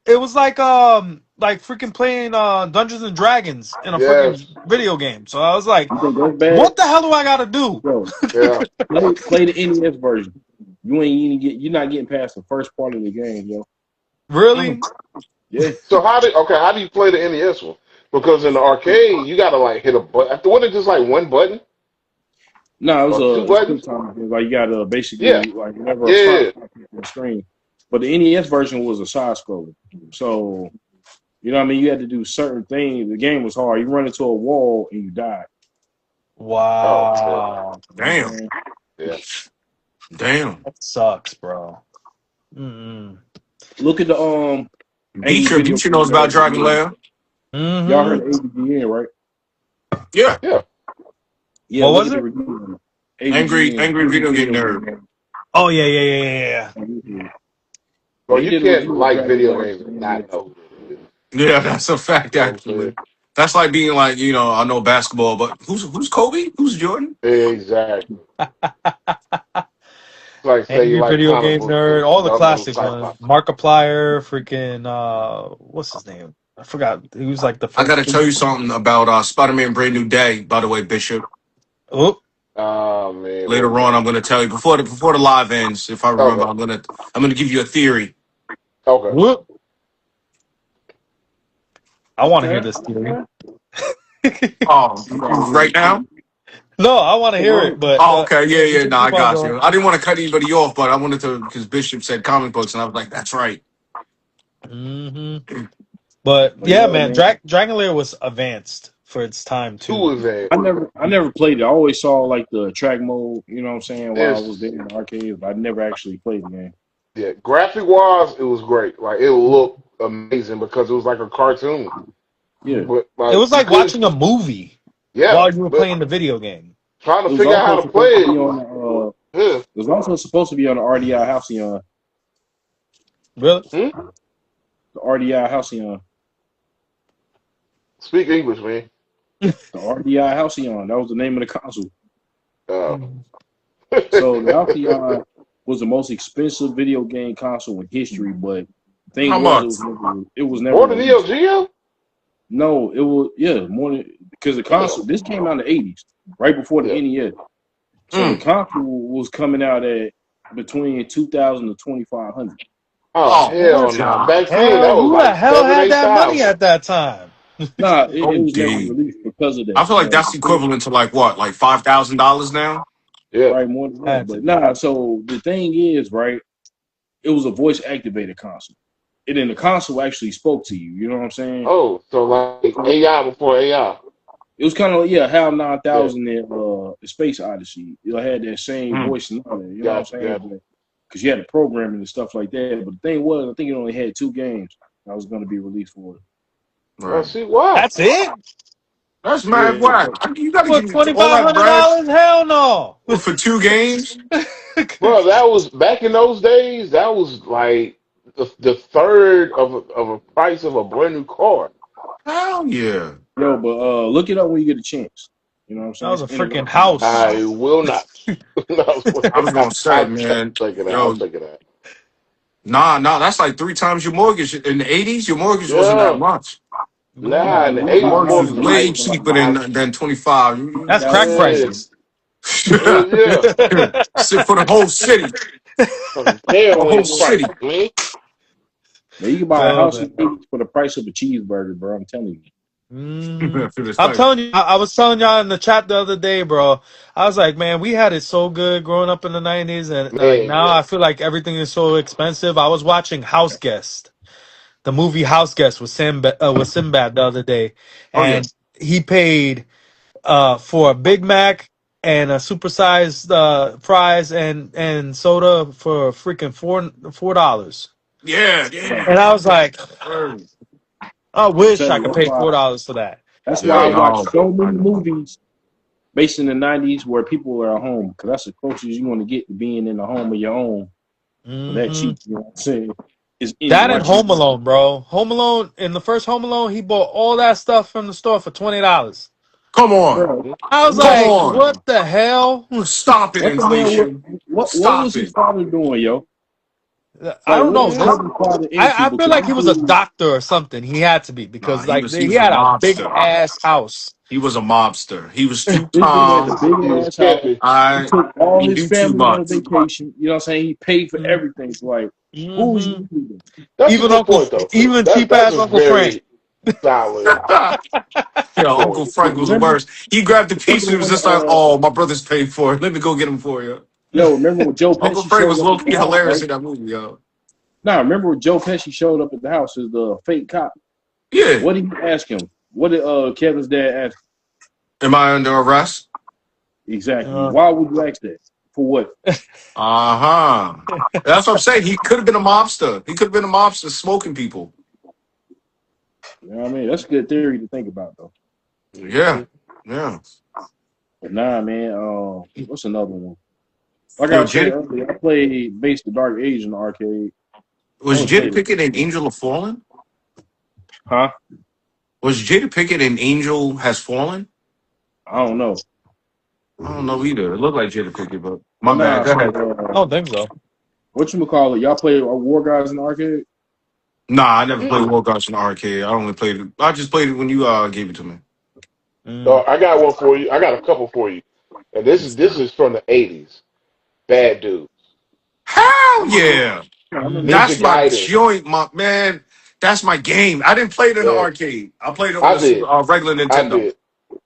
It was like Yeah. like freaking playing Dungeons and Dragons in a freaking Yes. video game. So I was like, You think that's bad? what the hell do I gotta do? Bro, Yeah. play the NES version. You're not getting past the first part of the game, yo. Really? Yeah. So how do you play the NES one? Because in the arcade, you gotta like hit a button. Wasn't it just like one button No, it was or two a quick buttons? time game. Like you gotta basically Yeah. like whenever a Yeah. prompt pops up on the screen. But the NES version was a side scroller. So you know what I mean? You had to do certain things. The game was hard. You run into a wall and you die. Wow. Damn. Yeah. Damn. That sucks, bro. Mm-mm. Look at the Beecher knows about Dragon Lair. Mm-hmm. Y'all heard of AVGN, right? Yeah. Yeah. What look was at it? the review. Angry AVGN, Video Game Nerd. Oh yeah. Bro, They you did a can't review of like Dragon video Ball. games and not know who it is. Yeah, that's a fact. You know what I'm Actually, saying? that's like being like, I know basketball, but who's Kobe? Who's Jordan? Exactly. It's like say you Angry like Video comic Game books, Nerd, but all you the don't know classic Cyclops. ones. Markiplier, freaking what's his name? I forgot. He was like the I first. got to tell you something about Spider-Man: Brand New Day. By the way, Bishop. Oh, Oh man, what Later is on, that? I'm going to tell you before the live ends. If I remember, Okay. I'm gonna give you a theory. Okay. whoop. I want to hear this theory. Oh, right now? No, I want to hear it, but Oh, okay, yeah. No, I keep on got going. you. I didn't want to cut anybody off, but I wanted to because Bishop said comic books, and I was like, that's right. Mm-hmm. But yeah, man, Dragon Lair was advanced for its time too. Who is that? I never played it. I always saw like the track mode, you know what I'm saying, while I It's- was there in the arcade, but I never actually played the game. Yeah, graphic wise, it was great. Like it looked amazing because it was like a cartoon. Yeah. But It was like you couldn't- watching a movie yeah, while you were but playing the video game. trying It to was figure out how also to play supposed to be it. on Yeah. it was also supposed to be on the RDI Halcyon. Really? The RDI Halcyon. Speak English, man. The RDI Halcyon. That was the name of the console. Uh, So the Halcyon was the most expensive video game console in history, but the thing How was much? it was never more than Neo Geo? No, it was more than because the console this came out in the 80s, right before the NES. So the console was coming out at between 2,000 to 2,500. Oh, Oh, hell no! God. Back then, that Hell, was who the like hell 7,000, had that 8,000. money at that time? Nah, it was never OD. released because of that. I feel like that's equivalent to like what, like $5,000 now? Yeah. Right, more than that. But nah, so the thing is, right, it was a voice activated console. And then the console actually spoke to you. You know what I'm saying? Oh, so like AI before AI. It was kind of like, HAL 9000 and Space Odyssey. You had that same voice and all that. You know what I'm Gotcha, saying? Because you had the programming and stuff like that. But the thing was, I think it only had 2 games that was going to be released for it. Oh, see why? That's it? That's mad whack. You gotta For give me all that bread $2,500? Hell no. for 2 games. Bro, that was back in those days. That was like the third of a price of a brand new car. Hell yeah. Yo, but look it up when you get a chance. You know what I'm saying? That was a It's in freaking house. I will not. I was gonna say, man, Check it out. yo, I'll check it out. Nah, that's like 3 times your mortgage. In the 80s, your mortgage wasn't Yeah. that much. Nah, in the Your 80s, Your mortgage was mortgage way like cheaper $5. than 25. That's crack Yeah. prices. Yeah. Sit for the whole city. Hell, The whole ain't city. price, man. Man, you can buy a Oh, house man. in the 80s for the price of a cheeseburger, bro. I'm telling you. I'm telling you, I was telling y'all in the chat the other day, bro. I was like, man, we had it so good growing up in the 90s, and like Man, now yeah. I feel like everything is so expensive. I was watching House Guest, the movie House Guest with Sinbad the other day, Oh, yeah. and he paid for a Big Mac and a supersized fries and soda for freaking $4. Yeah. And I was like, I wish I could pay That's why- $4 for that. That's Yeah, why I no. watch so many movies based in the 90s where people are at home, because that's the closest you're going to get to being in the home of your own. For that Mhm. cheap, you know what I'm saying? Is That and Home Alone, bro. Home Alone, in the first Home Alone, he bought all that stuff from the store for $20. Come on. Bro, I was Come like, on. what the hell? Stop it, what the hell inflation. what Stop was his it. father doing, yo? I Like, don't what know. is Kobe's father into? I feel Because like this he was a dude, doctor or something. He had to be Nah, because he like was he he was a had a big mobster. ass house. He was a mobster. He was too this dude had the calm. big He was ass house. pimping. He I took all he his do too family on much. vacation. You know what I'm saying? He paid for Mm-hmm. everything. So like, who was you leaving? That's a Even good point though. even That's cheap that's ass a Uncle Frank. very solid Yo, Uncle point. Frank was the Remember, worst. He grabbed the remember pizza and was when just like, "Oh, my brother's paid for it. Let me go get him for you." remember when Joe Uncle Pesci Frank showed was up low at the key house, hilarious right? in that movie, yo. Nah, remember when Joe Pesci showed up at the house as the fake cop? Yeah. What did he ask him? What did Kevin's dad ask Am I under arrest? him? Exactly. Uh, Why would you ask that? For what? Uh-huh. That's what I'm saying. He could have been a mobster. He could have been a mobster smoking people. You know what I mean? That's a good theory to think about, though. Yeah. Yeah. But nah, man. What's another one? Like I Yo, was saying Jada earlier, I played Base the Dark Age in the arcade. I was only Jada played it. Pickett an Angel of Fallen? Huh? Was Jada Pickett an Angel Has Fallen? I don't know. I don't know either. It looked like Jada Pickett, but my But bad. nah, Go ahead. I don't think so. whatchamacallit? Y'all play War Guys in the arcade? Nah, I never played Mm-mm. War Gods in the arcade. I only played it. I just played it when you gave it to me. Mm. I got one for you. I got a couple for you, and this is from the '80s. Bad Dude, Hell yeah. I remember Ninja That's my Gaiden. joint, my man. That's my game. I didn't play it in the Yeah, arcade. I played it on I the did. regular I Nintendo. did.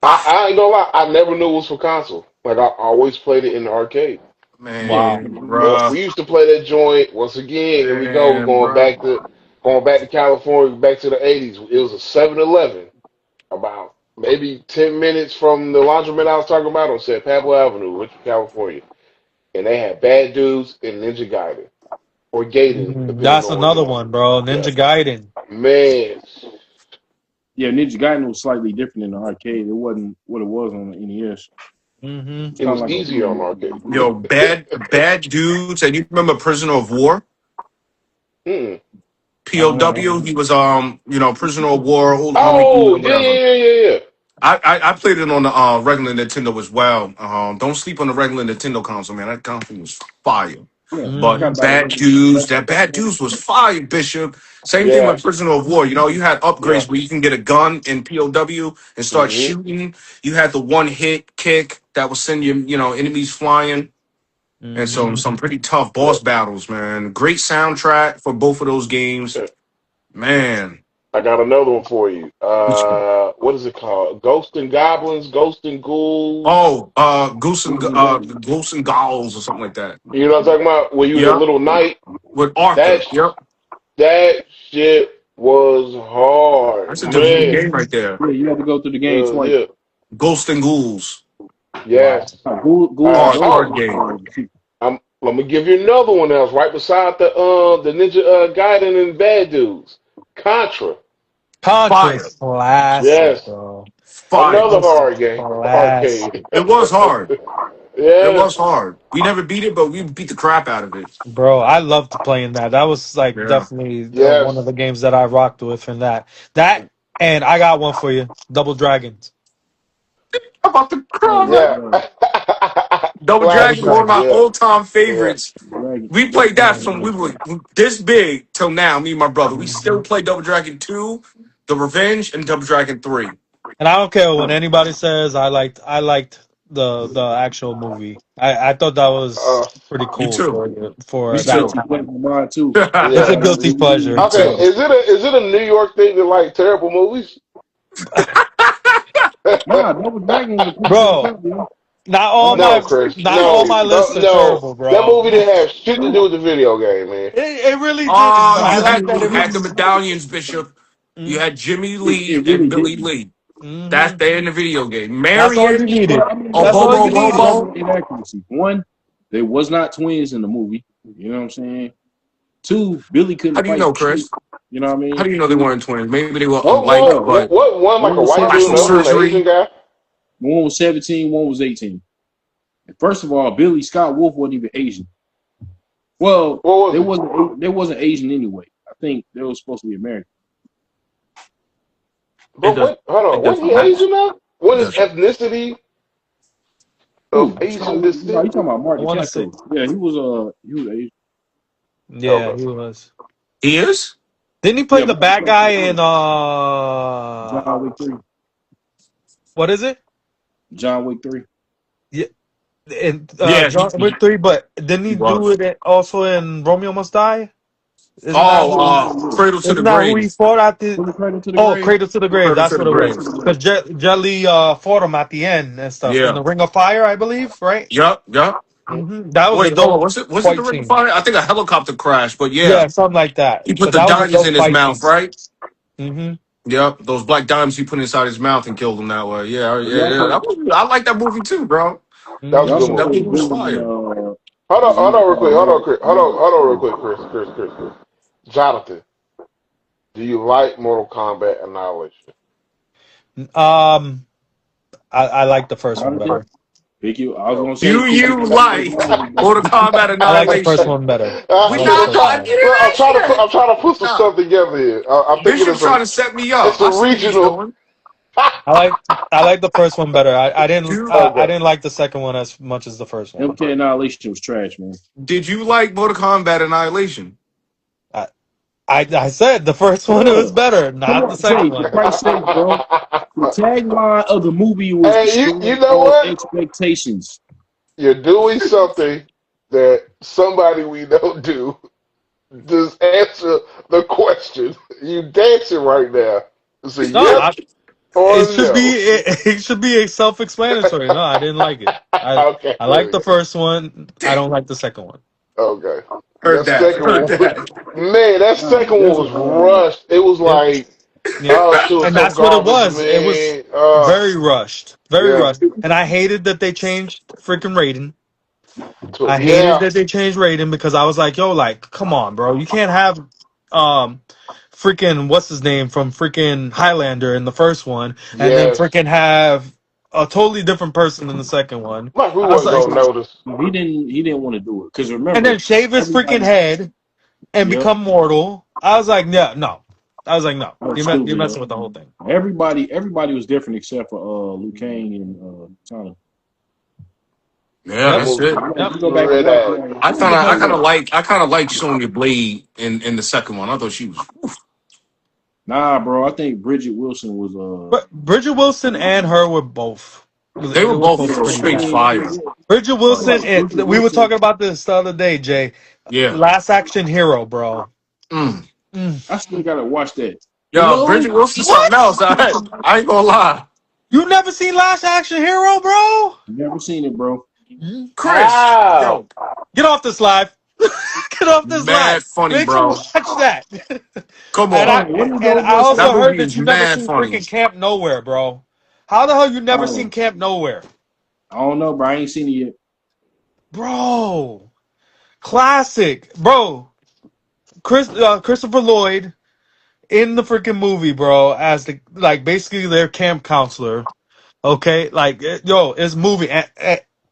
I ain't gonna lie. I never knew it was for console. Like I always played it in the arcade. Wow. Man, But we bruh. used to play that joint once again. Here we go, Man, bruh. going back to California, back to the '80s. It was a 7-Eleven about maybe 10 minutes from the laundromat I was talking about on San Pablo Avenue, Richmond, California, and they had Bad Dudes and Ninja Gaiden or Gaiden, depending That's on where another you are. one, bro. Yeah, Ninja Gaiden. man, Yeah, Ninja Gaiden was slightly different in the arcade. It wasn't what it was on the NES. Mm-hmm. It's it kind of was like a easier on arcade. Yo, bad dudes. And you remember Prisoner of War? Mm-mm. I don't know. POW. He was prisoner of war, old army dude Oh or yeah, yeah, whatever. yeah, yeah, yeah. I played it on the regular Nintendo as well. Don't sleep on the regular Nintendo console, man. That console was fire. Yeah, I got Mm-hmm. But about Bad Dudes was fire, Bishop. Same thing Yeah, with Prisoner of War. You know, you had yeah. upgrades where you can get a gun in POW and start Hmm. shooting. You had the one hit kick that will send enemies flying. And so Mm-hmm. some pretty tough Yeah. boss battles, man. Great soundtrack for both of those games. Yeah. Man. I got another one for you. What is it called? Ghost and Goblins, Ghost and Ghouls. Oh, Goose and Gulls or something like that. You know what I'm talking about? Where you was a Yep. little knight. With That Arthur. Yep. that shit was That's hard, a difficult man. game right there. Yeah, you have to go through the game twice. Yeah. Ghost and Ghouls. Wow. Yes. Ghouls Hard, and Oh, hard Ghosts. game. I'm gonna give you another one else right beside the Ninja Gaiden and Bad Dudes. Contra. Fire. Contra's classic, Yes. bro. Fire. Another hard game. Classic. Arcade. It was hard. It Yeah. was hard. We never beat it, but we beat the crap out of it. Bro, I loved playing that. That was like Yeah. definitely one of Yes. the games that I rocked with in that. That and I got one for you. Double Dragons. I'm about to Oh cry, yeah, man. Yeah. yeah. Double Double Classic. Dragon, one of my Dragons. Yeah. all-time Yeah. favorites. Dragon. We played that from we Mhm. were this big till now. Me and my brother. We still play Double Dragon 2, The Revenge, and Double Dragon 3. And I don't care what anybody says. I liked the actual movie. I thought that was Uh, pretty Me cool too. for Me That's that too. guilty time. pleasure of mine too. It's yeah. a I gotta guilty pleasure. Me read Okay. too. So Is it a New York thing to like terrible movies? Nah, Double Dragon was a pretty good bro, movie. not I all like No, my Chris. not all No. my No. lists are No. terrible, That bro. movie didn't have shit to do with the video game, man. It really didn't. But I You like had that you it had the was. medallions, Bishop. You had Jimmy Lee it really and Billy didn't. Lee. That's Mm-hmm. there in the video game. That's all you Marion, Well, needed. I mean, or That's there's all Bobo you a needed. Bobo. couple inaccuracies. One, they was not twins in the movie. You know what I'm saying? Two, Billy How couldn't do you fight know, for shit. Chris? You know what I How mean? do you know they weren't twins? Maybe they were What alike, one? No, What, but what one like one a was white dude and plastic the other 17. one an Asian surgery. guy? One was 17, one was 18. And first of all, Billy Scott Wolf wasn't even Asian. Well, What they was it? wasn't Asian anyway. I think they were supposed to be American. It But does. what? Hold It on. Wasn't doesn't he matter. Asian now? What It is doesn't. ethnicity of Who? Scott Asian Wolf? No, descent? you talking about I Mark want to say DeCastro? Yeah, he was Asian. Yeah, Okay. he was. He is. Didn't he play Yeah, the Michael bad Clark guy Duncan. in John Wick 3. what is it? John Wick 3. Yeah, in Yeah, John Wick 3, but didn't he he do was. also in Romeo Must Die? Isn't that Oh, who Cradle to the isn't that who he Grave. fought at the Was it Cradle to the Oh, Grave? Cradle to the Grave, Cradle that's to the what it Cradle was. Grave. to the Because Grave. Jet Li fought him at the end and stuff in Yeah. the Ring of Fire, I believe, right? Yup. Yup. That was a Wait, hold on. dope Was it the fight Ring of scene. Fire? I think a helicopter crashed, but yeah, Yeah, something like that. he put But the that was a diamonds dope in his fight mouth, scene. right? hmm Yep, those black diamonds he put inside his mouth and killed him that way. Yeah, But yeah, yeah. I like that movie too, bro. That was a hmm good y'all That know movie. movie the was villain in fire. Hold on, real quick. Hold on, Chris. Mortal Hold on, real Kombat. quick, Chris. Jonathan, do you like Mortal Kombat Annihilation? Um, I like the first one Jonathan, better. Vicky, I was gonna Okay. say Do Vicky you got the first like movie, but Mortal Kombat I like the first Annihilation? one better. I We like the I'm not first one trying. trying to better. get in that shit. I'm trying to put some Nah, stuff together here. I'm thinking Bishop's trying to set me up. it's a I see what he's regional. doing. I like I like the first one better. I Okay. didn't like the second one as much as the first one. MK Annihilation was trash, man. Did you like Mortal Kombat Annihilation? I I said the first one was Bruh, better, come not the on, Jay, second for one. Christ's sake, bro. The tagline of the movie was Hey, destroy you know all what? expectations. You're doing something that somebody we don't do. Just answer the question. You dancing right now. It's a No, yes or it a should be no. it should be a self-explanatory. No, I didn't like it. Okay, I like very the good. first one. I Damn, don't like the second one. Okay. heard That that. second Heard one, that. man, that Nah, second one there's a was rushed. It was Yep. like, Yep. oh, she was And so that's what it garbage, was. It was man. very rushed. Very Yeah, rushed. And I hated that they changed freaking Raiden. so, I hated yeah, that they changed Raiden because I was like, yo, like, come on, bro. You can't have um freaking what's his name from freaking Highlander in the first one and then yes. freaking have a totally different person in the second one. Like we I was wasn't like, gonna notice. he didn't want to do it because and then remember shave his freaking everybody. head and Yep, become mortal. I was like, yeah, no. I was like, no. that was You're stupid. messing with the whole thing. Everybody was different except for Liu Kang and Tana. Yeah, Yep. That that's movie it. Like, Yep. you go back and red watch eye. it. Like, who the hell was? I kind of like Sonya Blade in the second one. I thought she was. Nah, bro. I think Bridget Wilson was But Bridget Wilson and her were both. They They were were both both pretty straight bad. fire. Bridget I feel Wilson, like Bridget we were Wilson. talking about this the other day, Jay. Yeah. Last Action Hero, bro. Mm. Mm. I still gotta watch that. Yo, Hello, Bridget Wilson's something What? else. I ain't gonna lie. You never seen Last Action Hero, bro? never seen it, bro. Chris, How? yo, Get off this live. Get off this live. mad funny, Make you bro. watch that. Come and on. I What is and those I little That also stuff? heard movie that is you never mad seen funny. freaking Camp Nowhere, bro. How the hell you never seen Oh, Camp Nowhere, I don't know, bro. I ain't seen it yet. bro? Classic, bro. Christopher Lloyd in the freaking movie, bro, as the like basically their camp counselor. Okay, like yo, it's movie and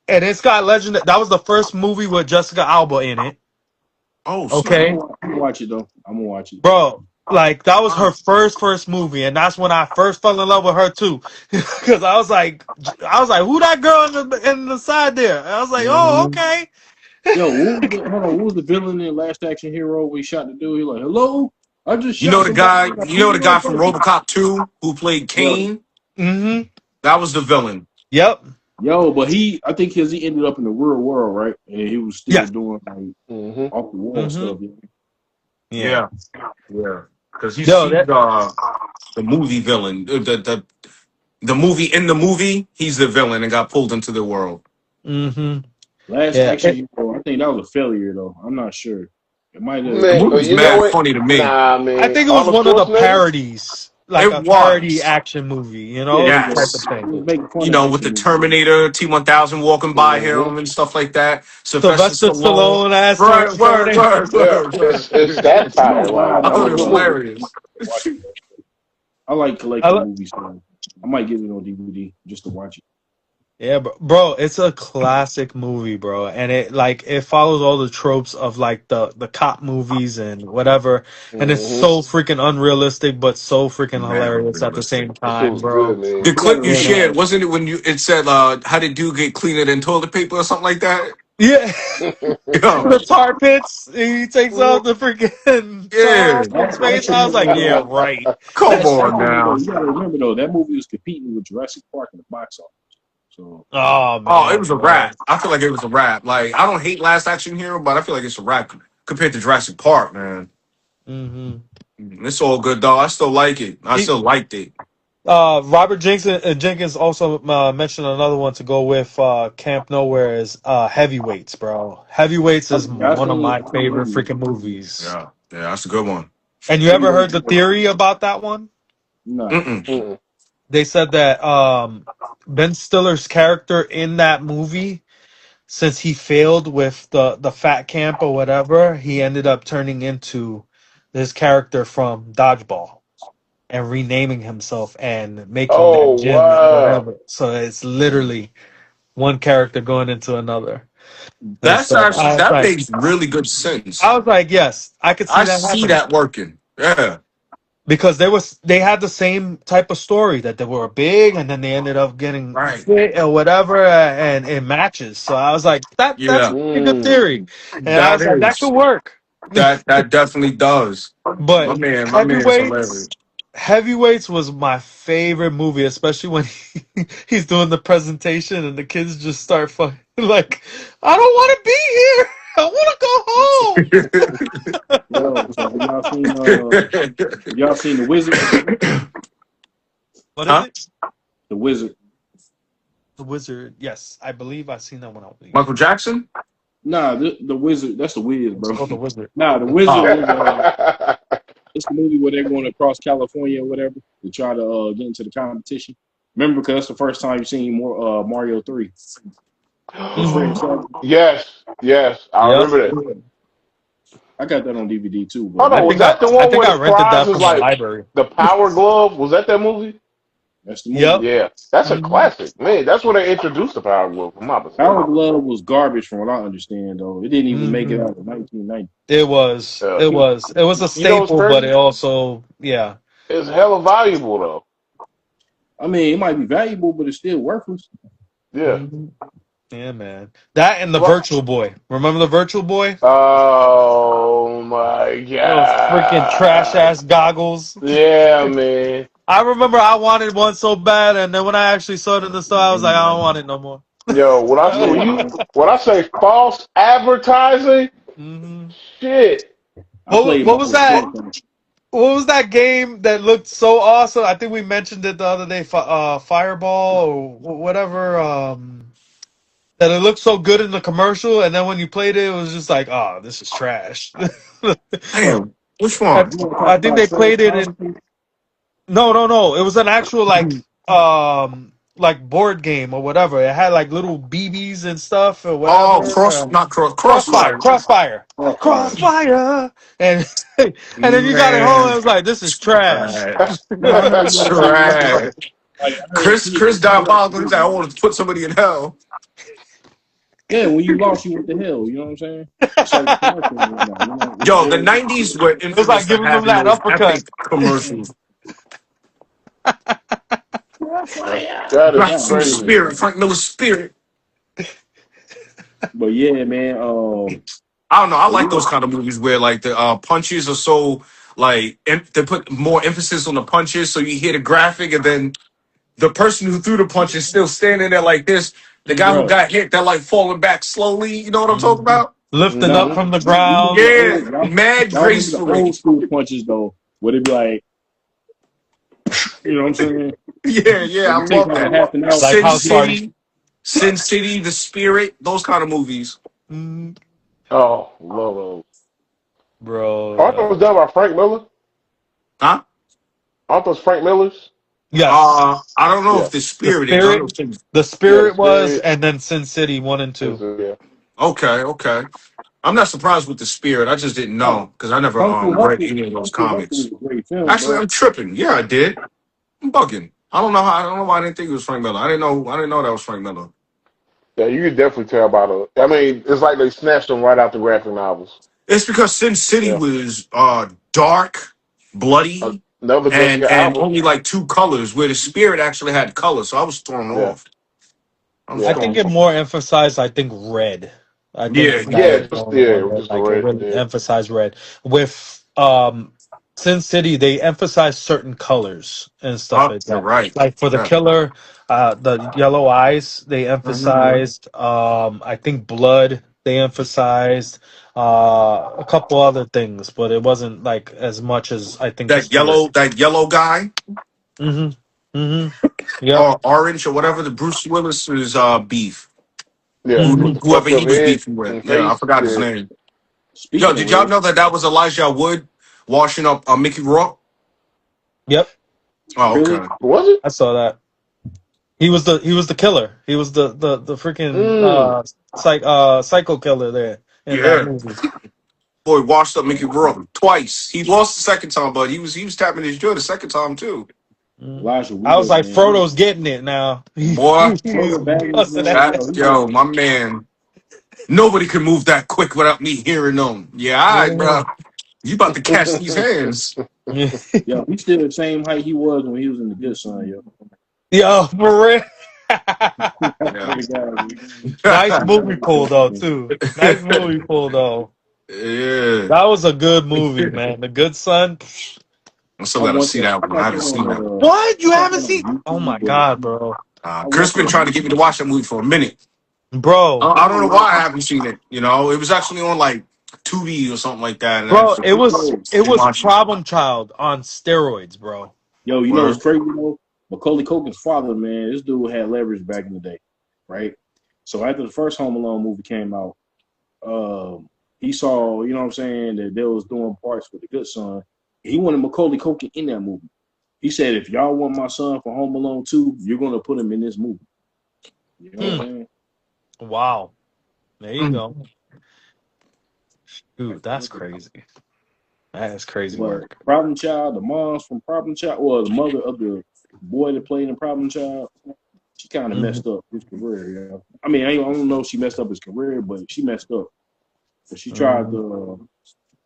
it's got legend. That was the first movie with Jessica Alba in it. Oh snap. Okay, I'm gonna watch it though. I'm gonna watch it. bro, like that was her Wow. first movie, and that's when I first fell in love with her too, because I was like, who that girl in the side there? And I was like, oh, Mhm. okay. Yo, what was the villain in Last Action Hero? We shot the dude. He like, hello, I just You shot know the somebody. guy. And I You put know it the on guy from Facebook. RoboCop 2 who played Yo, Kane. Mm-hmm. That was the villain. Yep. yo, but I think he ended up in the real world, right? And he was still Yeah. doing like Mm-hmm. off the wall Mm-hmm. stuff. Yeah. Yeah. Because he's Yo, that. the movie villain. The movie in the movie. He's the villain and got pulled into the world. Mm-hmm. Last Yeah. Action Hero, I think that was a failure though. I'm not sure. It might have. The Man, movie's you know mad what? funny to me. Nah, I man. think it was Arnold one of the Schwarzenegger? parodies, like It a parody was. action movie, you know, Yeah, type of Yes. he was thing. making fun You of know, with the action movies. Terminator, T-1000 walking by Mm-hmm. him and stuff like that. Sylvester Sylvester Stallone. Stallone as Right, word, Terminator. word, Yeah, word, word. it's that Nah, title. Wow, I that thought was it a was good movie. hilarious. I like I collecting li- movies, so I might get it on DVD just to watch it. Yeah, bro, it's a classic movie, bro, and it follows all the tropes of like the cop movies and whatever, and it's Mm-hmm. so freaking unrealistic, but so freaking Mad hilarious at the unrealistic. same That shit time, was good, bro. man. The You got to clip you You remember. know, shared, wasn't it when it said, how did dude get cleaner than toilet paper or something like that? Yeah, Yo, the tar pits. He takes off the freaking tar yeah. off his face. I was like, yeah, right. Come That on movie though, now. you gotta remember though, that movie was competing with Jurassic Park in the box office. So Oh Oh, it man, was a bro. wrap. I feel like it was a wrap. Like I don't hate Last Action Hero, but I feel like it's a wrap compared to Jurassic Park, man. Hmm. It's all good though. I still like it. I still liked it. Robert Jenkins also mentioned another one to go with Camp Nowhere is Heavyweights, bro. Heavyweights is one of my I seen favorite Heavyweight. freaking movies. Yeah, yeah, that's a good one. And you ever heard Heavyweight. the theory about that one? Nah. Mm-mm. Mm-mm. They said that Ben Stiller's character in that movie, since he failed with the fat camp or whatever, he ended up turning into this character from Dodgeball and renaming himself and making Oh that gym and wow. whatever. So it's literally one character going into another and That's stuff. actually that makes really good sense. I was like, yes, I could see I that see happening that working. Yeah, because they had the same type of story that they were big and then they ended up getting right. fit or whatever and it matches. So I was like, that's Yeah, a good Mm. theory, and I that was like, that is. could work. That definitely does. But My man is hilarious. Heavyweights was my favorite movie, especially when he's doing the presentation and the kids just start fucking like, I don't want to be here. I want to go home. Yo, so have y'all seen The Wizard? What is Huh? it? The Wizard. The Wizard. Yes, I believe I've seen that one out. Michael Jackson? Nah, the Wizard, that's the Wiz, It's bro. called The Wizard. Nah, the Wizard Oh. is it's the movie where they're going across California or whatever to try to get into the competition. Remember, because that's the first time you've seen Mario 3. Yes, yes, I Yep. remember that. I got that on DVD too, but Hold on, was that the I one think where I the rented prize that is from the like library. the Power Glove? Was that movie? that's the movie. Yep. Yeah, that's a Mhm. classic, man. That's where they introduced the Power Glove. If I'm not Power mistaken. Glove was garbage from what I understand, though. It didn't even make it Mhm. out in 1990. It was. Yeah. It was. It was a You know what's staple, but crazy? it also, yeah. It's hella valuable though. I mean, it might be valuable, but it's still worthless. Yeah. Mhm. Yeah, man. That and the Well, Virtual Boy. Remember the Virtual Boy? oh my Those freaking trash god. ass goggles. Yeah, man. I remember I wanted one so bad, and then when I actually saw it in the store, I was like, I don't want it no more. Yo, Yeah, man. when I say false advertising, Hmm. shit. I played What my was that? shit. What was that game that looked so awesome? I think we mentioned it the other day. Fireball or whatever. That it looked so good in the commercial, and then when you played it, it was just like, oh, this is trash. Damn. Which I, one? You want to I talk think about they played it Sega? in. No. It was an actual like board game or whatever. It had like little BBs and stuff or Oh, whatever. not crossfire. Crossfire, and and then you got it home. And it Man. was like, this is trash. Trash. Nah, I remember y'all saying Trash. like I heard Chris kids Diabolical. He's like, I want to put somebody in hell. yeah, when you lost, you went to hell. You know what I'm saying? It's like the commercial right now, you know? Yo, the 90s were It was like infamous for giving them having that those uppercut. epic commercials. That is Back from the crazy. spirit, Frank Miller's spirit. But yeah, man. I don't know. I like those kind of movies where like the punches are so like they put more emphasis on the punches, so you hear the graphic, and then the person who threw the punch is still standing there like this. The guy who Bro, got hit, they're like falling back slowly. You know what I'm talking about? Lifting up Hmm. from the you remember ground. the Yeah, mad y'all remember the gracefully. old school punches though, where they be like, you know what I'm saying? Yeah, I It take love like a that. half an hour. Like Sin House Party. City, Sin City, The Spirit, those kind of movies. Mm, Oh, love those. bro. Aren't those done by Frank Miller? Huh? Aren't those Frank Miller's? Yes. I don't know Yeah. if The The Spirit is. I don't Spirit, think. the Yeah, the Spirit was, Spirit. and then Sin City 1 and 2. Yeah. Okay. I'm not surprised with The Spirit. I just didn't know because I never Kung Fu read Hustle, any of those Kung Fu Hustle comics. was a great film, Actually, bro. I'm tripping. Yeah, I did. I'm bugging. I don't know why I didn't think it was Frank Miller. I didn't know that was Frank Miller. Yeah, you can definitely tell by the. I mean, it's like they snatched them right out the graphic novels. It's because Sin City Yeah. was dark, bloody, Another Jessica and Alba. only like two colors, where The Spirit actually had color. So I was thrown Yeah. off. I was Yeah. I thrown think it off. more emphasized, red. I think Yeah, that Yeah, was yeah. the just only yeah, it one was that just the like it red. really Yeah. emphasized red. With Sin City, they emphasize certain colors and stuff Huh? like You're that. right. Like for the Yeah. killer, the yellow eyes, they Mhm. emphasized. I think blood, they emphasized. A couple other things, but it wasn't like as much as I think the spirit. That yellow guy Mm-hmm. Mm-hmm. Yep. or orange or whatever the Bruce Willis's beef. Yeah, Who, with Mm-hmm. the whoever fucked he up was head beefing with. and Yeah, I face. forgot his Yeah. name. Yo, Speaking of did y'all red, know that was Elijah Wood washing up Mickey Rourke? Yep. Oh, really? okay. Was it? I saw that. He was the killer. He was the freaking Mm. psycho killer there in that Yeah. movie. Boy washed up Mickey Rourke twice. He lost the second time, but he was tapping his jaw the second time too. Mm. Elijah I was Wood, like, man. Frodo's getting it now. Boy, He's Frodo Baggins, busting man. that. Yo, he was. yo, my man. Nobody can move that quick without me hearing them. Yeah, all right, bro. Mhm. You about to catch these hands. Yo, he's still the same height he was when he was in the Good Son, yo. Yo, for real. I Yeah. swear to God, Nice man. movie pull though, too. Nice movie pull though. Yeah. That was a good movie, man. The Good Son. I still I gotta want see that. that I one. I got haven't that seen on. that. What? I You got haven't that seen? on Oh my YouTube, but God, bro. I Chris want been that. trying to get me to watch that movie for a minute. Bro. I don't know why I haven't seen it. You know, it was actually on like Tubi or something like that, and I Bro, just didn't it was watch it. Problem Child on steroids, bro. Yo, you know what's Word. crazy though? Macaulay Culkin's father, man, this dude had leverage back in the day, right? So after the first Home Alone movie came out, he saw, you know what I'm saying, that they was doing parts with the Good Son. He wanted Macaulay Culkin in that movie. He said, if y'all want my son for Home Alone 2, you're gonna put him in this movie. You know what I'm Hmm. saying? Wow. There you Mm. go. Dude, that's crazy. That is crazy But work. Problem Child, the moms from Problem Child, well, the mother of the boy that played in Problem Child, she kind of Mhm. messed up his career. You know, I mean, I don't know if she messed up his career, but she messed up. But she tried Mhm. to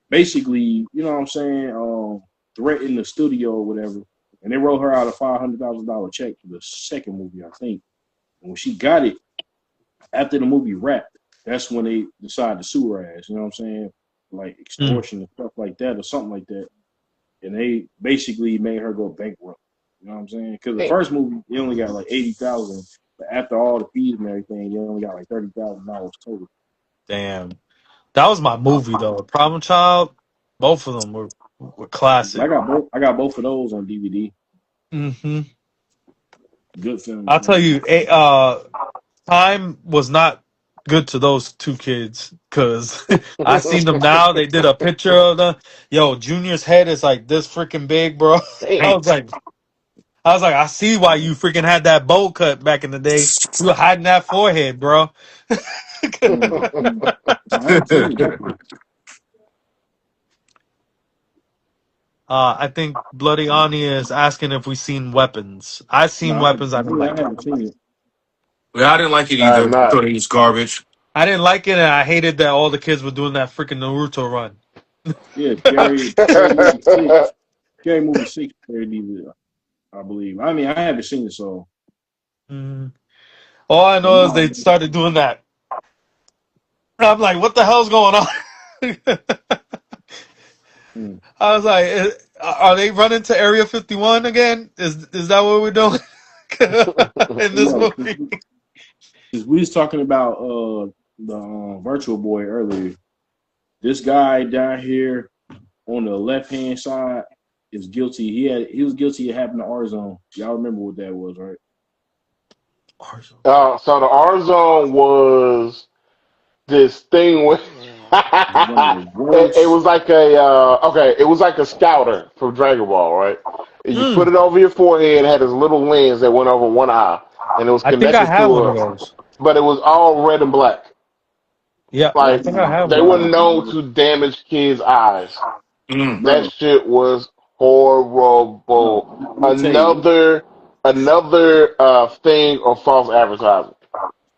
basically, you know what I'm saying, threaten the studio or whatever, and they wrote her out a $500,000 check for the second movie, I think. And when she got it after the movie wrapped, that's when they decided to sue her ass. You know what I'm saying, like Mm. extortion and stuff like that or something like that. And they basically made her go bankrupt. You know what I'm saying? Because the Damn. first movie, they only got like 80,000, but after all the fees and everything, they only got like $30,000 total. Damn. That was my movie though. Problem Child, both of them were But I classic. got both. I got both of those on DVD. Hmm. Good films, I'll tell man. you, time was not good to those two kids because I seen them now. They did a picture of them. Yo, Junior's head is like this freaking big, bro. I Damn. was like, I see why you freaking had that bowl cut back in the day. You were hiding that forehead, bro. Mm. I haven't seen it before. I think Bloody Anya is asking if we seen Weapons. I seen No, Weapons. I didn't I like it. haven't seen it. Yeah, I didn't like it I have either. I not. thought it was garbage. I didn't like it, and I hated that all the kids were doing that freaking Naruto run. Yeah, Scary Movie 6. Scary Movie 6 parodied it, I believe. I mean, I haven't seen it, so. Mhm. All I know is they started doing that. I'm like, what the hell's going on? Mm. I was like, are they running to Area 51 again? Is that what we're doing in this Yo, movie? since we was talking about the Virtual Boy earlier, this guy down here on the left hand side is guilty. He was guilty of having the R zone. Y'all remember what that was, right? So the R zone was this thing with It's one of the it worst. was like a okay, it was like a scouter from Dragon Ball, right? And you put Mm, it over your forehead, it had this little lens that went over one eye, and it was I think I connected have one to of a, those. but it was all red and black. Yeah, I Like think I have they one of were those. known to damage kids' eyes. Mm. That Bro, shit was no, horrible. let me tell you, Another thing of false advertising.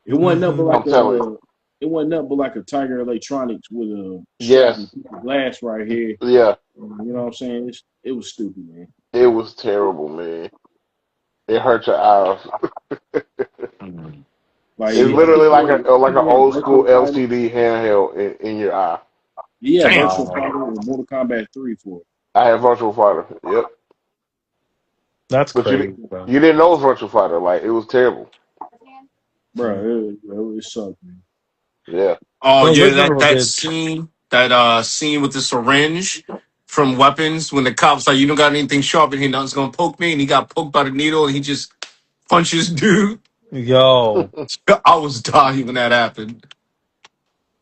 it wasn't nothing but Hmm. like I'm telling you. it wasn't nothing but like a Tiger Electronics with a strap and Yes. piece of glass right here. Yeah. You know what I'm saying? It was stupid, man. It was terrible, man. It hurt your eyes. Mm. Like It's I think literally like a like he an had old school Virtual Fighter. LCD handheld in your eye. He had Damn. Virtual Fighter and Mortal Kombat 3 for it. I had Virtual Fighter. Yep. That's But crazy, bro. you didn't know it was Virtual Fighter. Like, it was terrible. Bro, it sucked, man. Yeah. Oh The yeah, that original that did. scene, that scene with the syringe from Weapons when the cop's like, "You don't got anything sharp in here, nothing's gonna poke me," and he got poked by the needle and he just punches dude. Yo, I was dying when that happened,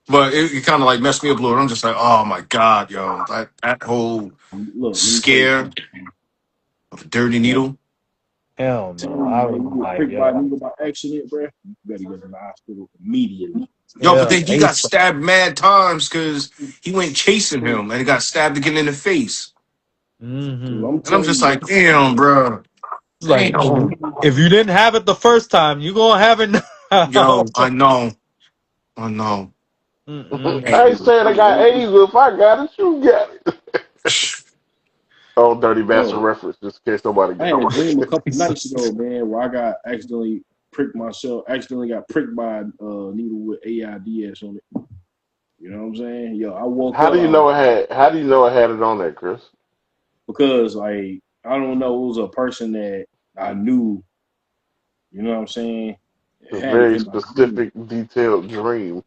but it kind of like messed me up a little. I'm just like, oh my god, yo, that whole Look, let me tell you scare something. of a dirty Yeah. needle. hell Tell no. you, I man, was you get like, pricked by a yo, needle by accident, bro. You better go to the hospital immediately. Yo, but yeah, then he got stabbed mad times because he went chasing him and he got stabbed again in the face. Mm-hmm. I'm And I'm telling just you, like, damn, bro. Like, Damn. if you didn't have it the first time, you gonna have it now. Yo, I know. I know. Mm-mm. I ain't Hey, saying I got AIDS, but if I got it, you got it. Oh, Dirty Bastard yo, reference, just in case somebody I get had a on. dream a couple nights ago, man, where I got accidentally got pricked by a needle with AIDS on it. You know what I'm saying? Yo, I woke How up do you know it had? How do you know it had it on there, Chris? because like I don't know, it was a person that I knew. You know what I'm saying? It It's a had it very in my dream. specific, detailed dream.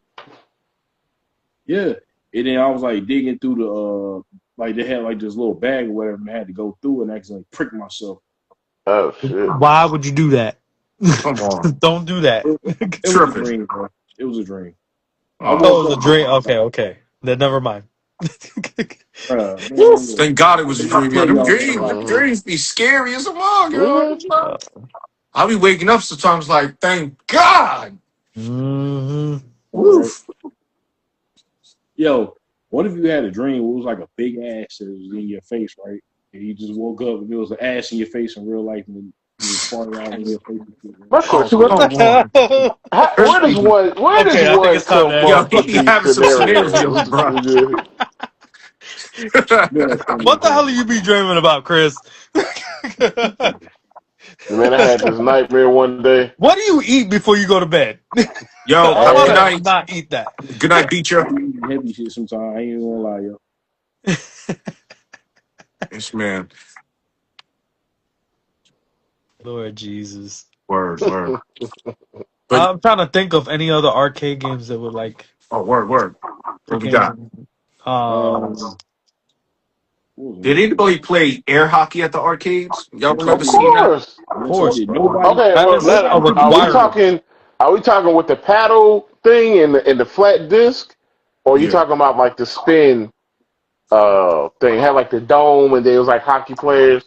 Yeah, and then I was like digging through the like they had like this little bag or whatever, and I had to go through and accidentally prick myself. Oh shit! Why would you do that? come on. Don't do that. It was a Tripping. dream, bro. It was a dream. I Oh, Oh, it woke was up, a dream. Okay. Then never mind. man, look, thank God it was a I'll dream. Yo, tell them y'all, Mm-hmm. dreams be scary as a mug, yo. Uh, I be waking up sometimes like, thank God. mm-hmm. right? Woof. Yo, what if you had a dream where it was like a big ass that was in your face, right? And you just woke up and there was an ass in your face in real life, and then you was farting out in your face. And shit, man. My Oh, question: What What? the come on. hell? Where does Okay, I think one it's time to come end Yo, this. up he with be these having some scenarios, scenarios? bro. Man, funny What as the hell hell. are you be dreaming about, Chris? Man, I had this nightmare one day. What do you eat before you go to bed? Yo, I good want Ass. to night. not eat that. Good night, Beecher. I be eating heavy shit sometimes. I ain't even gonna lie, yo. Yes, man. Lord Jesus. Word. But, I'm trying to think of any other arcade games that would like oh, word. What we got? freaking. What was Did another one? anybody play air hockey at the arcades? Y'all remember Of Yes, seeing that? course. Of yes, I course, did. bro. Okay, That well, is a Nobody could beat requirement. me. are we talking with the paddle thing and the flat disc, or are you Yeah. talking about like the spin thing? It had like the dome, and there was like hockey players,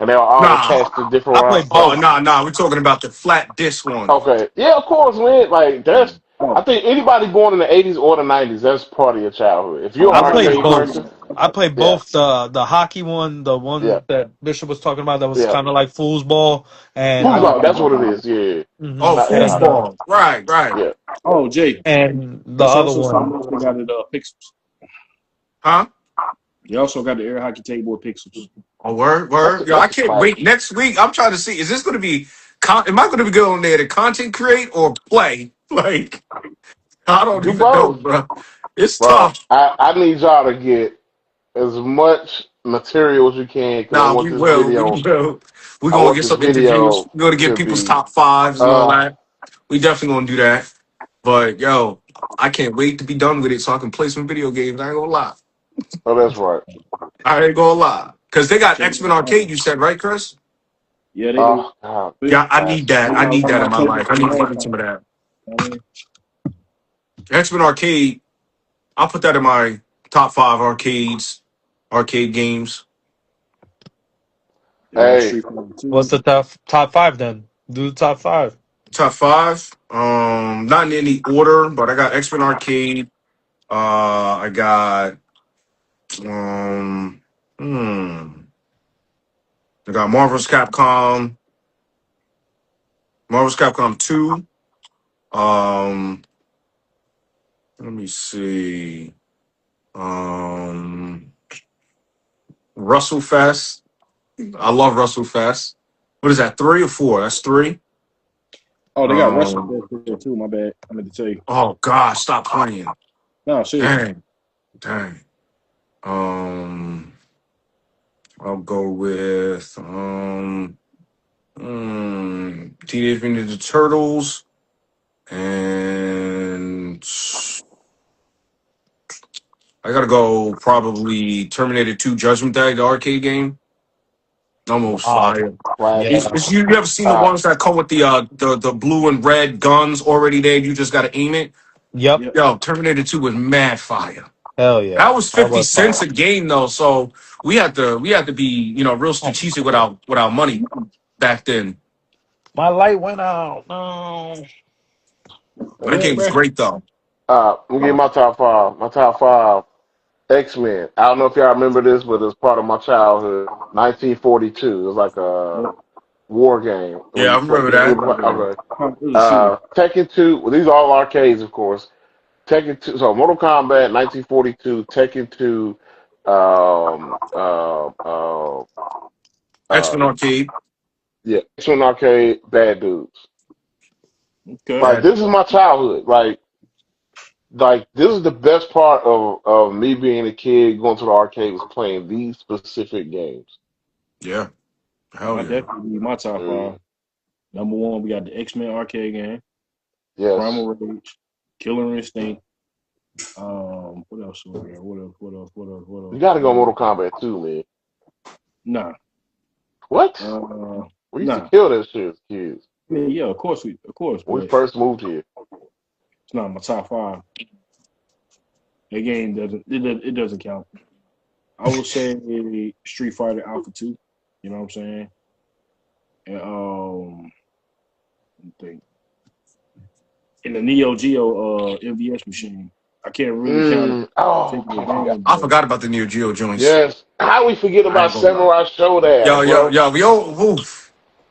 and they were all Nah. attached to different I rounds. played Oh, both. nah. We're talking about the flat disc one. Okay, yeah, of course, man. Like that's, I Oh, think anybody born in the '80s or the '90s, that's part of your childhood. If you're I an no, played arcade no, both. person, no. I played yeah, both the hockey one, the yeah, one that Bishop was talking about that was yeah. kind of like foosball, and Foosball, that's what it is. Yeah, Oh, not air hockey. foosball. Right. Yeah. Oh, Jay, and the that's other also something one. else they got at Pixels. Huh? They also got the air hockey table at Pixels. Oh, word. Yo, I That's a can't wait classic. next week. I'm trying to see. Is this going to be? Am I going to be going there to content create or play? Like, I don't Do even know, both, bro. It's bro. tough. I need y'all to get as much material as you can because I Nah, want we this will. We video. will. We're I going to want get this some interviews. video We're going to get to people's be. top fives and all Uh, that. We definitely going to do that. But, yo, I can't wait to be done with it so I can play some video games. I ain't going to lie. oh, that's right. I ain't going to lie. Because they got Check X-Men it out. Arcade, you said, right, Chris? Yeah, they do. Oh God, Yeah, I need classic. that. They I got need one that in on my life. I PlayStation need to All get some of that. I mean, X-Men Arcade, I'll put that in my top 5 arcade games. they got Hey, Street Fighter What's 2. the top five then? Do the top five. Top 5, not in any order, but I got X-Men Arcade. I got um, hmm, I got Marvel's Capcom 2. Um, let me see. Um, Russell Fest. I love Russell Fest. What is that? 3 or 4? That's 3. Oh, they got wrestling Um, bets there too. My bad. I meant to tell you. oh gosh, stop playing. No, seriously. Dang. Um, I'll go with Teenage Mutant Ninja Turtles, and I gotta go probably Terminator 2 Judgment Day, the arcade game. Almost fire. Classic. Yeah. You ever seen the ones that come with the blue and red guns already there? You just gotta aim it. Yep. Yep. Yo, Terminator 2 was mad fire. Hell yeah. That was That 50 was fire. cents a game though, so we had to be, real strategic with our money back then. My light went out. No. But that game was Bro. great though. I'm gonna give my top five. My top five. X-Men. I don't know if y'all remember this, but it's part of my childhood. 1942. It was like a Yep. war game. When Yeah, I you play, remember that. okay. It was a shooter. Tekken 2. Well, these are all arcades, of course. Tekken 2. So Mortal Kombat 1942. Tekken 2. Um, uh, uh, X-Men Arcade. yeah. X-Men Arcade. Bad Dudes. Okay. Like this is my childhood. Like this is the best part of me being a kid going to the arcade was playing these specific games. Yeah. Hell I yeah. definitely need my top Mm. five. Number one, we got the X-Men arcade game, Yes. Primal Rage, Killer Instinct. What else? What else? You got to go Mortal Kombat 2, man. Nah. What? We used Nah. to kill that shit as kids Yeah, of course, when we but first moved here. it's not my top five. That game it doesn't count. I would say Street Fighter Alpha 2. You know what I'm saying? And let me think. In the Neo Geo MVS machine. I can't really count it. Oh, I forgot about the Neo Geo joints. yes. How we forget about Samurai Showdown? Yo,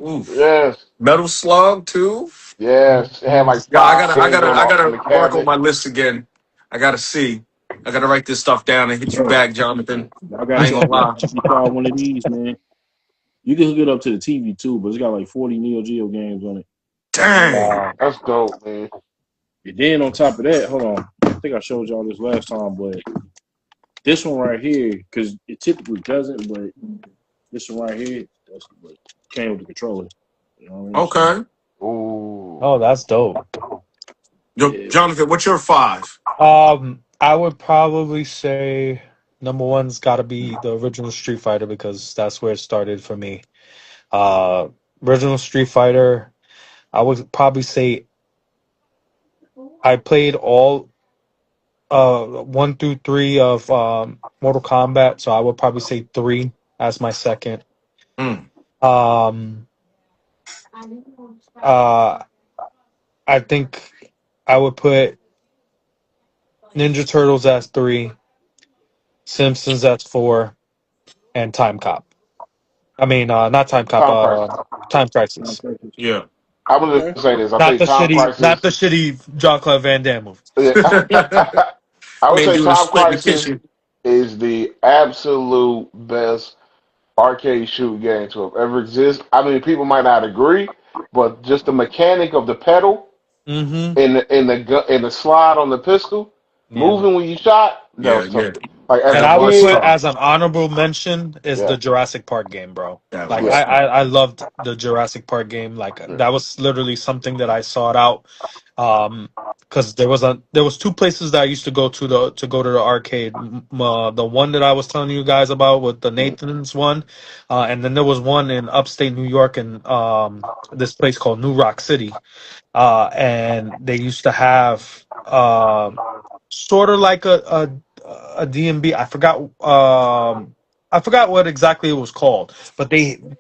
oof. Yes. Metal Slug too. Yes. It had like Yeah, I five games in the gotta work cabinet. on my list again. I gotta see. I gotta write this stuff down and hit you back, Jonathan. I I got ain't gonna lie. you try one of these, man. You can hook it up to the TV too, but it's got like 40 Neo Geo games on it. Dang. That's dope, man. And then on top of that, hold on. I think I showed y'all this last time, but this one right here, because it typically doesn't, but this one right here, that's what came with the controller. You know what I mean? Okay. Ooh. Oh, that's dope. Yo, Jonathan, what's your five? I would probably say number one's got to be the original Street Fighter because that's where it started for me. Original Street Fighter. I would probably say I played all 1 through 3 of Mortal Kombat, so I would probably say 3 as my second. Um, I think I would put Ninja Turtles as 3, Simpsons as 4, and Time Cop. I mean, not Time Cop. Time Crisis. Yeah. I was just gonna say this. I Not think the Time shitty, Crisis. not the shitty Jean-Claude Van Damme movie. I would say doing a Time split in the Crisis kitchen. is the absolute best arcade shooting game to have ever exist. I mean, people might not agree, but just the mechanic of the pedal Mm-hmm. and the slide on the pistol moving when you shot. That was tough. Like as And a I would kid, put as an honorable mention is Yeah. the Jurassic Park game, bro. Yeah, Like yeah. I loved the Jurassic Park game. Like that was literally something that I sought out. Because there was 2 places that I used to go to the arcade. The one that I was telling you guys about with the Nathan's one, and then there was one in upstate New York in this place called New Rock City. And they used to have sort of like a DMB. I forgot what exactly it was called, but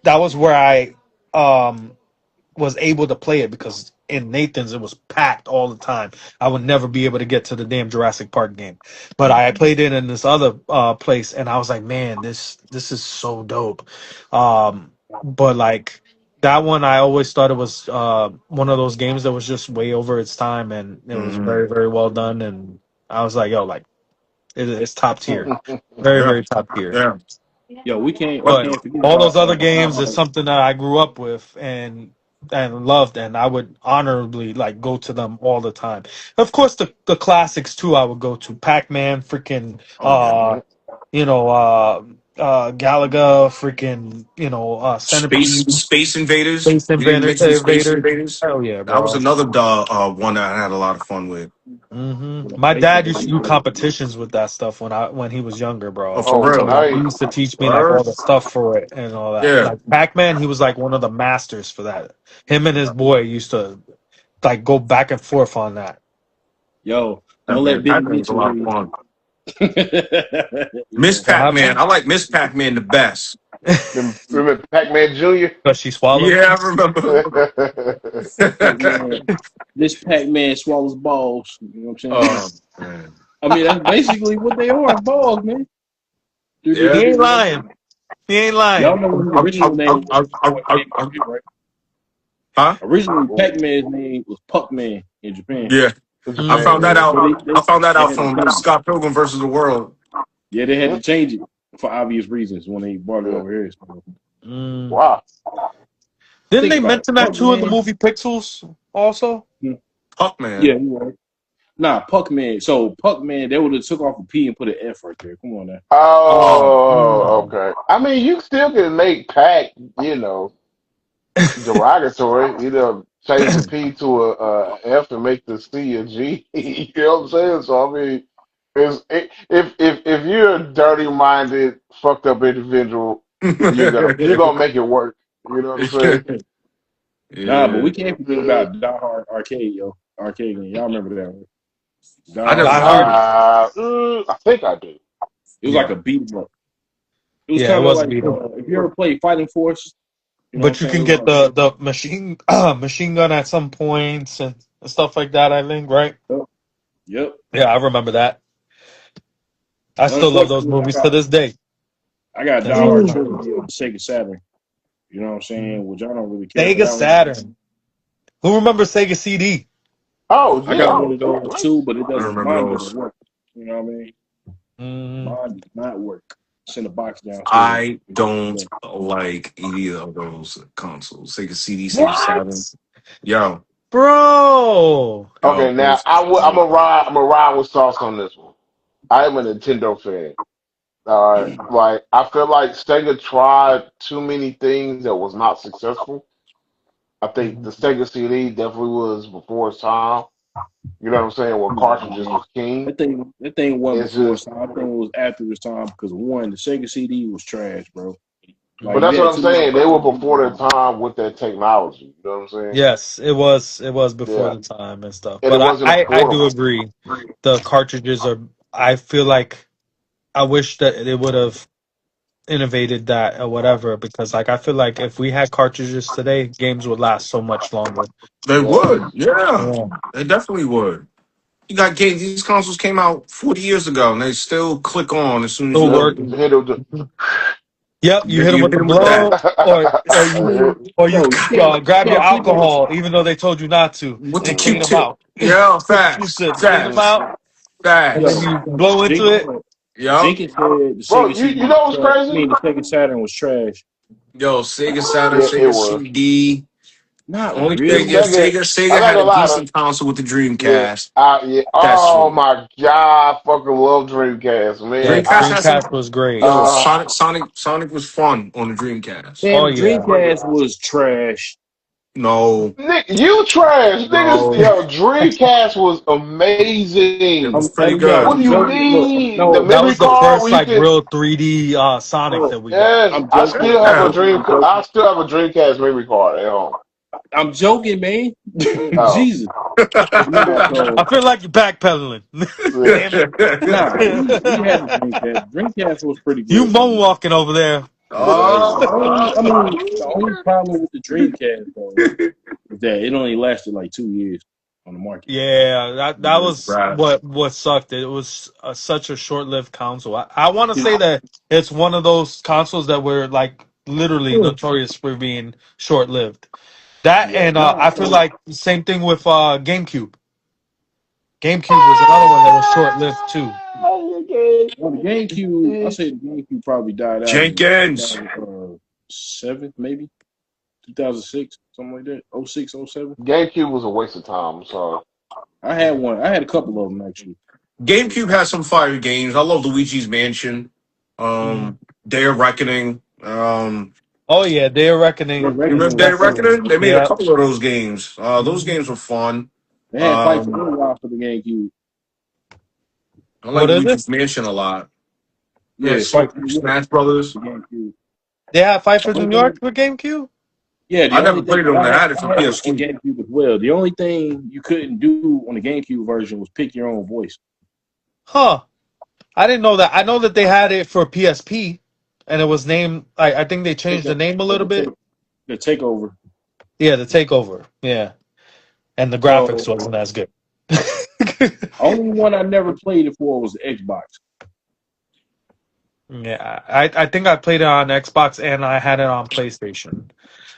that was where I was able to play it because in Nathan's it was packed all the time. I would never be able to get to the damn Jurassic Park game, but I played it in this other place, and I was like, man, this is so dope. But like that one, I always thought it was one of those games that was just way over its time, and it was very, very well done. And I was like, yo, like it's top tier, very, very top tier. Yeah. Yo, we can't But forget all about those other games is something that I grew up with, and and loved, and I would honorably like go to them all the time. Of course, the classics too. I would go to Pac-Man, freaking Oh yeah. Mhm. you know, Galaga, freaking, Centipede, Space Invaders. Space You didn't Invader, mention Space Invaders. Invaders. Hell yeah, That was bro. another one that I had a lot of fun with. My Space dad used to do Invaders. competitions with that stuff when he was younger, Oh, bro. for Oh, real. So he nice. used to teach me like all Word? the stuff for it and all that. Yeah. Like Pac-Man, he was like one of the masters for that. Him and his boy used to like go back and forth on that. Yo, don't let Pac-Man. Billy Pac-Man was a Mitchell lot hear of you. fun. Miss Yeah. What Pac-Man. happened? I like Miss Pac-Man the best. Remember Pac-Man Jr.? Because she swallowed. Yeah, I remember. Pac-Man. This Pac-Man swallows balls. You know what I'm saying? Oh man. I mean, that's basically what they are, balls, man. Yeah. He ain't lying. He ain't Y'all lying. know what his I, original name was before it came I, out here, right? huh? Originally, Pac-Man's name was Puck-Man in Japan. Yeah. In I Mm. Japan, found that yeah. out. So I found that they out had to from change it. Scott Pilgrim versus the World. Yeah, they had Mhm. to change it for obvious reasons when they brought it Yeah. over here. So, Mm. Wow. Didn't think they about it. mention that too in the Puck-Man. movie Pixels also? Yeah, Puckman. you right. Nah, Puck-Man. So Puck-Man, they would have took off a P and put an F right there. Come on now. Oh. Oh, okay. I mean, you still can make Pac, derogatory. Change the P to a F and make the C a G. You know what I'm saying? So I mean, if you're a dirty-minded, fucked up individual, you're gonna make it work. You know what I'm saying? Nah, but Yeah. we can't forget about Die Hard Arcade, yo. Arcade game. Y'all remember that, right? Die I Hard never Die played Hard. it. I think I do. It was like Yeah. a beat 'em up. It was Yeah, it kind of was a like beat 'em. if you ever played Fighting Force, you know what I'm But you saying? can It was get like, the machine gun at some points and stuff like that, I think, right? yep. Yeah, I remember that. I still love those Unfortunately, movies to this day. I got Die Them Hard movies. Trilogy on the Sega Saturn. You know what I'm saying? Which I don't really care for Sega that one. Saturn. Who remembers Sega CD? Oh I got yeah. one of those too, but it I doesn't. remember Mine those. doesn't work. You know what I mean? Mm, Mine does not work. Send a box downstairs. I don't like either of those consoles. Sega CD, Sega Saturn. What? Yo, bro. Okay, yo, now those I'm gonna ride. I'm gonna ride with Sauce on this one. I am a Nintendo fan. All right, like I feel like Sega tried too many things that was not successful. I think the Sega CD definitely was before its time. You know what I'm saying? Where cartridges was king. That thing wasn't It's before its just, time. I think it was after its time because one, the Sega CD was trash, bro. but Like you that's what had I'm too many saying. They were before their cartridges. time with that technology. You know what I'm saying? Yes, it was before Yeah, the time and stuff. and it But wasn't I do affordable. agree. The cartridges are I feel like I wish that it would have innovated that or whatever because like I feel like if we had cartridges today, games would last so much longer. they Yeah. would. Yeah, Yeah. they definitely would. You got games. These consoles came out 40 years ago, and they still click on as soon as Still you Yep. load it. working. Hit it with Yep, you hit them You with hit the them with that. blow, or I you mean, or you bro, you grab your can't sleep on alcohol, even though they told you not to, With the and clean them Q-tip. out. Yeah, With the facts. Q-tip, clean them Facts. out, and then Facts. you blow into Jink, it. Yup. Jenkins said the Bro, Sega you CD know was what's trash. I crazy? mean, the Sega Saturn was trash. Yo, Sega Saturn, Yeah, it Sega was. CD. Not Only The thing really. is, Sega, Sega I'm not had gonna a lie. decent console with the Yeah, Dreamcast. yeah. That's Oh it. my God, I fucking love Dreamcast, man. Yes, Dreamcast has some. Dreamcast was great. Yo, Uh, Sonic was fun on the Dreamcast. Oh Man, the yeah, Dreamcast was trash. No, Nick, you trash, niggas. no, Yo, Dreamcast was it amazing. was pretty Yo, What do good. I'm you joking. Look, mean? The no, that memory was the card first where you like can. real 3D Sonic look, that we got. Yes, I'm I joking. still have a Yeah. I'm joking. I still have a Dreamcast memory card at home. I'm joking, man. Oh, Jesus. Nah, I so feel like you're backpedaling. yeah. Damn it! nah, we had the Dreamcast. Dreamcast was pretty You good though. moonwalking over there. Oh, The only problem with the Dreamcast though is that it only lasted like 2 years on the market. Yeah, that was right. what sucked. It was such a short-lived console. I want to say that it's one of those consoles that were like literally notorious for being short-lived. That Yeah. and I Nah, feel like the same thing with GameCube. GameCube was another one that was short-lived too. well, the GameCube, I say the GameCube probably died out in Jenkins. 2007, maybe 2006, something like that. 06, 07. GameCube was a waste of time. I'm sorry. I had one. I had a couple of them actually. GameCube has some fire games. I love Luigi's Mansion, Mhm. Day of Reckoning. Oh yeah, Day of The Reckoning. You Reckoning remember Day was of cool. Reckoning? They made a Yeah. couple of those games. Those Mhm. games were fun. They had Fight for Um, New for the GameCube. I like What is it? Luigi's Mansion a lot. Yeah, Yeah, Fight for New York Smash Brothers. for the GameCube. They have Fight The for only New York thing, for GameCube. yeah, the I only never thing, played but them. I had it I for had it on PS2. GameCube as well. The only thing you couldn't do on the GameCube version was pick your own voice. Huh. I didn't know that. I know that they had it for PSP, and it was named. I think they Take changed the that, name a little bit. the takeover. Yeah, the Takeover. Yeah, and the graphics So wasn't as good. only one I never played it for was the Xbox. Yeah, I think I played it on Xbox and I had it on PlayStation,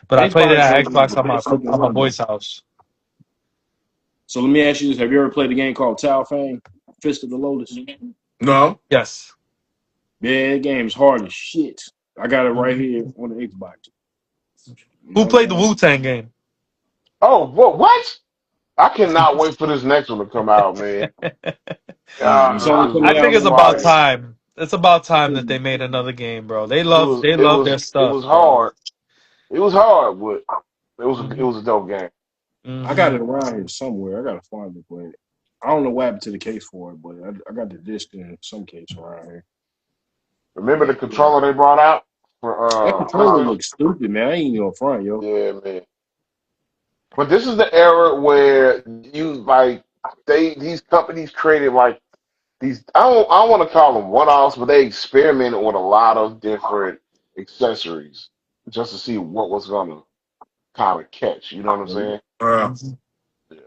but The I played it Xbox at version was Xbox the best looking on my one though. boy's house. So let me ask you this: have you ever played a game called Tao Fame, Fist of the Lotus? No? Yes. Yeah, that game's hard as shit. I got it right Mhm. here on the Xbox. Who My played the man. Wu-Tang game? Oh, what? I cannot wait for this next one to come out, man. It's only I'm coming I think out it's in about like, time. It's about time that they made another game, bro. They it love their was it stuff, was bro. hard. It was hard, but it Hmm. was a dope game. I got it around here somewhere. I gotta find it, but I don't know what happened to the case for it. But I got the disc in some case around here. Remember the controller they brought out That for controller PlayStation? looks stupid, man. I ain't even gonna front, yo. Yeah, man. But this is the era where you like these companies created like these. I don't want to call them one offs, but they experimented with a lot of different accessories just to see what was gonna kind of catch. You know what I'm saying? Uh, Hmm. Yeah.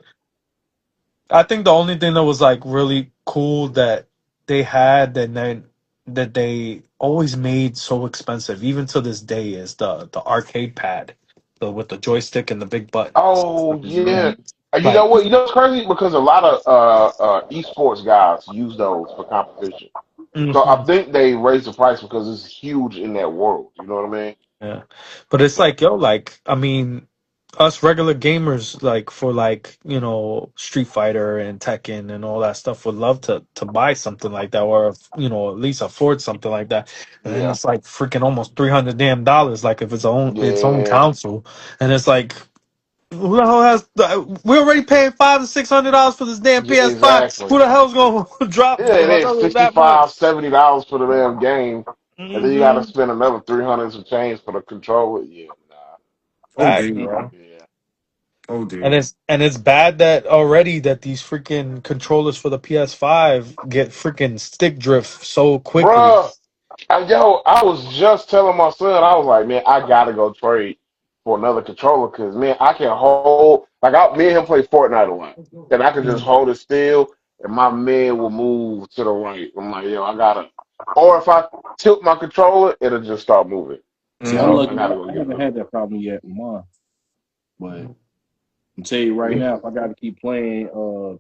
I think the only thing that was like really cool that they had that they always made so expensive, even to this day, is the arcade pad, the with the joystick and the big buttons. Oh yeah. Mhm. And you know Like, what? You know it's crazy because a lot of esports guys use those for competition. So I mhm. think they raised the price because it's huge in that world. You know what I mean? Yeah, but it's So like, yo, like, I mean, us regular gamers, like for like, Street Fighter and Tekken and all that stuff, would love to buy something like that, or at least afford something like that. And then yeah, it's like freaking almost $300 like if its own yeah, console, and it's like, who the hell has? We're already paying $500 to $600 for this damn yeah, PS5. exactly. Who the hell's gonna drop Yeah, it is that much? 65 $70 for the damn game, and then you got to Mm-hmm. spend another 300 some change for the controller. Yeah, nah, oh, Facts, dear. bro. yeah, Oh, And dear. it's bad that already that these freaking controllers for the PS5 get freaking stick drift so quickly. bruh. Yo, I was just telling my son, I was like, man, I gotta go trade for another controller because man, I can hold me and him play Fortnite a lot, and I can just Mm. hold it still, and my man will move to the right. I'm like, yo, I gotta, or if I tilt my controller, it'll just start moving. See, I'm Hmm. So I lucky. gotta go I get haven't another. had that problem yet with mine. But I'm tell you right Yeah, now, if I got to keep playing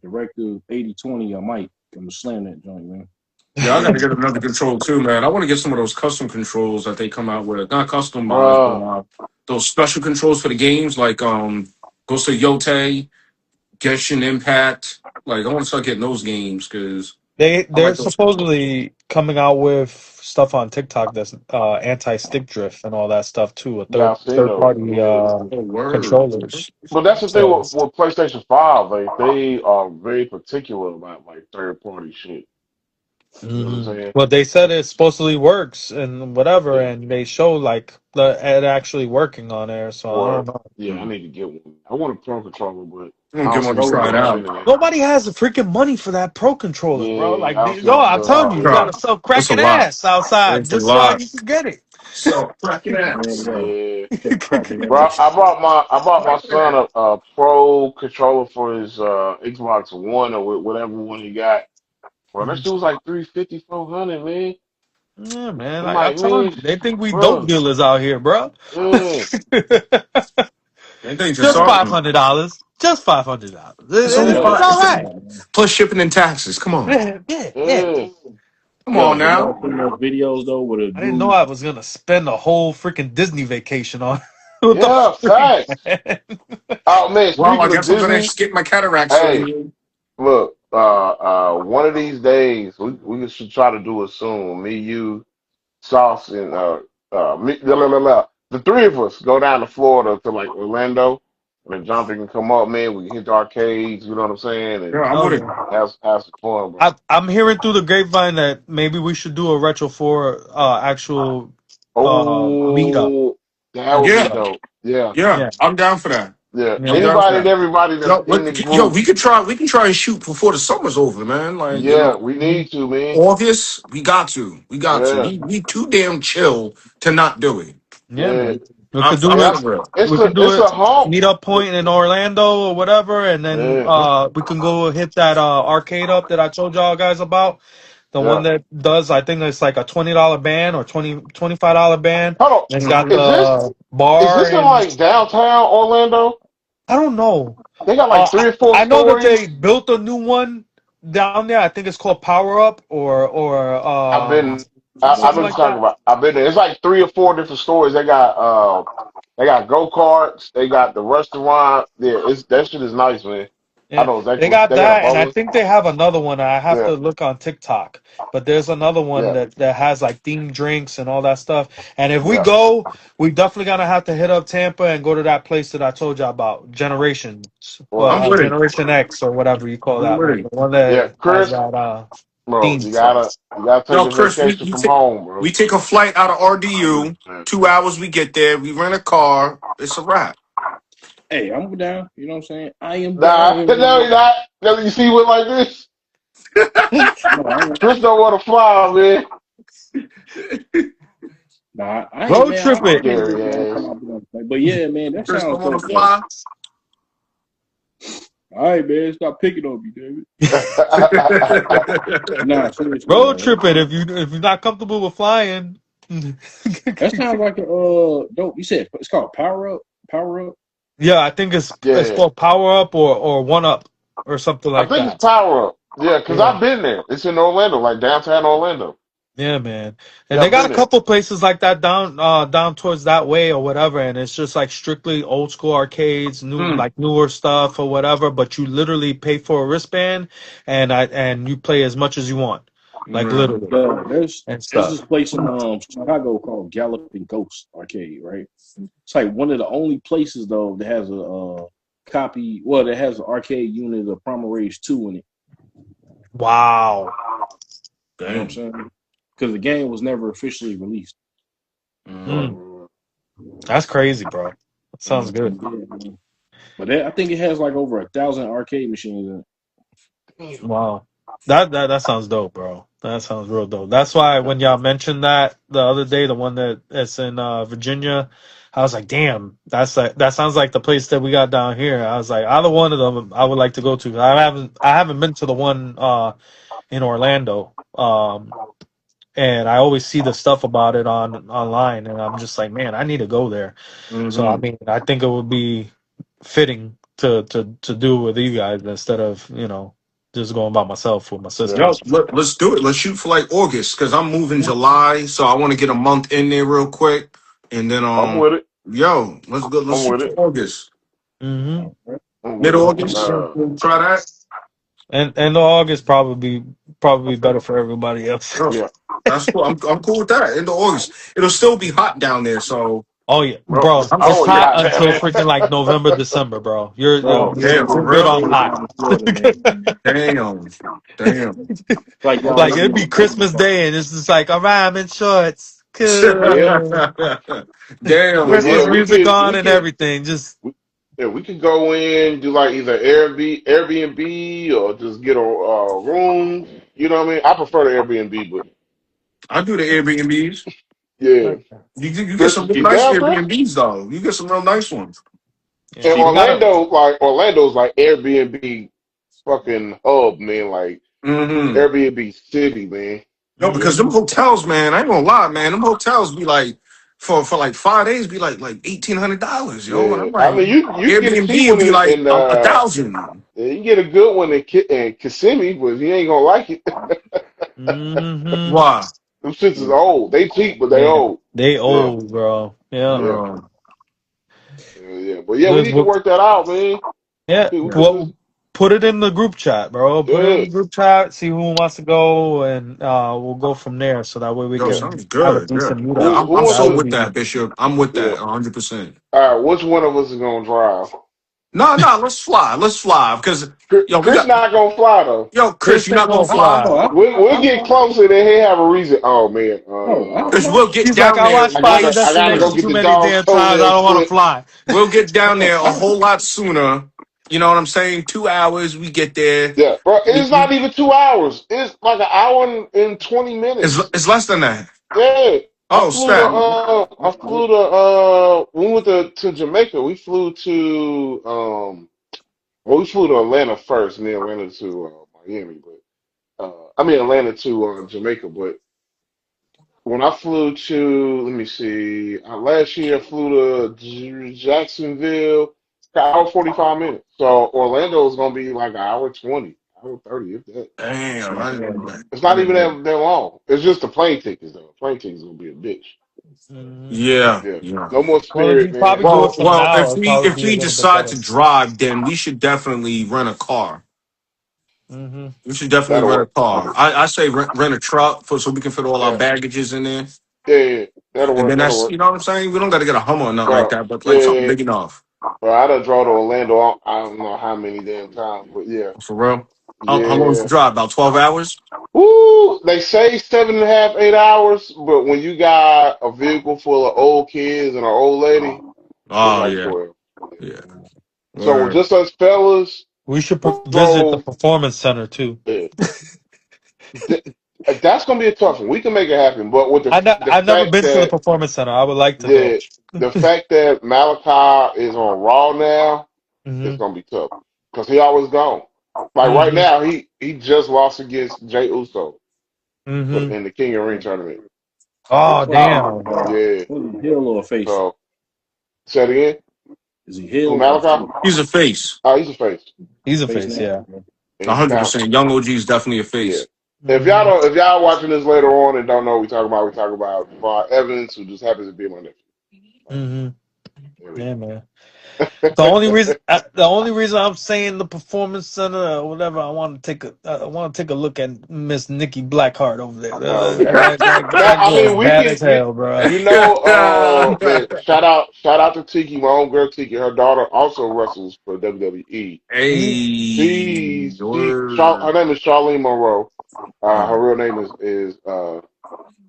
Directive 8020, I might. I'm gonna slam that joint, man. Yeah, I got to get another control too, man. I want to get some of those custom controls that they come out with. Not customized, but bruh. those special controls for the games, like Ghost of Yote, Genshin Impact. Like, I want to start getting those games because I They're like those. supposedly coming out with stuff on TikTok that's anti stick drift and all that stuff too. A Yeah, third I've seen third those. party Yeah. Oh, word. controllers. But that's the thing So with PlayStation 5, they are very particular about like third party shit. You know what I'm saying? Well, they said it supposedly works and whatever, Yeah. and they show like it actually working on there. So I don't Or know. yeah, I need to get one. I want a pro controller, but I'm I gonna don't get see one the to Pro try point it in out. controller. spending it. Nobody has the freaking money for that pro controller, bro. Yeah, Like, I don't see yo, the I'm telling you, you point. gotta Bruh, sell it's a cracking lot. ass outside It's a just so lot. you can get it. So, cracking Man, ass. yo, Yeah. can't crack it Bro, ass. I bought my son a pro controller for his Xbox One or whatever one he got. Bro, that shit was like 350, 400, man. Yeah, man. I'm Like I'm like, telling man, you, they think we dope bro, dealers out here, bro. yeah, Anything to Just bro, something. $500. Just $500. It's They only all It's five. all put It's right. man. plus shipping and taxes. Come on. Yeah, yeah, yeah. yeah. Come Yo, on but now. y'all seen those videos though with a I didn't know dude. I was gonna spend a whole freaking Disney vacation on What the Yeah, freak, facts. man? Oh man, Well, I speaking of guess I'm gonna Disney, skip my cataract hey, surgery. look, one of these days we should try to do it soon. Me, you, Sauce, and the three of us go down to Florida to like Orlando, and then Jonathan can come up, man. We can hit the arcades, you know what I'm saying, and Yeah, I'm Oh with it. yeah. have some fun, bro. I'm hearing through the grapevine that maybe we should do a retro for actual meetup Oh, that and would be Yeah, stuff. dope. Yeah, yeah, Yeah, I'm down for that. yeah. yeah, I'm yeah. down for Anybody and that. everybody that's in the Yo, group, we can try and shoot before the summer's over, man. Like, yeah, we need to, man. August, we got to. Yeah, We too damn chill to not do it. Yeah, yeah. man. We I'm could for, do I'm Yeah, it. for real. We could do it's it. a hump. Meet up point in Orlando or whatever, and then Yeah, we can go hit that arcade up that I told y'all guys about. The one yeah. that does, I think it's like a $20 band or $25 band. Hold on. And it's got Mhm. the Is bar this in and like downtown Orlando? I don't know. They got like I 3 or 4 I know that they stories. built a new one down there. I think it's called Power Up or I've been, I know something what you're like talking that. about. I've been there. It's like 3 or 4 different stories. They got go karts. They got the restaurant. Yeah, it's that shit is nice, man. I Yeah, know they exactly. got They got that, and I bowling. think they have another one. I have Yeah, to look on TikTok, but there's another one yeah, that has like themed drinks and all that stuff. And if we yeah. go, we definitely gonna have to hit up Tampa and go to that place that I told you about, Generations, Well, I'm with it. Generation X or whatever you call I'm that with one, it. the one yeah, that has Chris, that bro, themed stuff. you gotta take Yo, a Chris, vacation from home, bro. we take a flight out of RDU. Yeah. 2 hours, we get there. We rent a car. It's a wrap. Hey, I'm down. You know what I'm saying? I am Nah, down. no, you're not. No, you see what like this? No, I ain't. Chris don't want to fly, man. Nah, I ain't, Road man. trip I it. can't wait the last Scary time I've been on the plane. But yeah, man, that Chris sounds don't want dope, to though. fly. All right, man, stop picking on me, David. Nah, seriously, Road though. trip it if you're not comfortable with flying. That sounds like a dope. You said it's called Power Up. Power Up. Yeah, I think it's Yeah, called Power Up or One Up or something I like think it's that. Power Up. Yeah, because Yeah. I've been there. It's in Orlando, like downtown Orlando. Yeah, man. And Yeah, they I've got been a there. couple places like that down towards that way or whatever, and it's just like strictly old school arcades, newer stuff or whatever, but you literally pay for a wristband and you play as much as you want. Like Mm. literally There's and there's stuff. this place in Chicago called Galloping Ghost Arcade, right? It's like one of the only places though that has a copy. Well, that has an arcade unit of Primal Rage 2 in it. Wow. You know what I'm saying? Because the game was never officially released. Mm, that's crazy, bro. That sounds good. Yeah, man. But I think it has like over 1,000 arcade machines in it. Wow. That sounds dope, bro. That sounds real dope. That's why when y'all mentioned that the other day, the one that's in Virginia, I was like, damn, that sounds like the place that we got down here. I was like, either one of them I would like to go to. I haven't been to the one in Orlando. And I always see the stuff about it online and I'm just like, man, I need to go there. So I Mm-hmm. mean, I think it would be fitting to do with you guys instead of, just going by myself with my Yeah, Yo, sisters. let's do it. Let's shoot for like August because I'm moving July, so I want to get a month in there real quick, and then I'm with it. yo, let's go. Let's I'm shoot with for it. August, Hmm. I'm with mid it. August. Try that. And the August probably better for everybody else. Yo, Yeah, that's cool. I'm cool with that. Into August, it'll still be hot down there, so Oh yeah, bro. bro, I'm it's Oh hot yeah, damn until it. freaking like November, December, bro. You're Bro, you're, it's damn you're for good so on real. cold hot. down in Florida, man. Damn. Like y'all Like remember it'd be the summer Christmas stuff. Day and it's just like, all right, I'm in shorts. Yeah, Cool. Damn, but Christmas yeah, bro. music on and everything. Just we can go in, do like either Airbnb or just get a room. You know what I mean? I prefer the Airbnb, but I do the Airbnbs. yeah, You get Chris, some real you nice down, Chris? Airbnbs though. You get some real nice ones. yeah, And Cheap. we gotta. Orlando's like Airbnb fucking hub, man. Like Mm-hmm. Airbnb city, man. No, because them hotels, man, I ain't gonna lie, man. Them hotels be like for like 5 days be like $1,800, yo. And Yeah, I'm I like, mean you can get a cheap Airbnb would one be like in a thousand. yeah, you can get a good one in Kissimmee, but you ain't gonna like it. Mm-hmm. Why? Them shits is old. They cheap, but they Yeah, old. they Yeah, old, bro. Yeah. yeah. Uh, But yeah, we need to work that out, man. Yeah, We could well, just put it in the group chat, bro. Put it in yeah, the group chat. See who wants to go, and we'll go from there. So that way we Yo, yeah. can sounds have a good. Yeah, decent yeah. meetup. I'm Who I'm wants That so would to? with be. that, Bishop. I'm with Yeah. that 100%. All right, which one of us is gonna drive? No, no, let's fly. Let's fly because yo, we Chris got not gonna fly though. Chris. Chris You're ain't not gonna gonna fly fly. Oh, We'll I'm get fine. closer, then he have a reason. Oh man, Oh, I'm because fine. we'll get He's like, down I there watched Final way I gotta go sooner. Destination get too the many dogs damn times. toenails I don't want to clipped. fly. We'll get down Oh, there a whole lot sooner. You know what I'm saying? 2 hours, we get there. Yeah, bro, We, it's we not even 2 hours. It's like an hour and 20 minutes. it's less than that. Yeah, Oh, snap. when we went to Jamaica. We flew to well, we flew to Atlanta first, and then Atlanta to Miami. But I mean Atlanta to Jamaica. But when I flew to, let me see, last year I flew to Jacksonville, an hour 45 minutes. So Orlando is gonna be like an hour 20, hour 30, if that. Damn, not I bad, didn't know man. that. It's I not didn't even know. that long. It's just the plane tickets though. Plane tickets gonna be a bitch. Mhm. Yeah, Yeah. yeah. No more Well, if Spirit, you probably man. do it Well, from well, now, it'll probably if be a we little bit decide to better. drive, then we should definitely rent a car. Hmm. We should definitely That'll rent a work. car. I say rent a truck so we can fit all our Yeah. baggages in there. Yeah, yeah. That'll And work. then That'll that's, work. you know what I'm saying? We don't got to get a Hummer or nothing like Bro. that, but like something Yeah. big enough. Bro, I done drove to Orlando. I don't know how many damn times, but yeah. For real. How long is the Yeah. drive? About 12 hours? Woo! They say 7.5, 8 hours, but when you got a vehicle full of old kids and an old lady, it's Oh, like yeah. 12. Yeah. So Word. just us fellas We should visit the drove. performance center too. Yeah. Th- That's gonna be a tough one. We can make it happen, but with the I've never fact been to the that performance center. I would like to go. the fact that Malachi is on Raw now, Hmm. it's gonna be tough because he always gone. Like right Hmm. now, he just lost against Jay Uso Hmm. in the King of Ring tournament. Oh Oh, damn. Yeah. Is he heel or face? So say it again. Is he Who heel or Malachi? face? he's a face. Oh, he's a face. He's a Face face, now. yeah. And he's bouncing. 100%. Young OG is definitely a Yeah. face. Hmm. If y'all watching this later on and don't know what we talk about Devon Evans, who just happens to be my nephew. Hmm. There we Yeah, man. go. The only reason I'm saying the performance center or whatever, I want to take a look at Miss Nikki Blackheart over there. Oh yeah. Now That I girl mean is we bad can as hell, bro. man, shout out to Tiki, my own girl Tiki. Her daughter also wrestles for WWE. Hey, Her word. name is Charlene Monroe. Her Uh, real name is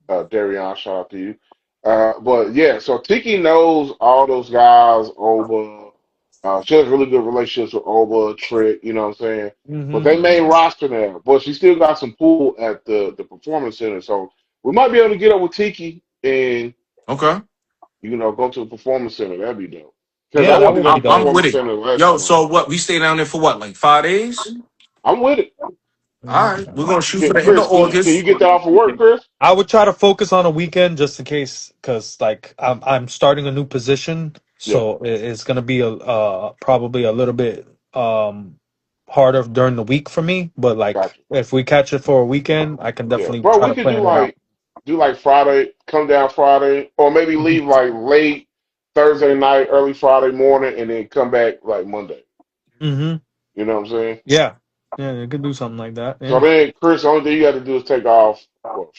Darion. Shout out to you. But yeah, so Tiki knows all those guys. Oba, she has really good relationships with Oba, Trick. You know what I'm saying? But Hmm. they made roster now. But she still got some pull at the performance center. So we might be able to get up with Tiki and okay. go to the performance center. That'd be dope. Because I Yeah, that went to would be the I'm dope. with performance it. center last Yo, time I so went. what? We stay down there for what, like 5 days? I'm with it. All right. We're going to shoot for the end of Chris, can you August. get that off of work, Chris? I would try to focus on a weekend just in case, because like I'm starting a new position, Yeah, so it's gonna be probably a little bit harder during the week for me. But like gotcha. if we catch it for a weekend, I can Yeah, definitely bro, try we to could plan it out. do like Friday, come down Friday, or maybe Mhm. leave like late Thursday night, early Friday morning, and then come back like Monday. Mhm. You know what I'm saying? Yeah. Yeah, you could do something like that. So Yeah. then, Chris, the only thing you got to do is take off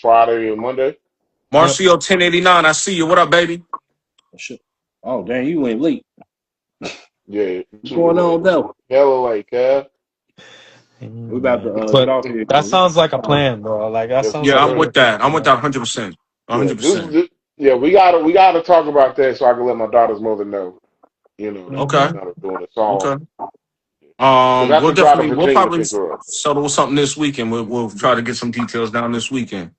Friday and Monday. Yep. Marcio 1089, I see you. What up, baby? Shit. Oh, dang, you went late. Yeah, What's super going on, late. though? Hella late, Kev. We about to get But off here. that sounds like a plan, bro. Like that Yes, sounds Yeah, like a I'm sir. with real that. I'm with plan. that 100%. Yeah, 100%. yeah, we gotta talk about that so I can let my daughter's mother know. Okay. Mhm. Not doing a song. Okay. Because I have to drive to We'll Virginia to probably pick her up. settle something this weekend. We'll try to get some details down this weekend.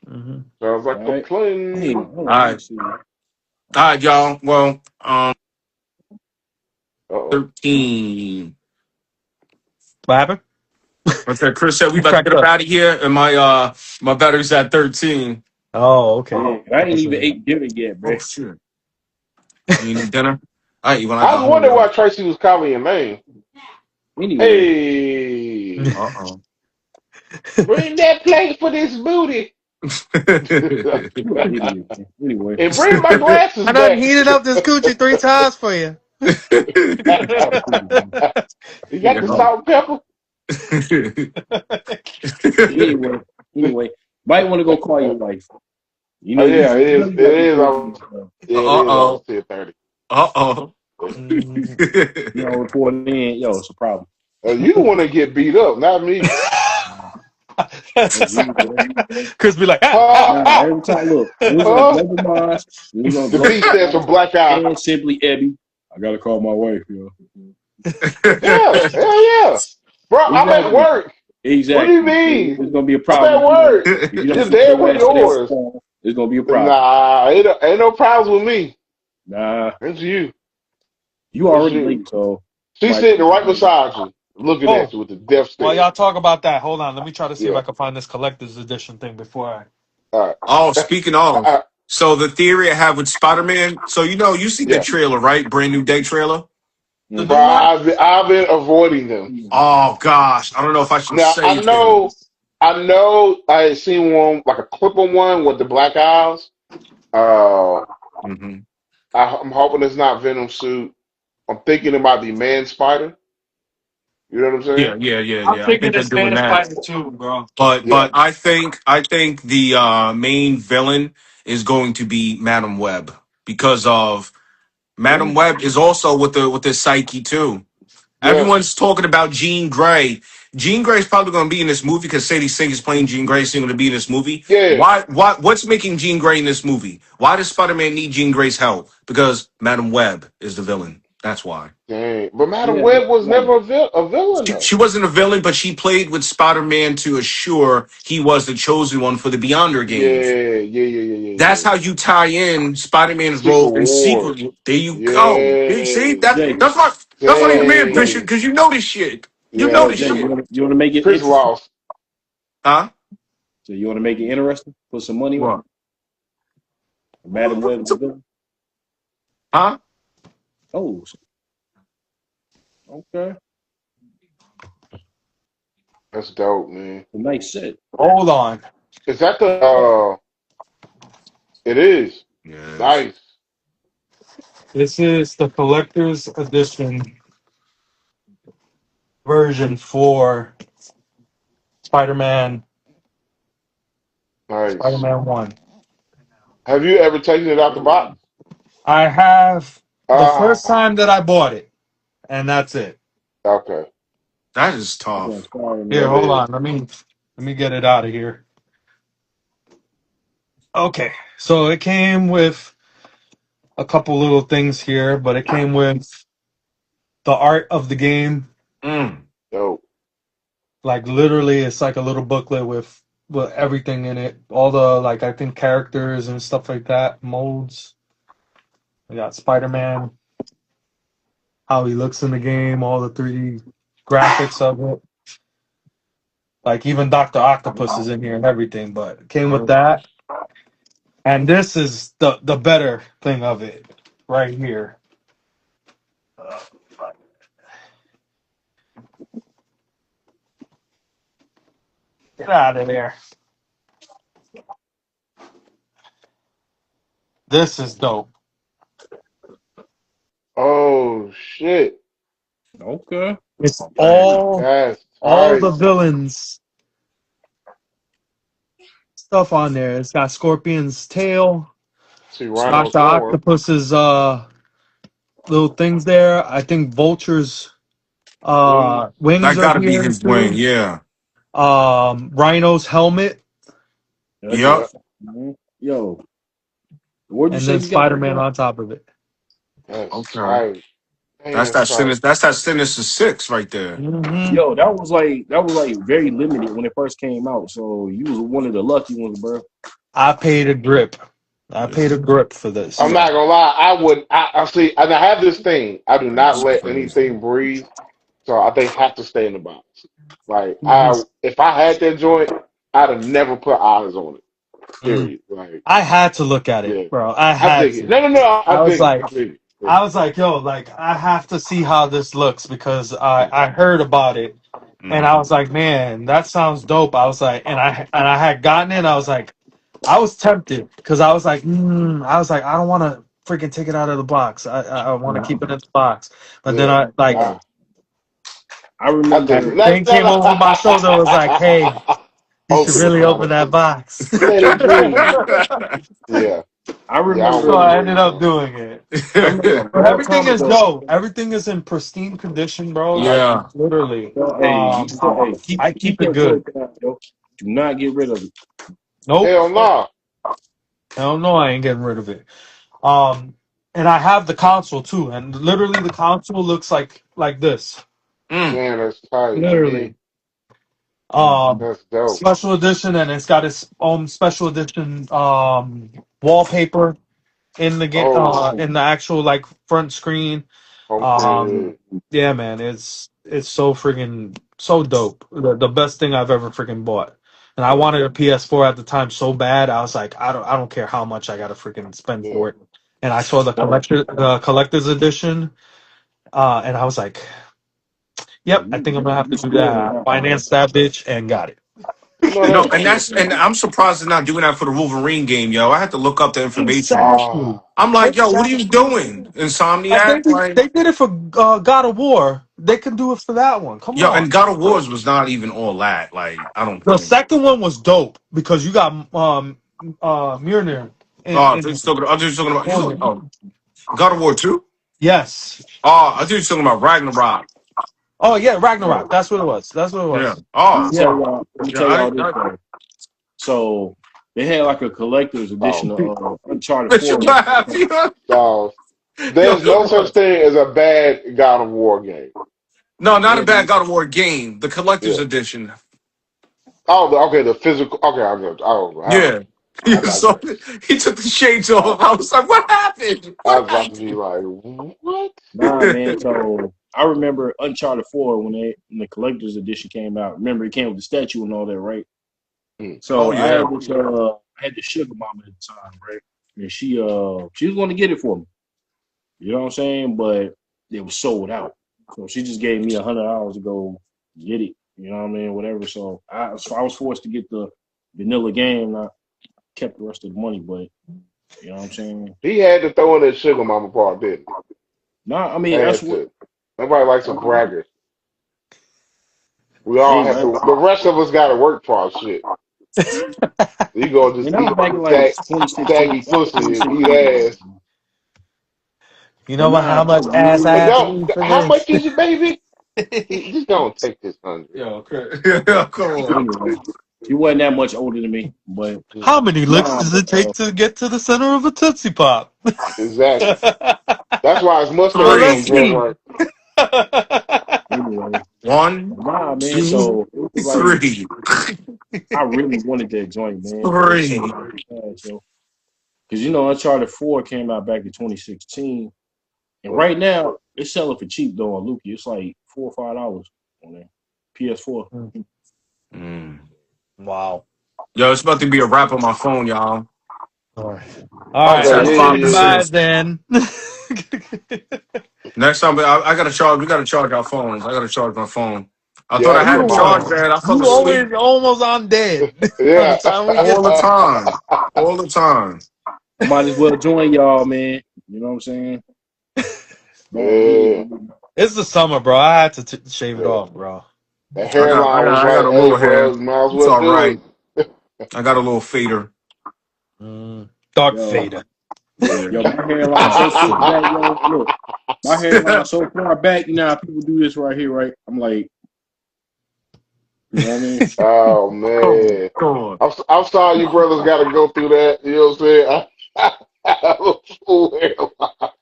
Mhm. Sounds like All a right. Hey, plan. hold All on, let me right. see. All right, y'all. Well, Uh-oh. 13. What happened? Okay, Chris said we You about to cracked get up up. out of here, and my battery's at 13. Oh, okay. Yeah, I ain't even ate dinner yet, bro. Oh shit! You need dinner? I eat when I I was got home, wondering why y'all. Tracy was calling your name. Anyway, Hey, Uh bring that plate for this booty. oh. you an idiot. Man. Anyway, And bring my glasses I done back. heated up this coochie 3 times for you. You got the Yeah. salt and pepper? Anyway, might want to go call your wife. You Oh know, yeah, it you know is. you It got the is. kids and stuff. Yeah, it is Uh-oh. almost 10:30. Uh-oh. You know, reporting in, yo, it's a problem. You the one that get beat up, not me. That's That's you, bro. Chris be like, Nah, every time, look, it was on Huh? Global Minds, it was on The Global B stands for Minds, black eye. and Simply Ebby. I gotta call my wife, yo. Yeah, hell yeah, bro. I'm at Exactly. work. What do you Exactly. mean? It's gonna be a I'm problem at work. if you don't You're sit there your with ass to that yours. phone. It's gonna be a problem. Nah, ain't no problems with me. Nah, It's you. you It's already you. late, so She's might. sitting right beside you, looking oh, at you with the death while stare. y'all talk about that, hold on. Let me try to see if Yeah. I can find this collector's edition thing before I. All Oh, right. speaking of, so the theory I have with Spider-Man, so you see the Yeah. trailer, right? Brand new day trailer. The Bro, new one? I've been avoiding them. Oh gosh, I don't know if I should Now say anything. I know I had seen one like a clip of one with the black eyes. Uh, Hmm. I'm hoping it's not Venom suit. I'm thinking it might be Man Spider. You know what I'm Yeah, saying? I'm yeah. I thinking think they're this doing man that. spider too, bro. Yeah. But I think the main villain is going to be Madam Web because of Madam Web is also with the psyche too. Yeah. Everyone's talking about Jean Grey. Jean Grey is probably going to be in this movie because Sadie Sink is playing Jean Grey. She's going to be in this movie. Yeah. What's making Jean Grey in this movie? Why does Spider-Man need Jean Grey's help? Because Madam Web is the villain. That's why. Dang. But Madam Yeah, Web was like, never a villain though. She wasn't a villain, but she played with Spider-Man to assure he was the chosen one for the Beyonder Yeah, games. That's yeah. how you tie in Spider-Man's Secret role in Wars. Secret. There you go. See Yeah. that? Jay, That's why you're the man, Jay, Bishop, Dang. because you know this shit. You know Yeah. this Jay, shit, you wanna make it Chris interesting? Ross. huh? So you wanna make it interesting? Put some money on What? it. Madam Web, the villain. Huh? Oh, okay, That's dope, man. a nice set. Hold on. Is that the it is. Yes. Nice. This is the collector's edition version for Spider-Man, Nice. Spider-Man 1. Have you ever taken it out the box? I have the Ah, first time that I bought it, and that's it. okay. That is I'm gonna tough. fire Here, That man. hold is. on. Let me get it out of here. Okay, so it came with a couple little things here, but it came with the art of the game. Mm. Dope. Like literally, it's like a little booklet with everything in it. All the like I think characters and stuff like that, molds. We got Spider-Man, how he looks in the game, all the 3D graphics of it. Like even Doctor Octopus is in here and everything, but it came with that. And this is the better thing of it right here. Get out of there. This is dope. Oh shit. Okay. It's Nice. That's all the tight. villains stuff on there. It's got Scorpion's tail, See Rhino's Doctor horn. Octopus's little things there. I think Vulture's Wings. wings That are got to be here his wing. too. Yeah. Rhino's helmet, That's Yep. Yeah. it. Mhm. Yo, where'd you and say then you got that Spider-Man from? on top of it. That's Okay. tight. Dang, That's that's that tight. sinister. That's that Sinister Six right there. Hmm. Yo, that was like very limited when it first came out. So you was one of the lucky ones, bro. I paid a grip. I paid a grip for this. I'm Yeah. not gonna lie, I see and I have this thing. I do not That's let crazy. anything breathe, so they have to stay in the box. Like Mhm. if I had that joint, I'd have never put eyes on it. Period. Like, I had to look at it, yeah. bro. I I had dig it. to. No, I I was dig it. like, I dig it. Yeah. I was like, yo, like I have to see how this looks because I heard about it and I Mhm. was like, man, that sounds dope. I was like, and I had gotten it. I was like, I was tempted because I was like, I was like, I don't want to. freaking take it out of the box. I want to No, keep it in the box. But then Yeah. I like no. I I just remember. thing came over my shoulder and was like, hey, you should open it, really open that Jonathan. box. Let it breathe. Yeah. I Yeah, I don't So remember. I remember ended it. up doing it. I remember a But long everything time is ago. dope. Everything is in pristine condition, bro. Like Yeah. literally. So, hey, you still, hey, I keep keep it that good. joint out, yo. Do not get rid of it. Nope. Hell no. Hell no, I ain't getting rid of it. Um, and I have the console too, and literally the console looks like this. Mm. Damn, that's tight. Literally. Mhm. That's dope. Special edition, and it's got its own special edition wallpaper in the game Oh, in the actual like front screen. okay. Yeah, man, it's so friggin' so dope. The best thing I've ever freaking bought. And I That's wanted a dope. PS4 at the time so bad. I was like, I don't care how much I gotta freaking spend Yeah. for it. And I saw the collector's edition, and I was like, Yeah, yep, I think I'm gonna have to you do spoiled that. I that, man. financed that bitch and got it. No, No, that's and shit, and man. I'm surprised they're not doing that for the Wolverine game, yo. I had to look up the information. Exactly. Ah, I'm like, yo, what are you Exactly. doing, Like Insomniac? Like, they did it for God of War. They can do it for that one. Come yo, on. and God of Wars was not even all that. Like, I don't The think. second one was dope because you got Mjolnir Oh, in I think you're talking about. on it. Oh, God of War 2? Yes. Oh, I think you're talking about Ragnarok. Oh yeah, Ragnarok. That's what it was. That's what it Yeah. was. Oh, Yeah. Let me yeah. tell y'all this, though. So they had like a collector's edition oh, of Uncharted But you 4. laugh. dog. Yo, There's no such thing as a bad God of War game. no, not a Yeah, bad God of War game. The collector's Yeah. edition. Oh, okay, the physical. Okay, Yeah. I So digress. he took the shades I, off. I was like, what happened? I was What about to happened? be like, what? nah, man. So I remember Uncharted 4 when the collector's edition came out. Remember, it came with the statue and all that, right? Hmm. So Oh, yeah. I had the sugar mama at the time, right? And she was going to get it for me. You know what I'm saying? But it was sold out. So she just gave me $100 to go get it. You know what I mean? Whatever. So I was forced to get the vanilla game. I kept the rest of the money, but you know what I'm saying? He had to throw in that sugar mama part, didn't he? Nah, I mean that's Had what. to. Nobody likes a bragger. We all Hey have man, to. The rest of us got to work for our shit. You gonna just that was eat back in like saggy 2016. That was pussy and eat 2016. ass. You But know what? How nah, much so ass I And had to yo, eat for how much this? is it, baby? Just don't take this 100. Yo, okay. Come on. anyway, she wasn't that much older than me, but How many licks nah, does but it take to get to the center of a Tootsie Pop? Exactly. That's why his So mustache let's ain't just Three. see. right. anyway, One, nah, man. two, So it was like three. I really wanted that joint, man. It was so Three. bad, yo. Because Uncharted 4 came out back in 2016. And right now, it's selling for cheap though on Luki. It's like $4 or $5 on there. PS4. Mm. Wow. Yo, it's about to be a wrap on my phone, y'all. All right, Okay, let's yeah, talk yeah, about yeah. it then. Next time, I gotta charge. We gotta charge our phones. I gotta charge my phone. I thought Yeah, I that's had what it you charged, mine. man. I fell you asleep always almost on dead by the Yeah. time we all get the to time. All the time. I might as well join y'all, man. You know what I'm saying? Yeah. it's the summer, bro. I had to shave it Yeah. off, bro. The I got, I hairline got, was I got like, a hey, little hair. bro, you might as It's well all do right. it. I got a little fader. Dark Yo, fader. yo, my hairline Oh, so far shit. back, yo. Look, my hairline so far back. You know how people do this right here, right? I'm like, you know what I mean? Oh, Come on, man. come on. I'm sorry you brothers got to go through that. You know what I'm saying? I have a full hairline.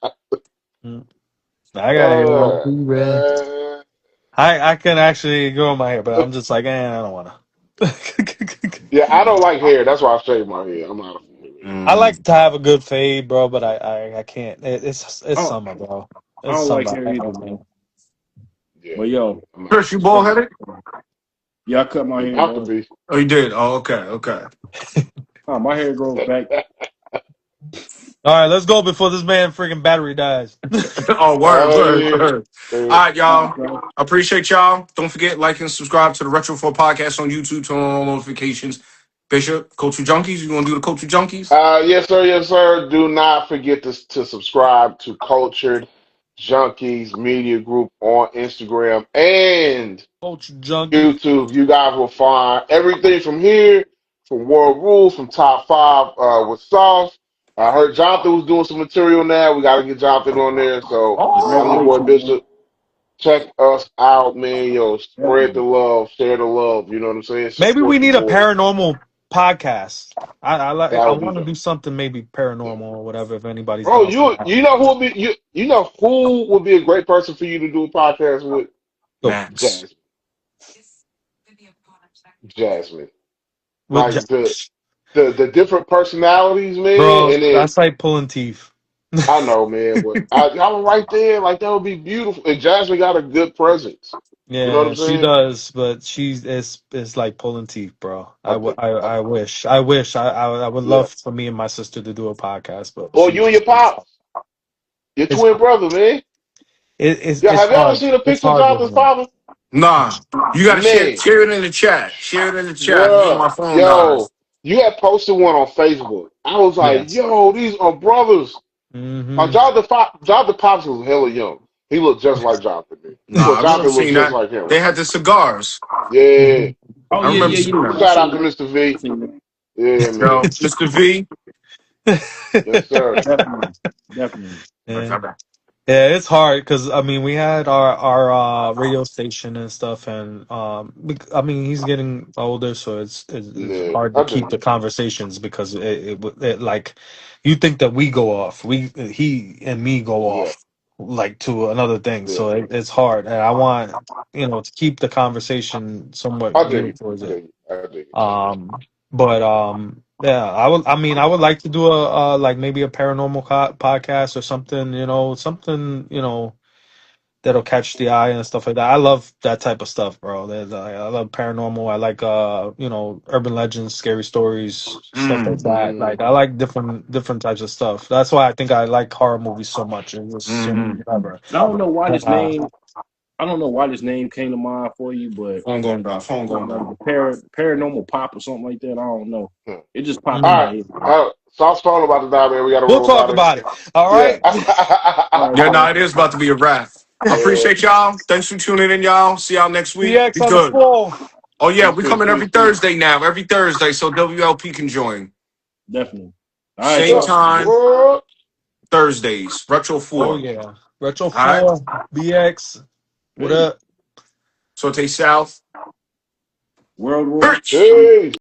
I got hair long too, man. Man. I can actually grow my hair, but I'm just like, I don't want to. Yeah, I don't like hair. That's why I shave my hair. I'm not a fan of hair. I Mm. like to have a good fade, bro, but I can't. It's Oh, summer, bro. I It's don't like summer. hair either, man. Yeah, But yo, I'm not. Chris, you bald headed? yeah, I cut my hair, About to bro. be. Oh, you did. Oh, okay, okay. My hair grows back. All right, let's go before this man freaking battery dies. Oh, word, Oh, word, yeah. word. All Yeah. right, y'all. Appreciate y'all. Don't forget, like and subscribe to the Retro 4 podcast on YouTube. Turn on all notifications. Bishop, Culture Junkies. You want to do the Culture Junkies? Yes, sir. Yes, sir. Do not forget to subscribe to Cultured Junkies Media Group on Instagram and Culture Junkie. YouTube. You guys will find everything from here, from World Rules, from Top 5 with Sauce. I heard Jonathan was doing some material now. We got to get Jonathan on there. So I'm your boy Congratulations, man. Bishop. Check us out, man. Yo, spread the Definitely. love, share the love. You know what I'm saying? Maybe we Support the need a boys. paranormal podcast. I like. That I would be want to dope. do something maybe paranormal or whatever. If anybody's Bro, down for you that. you know who would be you know who would be a great person for you to do a podcast with? Go Max. Jasmine. Jasmine. with Like the different personalities, man, bro. and then That's like pulling teeth. I know, man, but I was right there, like that would be beautiful. And Jasmine got a good presence. You know what Yeah, I'm she saying? does, but she's it's like pulling teeth, bro. I think I I think wish I would yeah. love for me and my sister to do a podcast, but Or you and your pops, your it's twin brother, man. Yeah, it's have you ever hard. seen a It's picture of hard with Jonathan's me. father? Nah, you gotta Man, share it in the chat. Share it in the chat before bruh, my phone dies. yo, you had posted one on Facebook. I was like, Yes. yo, these are brothers. Mm-hmm. Jonathan Pops was hella young. He looked just like Jonathan, man. Nah, Well, I remember Jonathan looked seeing just that. like him. They had the cigars. Yeah. Oh I yeah, remember yeah, seeing yeah. that. I Shout out to seen it. Mr. V. I seen it. Yeah, Yo, man. Mr. V. Yes, sir. Definitely, definitely. Yeah. Yeah, it's hard because I mean we had our radio station and stuff, and I mean he's getting older, so it's Yeah, hard to I keep do. the conversations because it like you think that we go off, he and me go Yeah, off like to another thing, yeah. so it's hard, and I want to keep the conversation somewhat I dig geared it. towards I it. dig it. I dig it. But yeah, I would like to do a like maybe a paranormal podcast or something, something, that'll catch the eye and stuff like that. I love that type of stuff, bro. I love paranormal. I like urban legends, scary stories, stuff like that. Mm. Like I like different types of stuff. That's why I think I like horror movies so much. It's just so Mm-hmm. whatever. I don't know why this Uh, name. I don't know why this name came to mind for you, but Phone going down. Phone like going down. the paranormal pop or something like that. I don't know. Hmm. It just popped in mm. my All head. right. Sauce phone about to die, man. We got to We'll roll talk out of about here. it. All Yeah. right. All right, Yeah, nah, man. it is about to be a wrap. I Yeah. appreciate y'all. Thanks for tuning in, y'all. See y'all next week. DX Be on the good. floor. Oh yeah, Peace, we peace, coming every peace, peace. Thursday now. Every Thursday, so WLP can join. Definitely. All right, Same y'all. time, What? Thursdays. Retro Oh 4. yeah. Retro All right. 4, BX. What Hey, up? Saute South. World War. Birch. Hey.